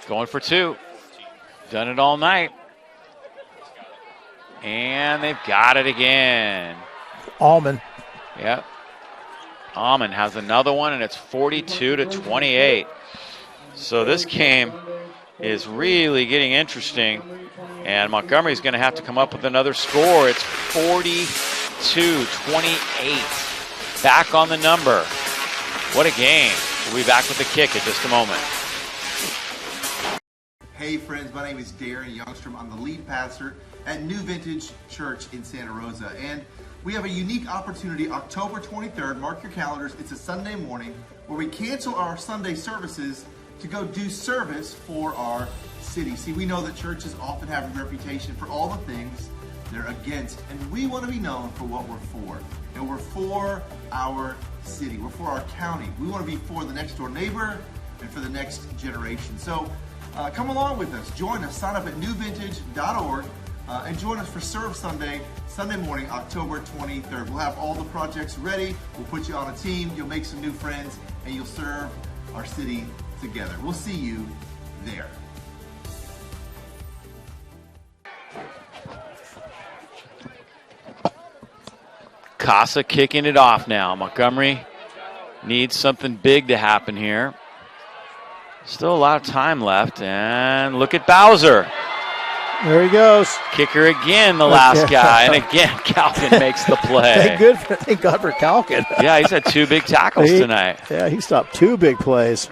Going for two. Done it all night. And they've got it again. Allman. Yep. Allman has another one, and it's 42-28. So this game is really getting interesting. And Montgomery's going to have to come up with another score. It's 42-28. Back on the number. What a game. We'll be back with the kick in just a moment. Hey friends, my name is Darren Youngstrom. I'm the lead pastor at New Vintage Church in Santa Rosa. And we have a unique opportunity October 23rd. Mark your calendars. It's a Sunday morning where we cancel our Sunday services to go do service for our city. See, we know that churches often have a reputation for all the things they're against, and we want to be known for what we're for. And we're for our city. We're for our county. We want to be for the next door neighbor and for the next generation. So come along with us. Join us. Sign up at newvintage.org and join us for Serve Sunday, Sunday morning, October 23rd. We'll have all the projects ready. We'll put you on a team. You'll make some new friends, and you'll serve our city together. We'll see you there. Casa kicking it off now. Montgomery needs something big to happen here. Still a lot of time left, and look at Bowser. There he goes. Kicker again, the last guy, and again, Calkin makes the play. Thank God for Calkin. Yeah, he's had two big tackles tonight. Yeah, he stopped two big plays.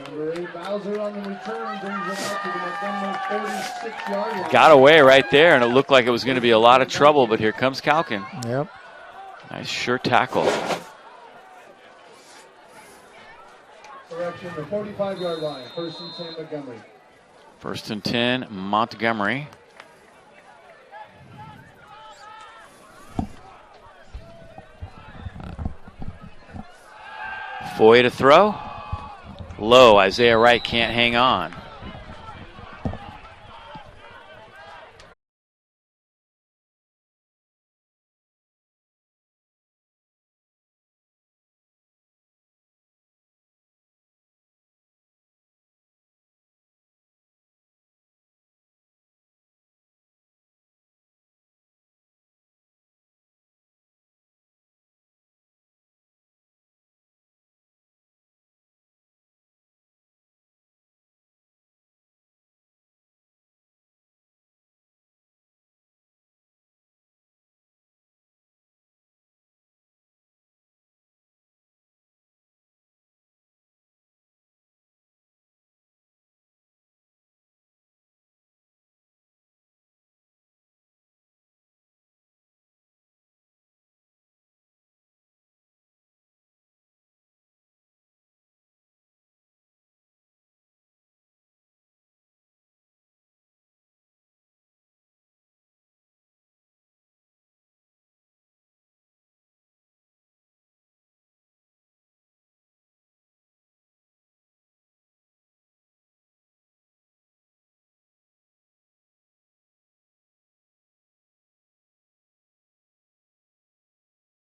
Bowser on the return brings it out to the Montgomery 36-yard line. Got away right there, and it looked like it was going to be a lot of trouble, but here comes Calkin. Yep. Nice sure tackle. Correction, the 45-yard line. First and 10, Montgomery. First and 10, Montgomery. Foy to throw. Low. Isaiah Wright can't hang on.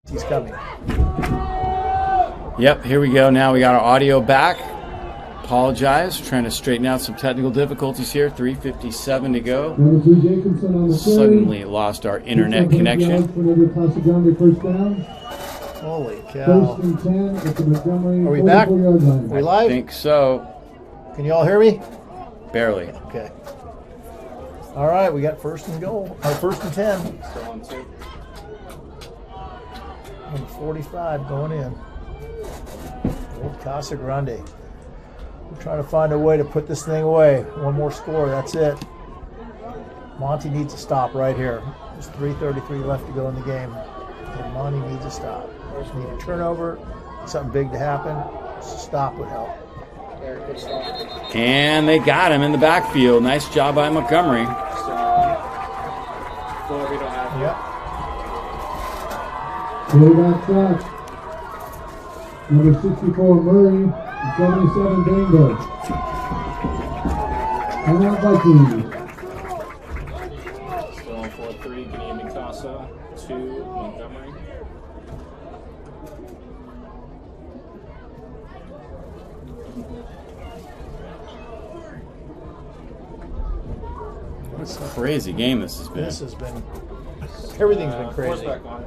He's coming. Yep, here we go. Now we got our audio back. Apologize. Trying to straighten out some technical difficulties here. 3:57 to go. Suddenly lost our internet connection. Holy cow. Are we back? Are we live? I think so. Can you all hear me? Barely. Okay. All right, we got first and goal. Or first and 10. Still on 2. And 45 going in. Old Casa Grande. We're trying to find a way to put this thing away. One more score, that's it. Monty needs a stop right here. There's 3:33 left to go in the game. And Monty needs a stop. Just need a turnover, something big to happen. Just a stop would help. And they got him in the backfield. Nice job by Montgomery. Yep. Quarterback sack. Number 64 Murray, 77 Dangle. Timeout Vikings. Still on 4-3. Good evening, Casa. 2, Montgomery. What a crazy game this has been. This has been, everything's been crazy. Back line.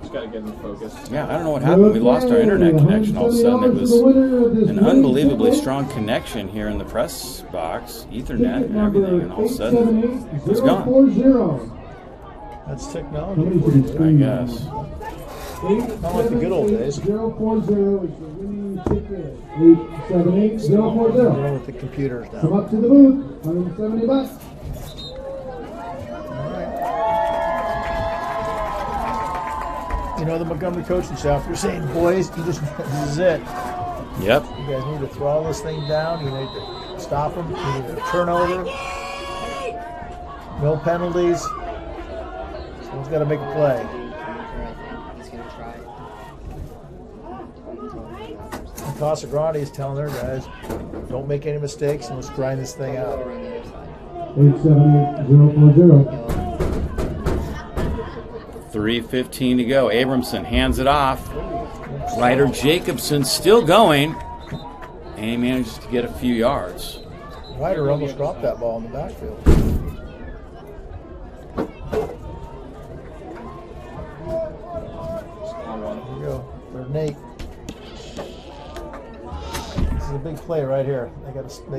Just got to get in focus. Yeah, I don't know what happened. We lost our internet connection. All of a sudden, it was an unbelievably strong connection here in the press box, Ethernet and everything, and all of a sudden, it was gone. That's technology for you, I guess. Not like the good old days. 040 is the winning ticket. 878-040. With the computers now. Come up to the booth. $170. You know, the Montgomery coaching staff, you're saying, boys, this is it. Yep. You guys need to throttle this thing down. You need to stop them. You need a turnover. No penalties. Someone's got to make a play. And Casa Grande is telling their guys, don't make any mistakes and let's grind this thing out. 878-040. 3:15 to go. Abramson hands it off. Ryder Jacobson still going, and he manages to get a few yards. Ryder almost dropped that ball in the backfield. Here we go. Third and 8. This is a big play right here. They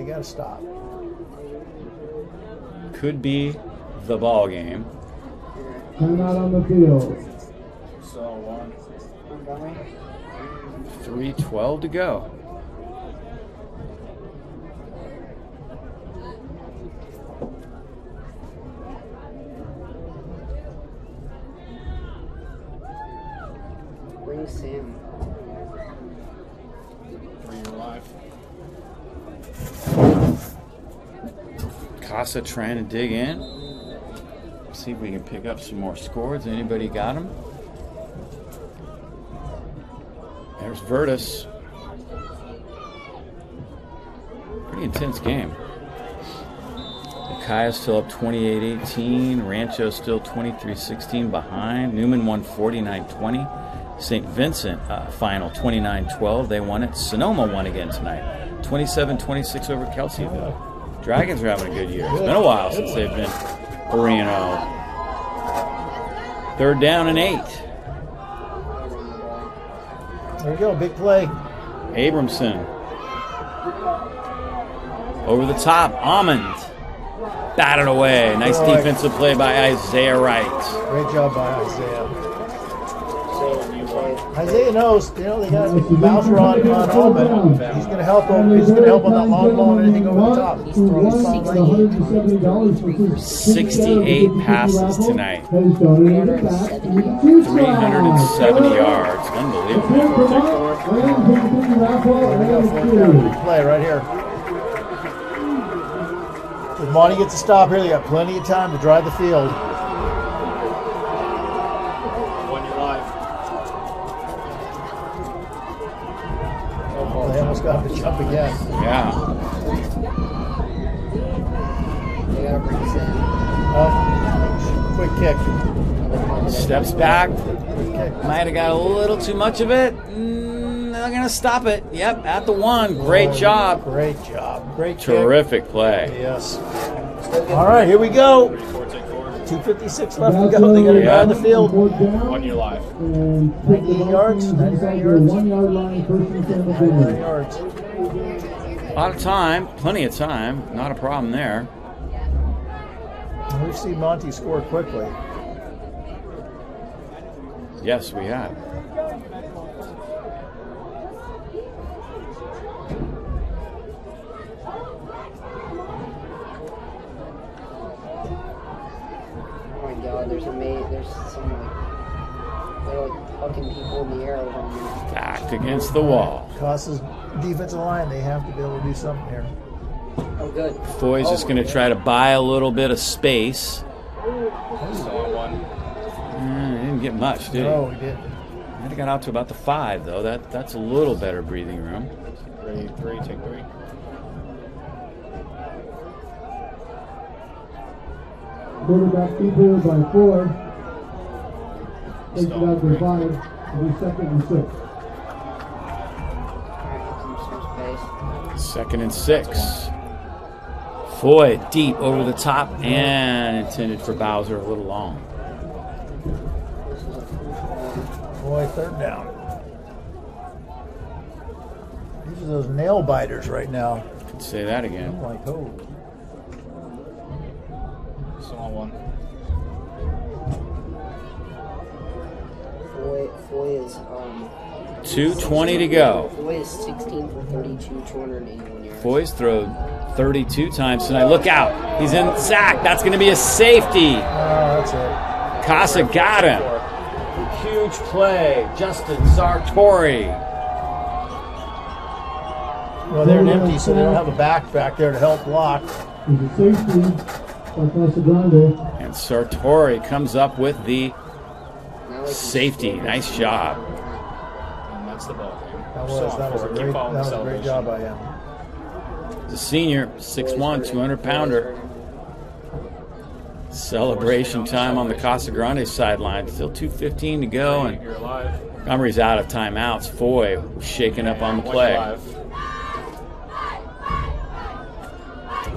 got to stop. Could be the ball game. Timeout on the field. So 1. 3:12 to go. Bring Sam. 3-year live. Casa trying to dig in. See if we can pick up some more scores. Anybody got them? There's Virtus. Pretty intense game. Kaya's still up 28-18. Rancho still 23-16 behind. Newman won 49-20. St. Vincent final 29-12. They won it. Sonoma won again tonight. 27-26 over Kelseyville. Dragons are having a good year. It's been a while since they've been 3-0. 3rd down and 8. There we go, big play. Abramson. Over the top, Almond. Batted away. Nice defensive play by Isaiah Wright. Great job by Isaiah. Isaiah knows, they got a bouncer on Almond. He's going to help him. He's going to help on that long ball and anything over the top. He's throwing 68 passes tonight. 370 yards. Unbelievable. Play right here. If Monty gets a stop here, they got plenty of time to drive the field. 1-year live. They almost got him to jump again. Yeah. They got to bring Sam. Quick kick. Steps back. Might have got a little too much of it. They're going to stop it. Yep, at the 1. Great job. Great job. Great kick. Terrific play. Yes. All right, here we go. 2:56 left to go. They got to drive the field. 1-year live. 98 yards. 99 yards. 1 yard line, first and 10. 99 yards. A lot of time, plenty of time, not a problem there. We've seen Monty score quickly. Yes, we have. Oh my God, there's some like, they're like hucking people in the air over on me. Backed against the wall. Casa's defensive line, they have to be able to do something here. Oh, good. Foy's just going to try to buy a little bit of space. He didn't get much, did he? No, he didn't. Might have got out to about the 5, though. That's a little better breathing room. Take three. Quarterback keeper by 4. Takes it out to 5. It'll be 2nd and 6. 2nd and 6. Foy deep over the top and intended for Bowser, a little long. Boy, 3rd down. These are those nail biters right now. Could say that again. I'm like, oh. Small one. Foy is 2:20 to go. Foy is 16 for 32, 281 yards. Foy's thrown 32 times tonight. Look out. He's in sack. That's going to be a safety. Oh, that's it. Casa got him. Huge play. Justin Sartori. Well, they're empty, so they don't have a back there to help block. There's a safety by Casa Grande. And Sartori comes up with the safety. Nice job. And that's the ball game. That was a great job by him. The senior, 6'1", 200-pounder. Celebration time on the Casa Grande sideline. Still 2:15 to go, and Montgomery's out of timeouts. Foy shaking up on the play.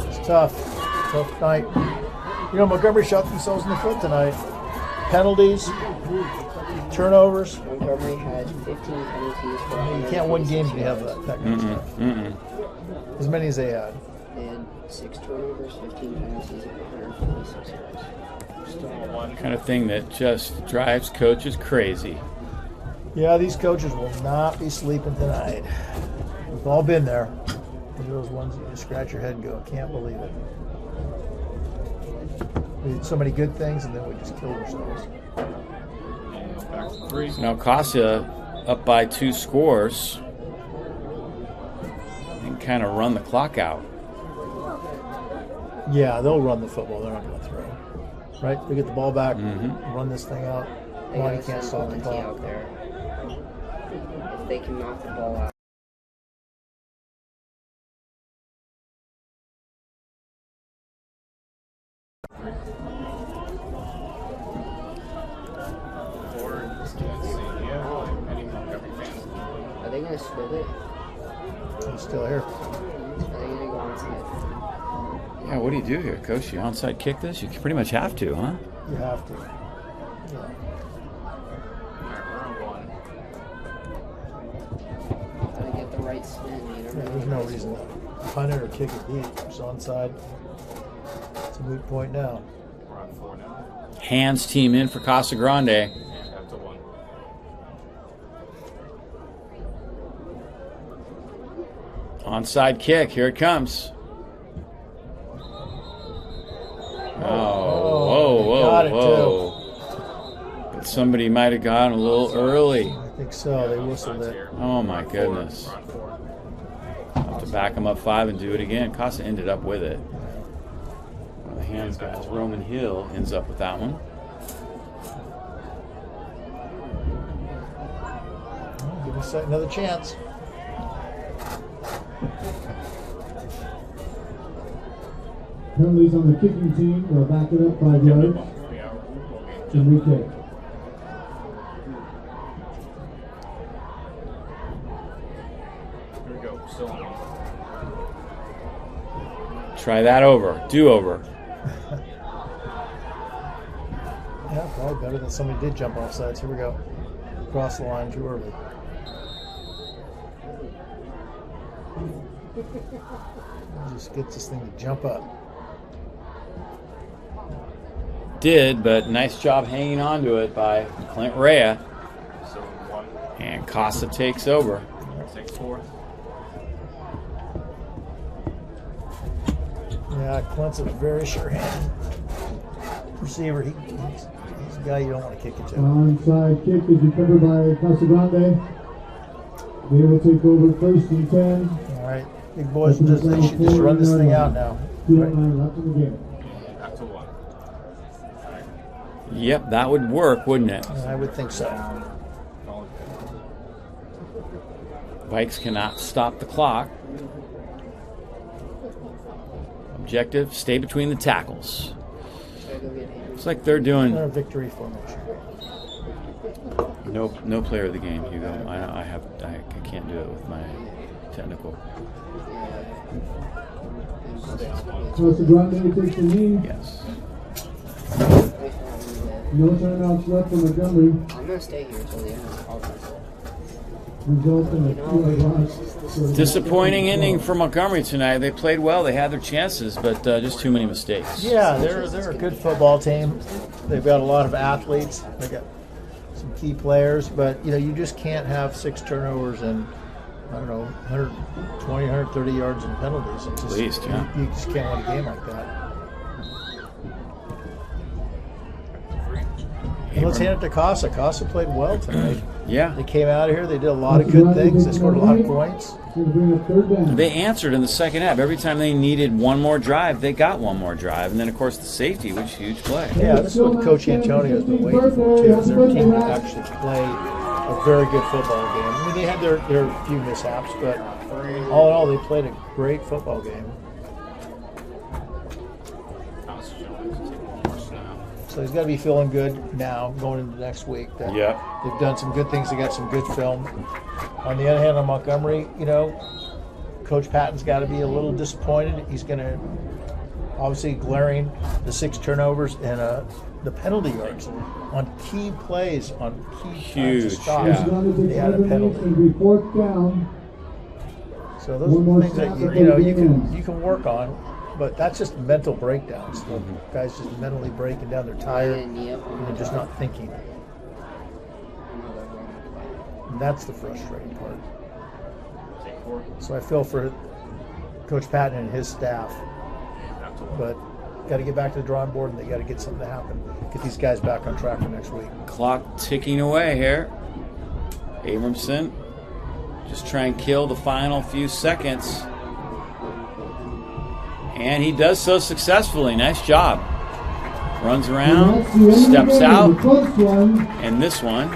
It's tough night. You know, Montgomery shot themselves in the foot tonight. Penalties, turnovers. Montgomery had 15 penalties. You can't win games when you have that kind of stuff. As many as they had. They had 6 turnovers, 15 penalties, and 146 yards. Kind of thing that just drives coaches crazy. Yeah, these coaches will not be sleeping tonight. We've all been there. These are those ones that you just scratch your head and go, I can't believe it. We did so many good things, and then we just killed ourselves. Back to 3. Now Casa up by 2 scores. And kind of run the clock out. Yeah, they'll run the football. They're not going to throw. Right? They get the ball back, run this thing out. Monty can't stop the clock. Out there. If they can knock the ball out. Are they going to split it? He's still here. Are they going to go onside? Yeah, what do you do here, Coach? You onside kick this? You pretty much have to, huh? You have to. Alright, we're on 1. Gotta get the right spin. There's no reason to punt it or kick it deep. It's onside. It's a moot point now. We're on 4 now. Hands team in for Casa Grande. Back to 1. Onside kick. Here it comes. Whoa. But somebody might have gone a little early. I think so. They whistled it. Oh, my goodness. Have to back them up 5 and do it again. Casa ended up with it. One of the hands guys, Roman Hill, ends up with that one. Give us another chance. Penalties on the kicking team. They'll back it up 5 yards. And we kick. Here we go. Still on 1. Try that over. Do over. Yeah, probably better than somebody did jump off sides. Here we go. Cross the line too early. Just gets this thing to jump up. Did, but nice job hanging on to it by Clint Rea. And Casa takes over. 6-4. Yeah, Clint's a very sure-handed receiver. He's a guy you don't want to kick it to. Onside kick is recovered by Casa Grande. They will take over 1st and 10. All right, big boys, they should just run this thing out now. Right. Yep, that would work, wouldn't it? I would think so. Vikes cannot stop the clock. Objective, stay between the tackles. It's like they're doing victory formation. No player of the game, Hugo. I can't do it with my technical. Casa Grande takes the lead. Yes. No timeouts left for Montgomery. I'm gonna stay here until the end of the offense. Result in a 2-yard loss. Disappointing ending for Montgomery tonight. They played well. They had their chances, but just too many mistakes. Yeah, they're a good football team. They've got a lot of athletes. They got some key players, but you just can't have 6 turnovers and 120, 130 yards in penalties. It's just, at least, yeah. You just can't win a game like that. And let's hand it to Casa. Casa played well tonight. Yeah. They came out of here. They did a lot of good things. They scored a lot of points. They answered in the second half. Every time they needed one more drive, they got one more drive. And then, of course, the safety, which huge play. Yeah, this is what Coach Antonio's been waiting for, too, is their team to actually play a very good football game. I mean, they had their few mishaps, but all in all, they played a great football game. So he's got to be feeling good now going into next week. Yeah. They've done some good things. They got some good film. On the other hand, on Montgomery, Coach Patton's got to be a little disappointed. He's going to obviously glaring the 6 turnovers and the penalty yards on key plays, on key huge stops. Yeah. They had a penalty. So those are things that you can work on. But that's just mental breakdowns. Guys just mentally breaking down. They're tired and they're just not thinking. And that's the frustrating part. So I feel for Coach Patton and his staff. But got to get back to the drawing board and they got to get something to happen. Get these guys back on track for next week. Clock ticking away here. Abramson just try and kill the final few seconds. And he does so successfully. Nice job. Runs around, steps out, and this one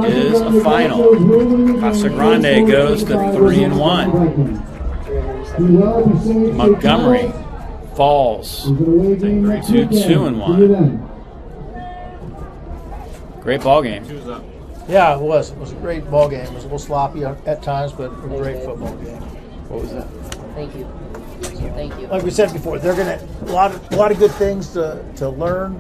is a final. Casa Grande goes to 3-1. Montgomery falls to 2-1. Great ball game. Yeah, it was. It was a great ball game. It was a little sloppy at times, but a great football game. What was that? Thank you. Thank you. Like we said before, they're gonna a lot of good things to learn.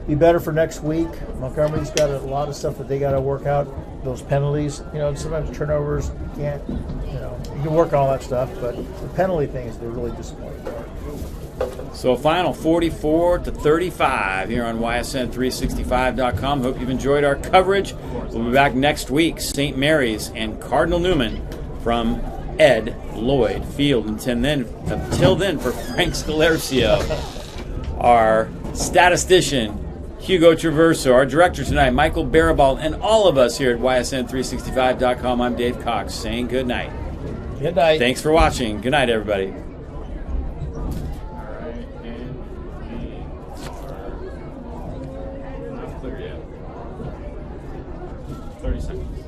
Be better for next week. Montgomery's got a lot of stuff that they got to work out. Those penalties, sometimes turnovers can't. You can work on all that stuff, but the penalty thing is the really disappointing part. So a final 44-35 here on YSN365.com. Hope you've enjoyed our coverage. We'll be back next week. St. Mary's and Cardinal Newman from Ed Lloyd Field. Until then, for Frank Scalercio, our statistician, Hugo Traverso, our director tonight, Michael Barabal, and all of us here at YSN365.com, I'm Dave Cox saying good night. Good night. Thanks for watching. Good night, everybody. Not clear yet. 30 seconds.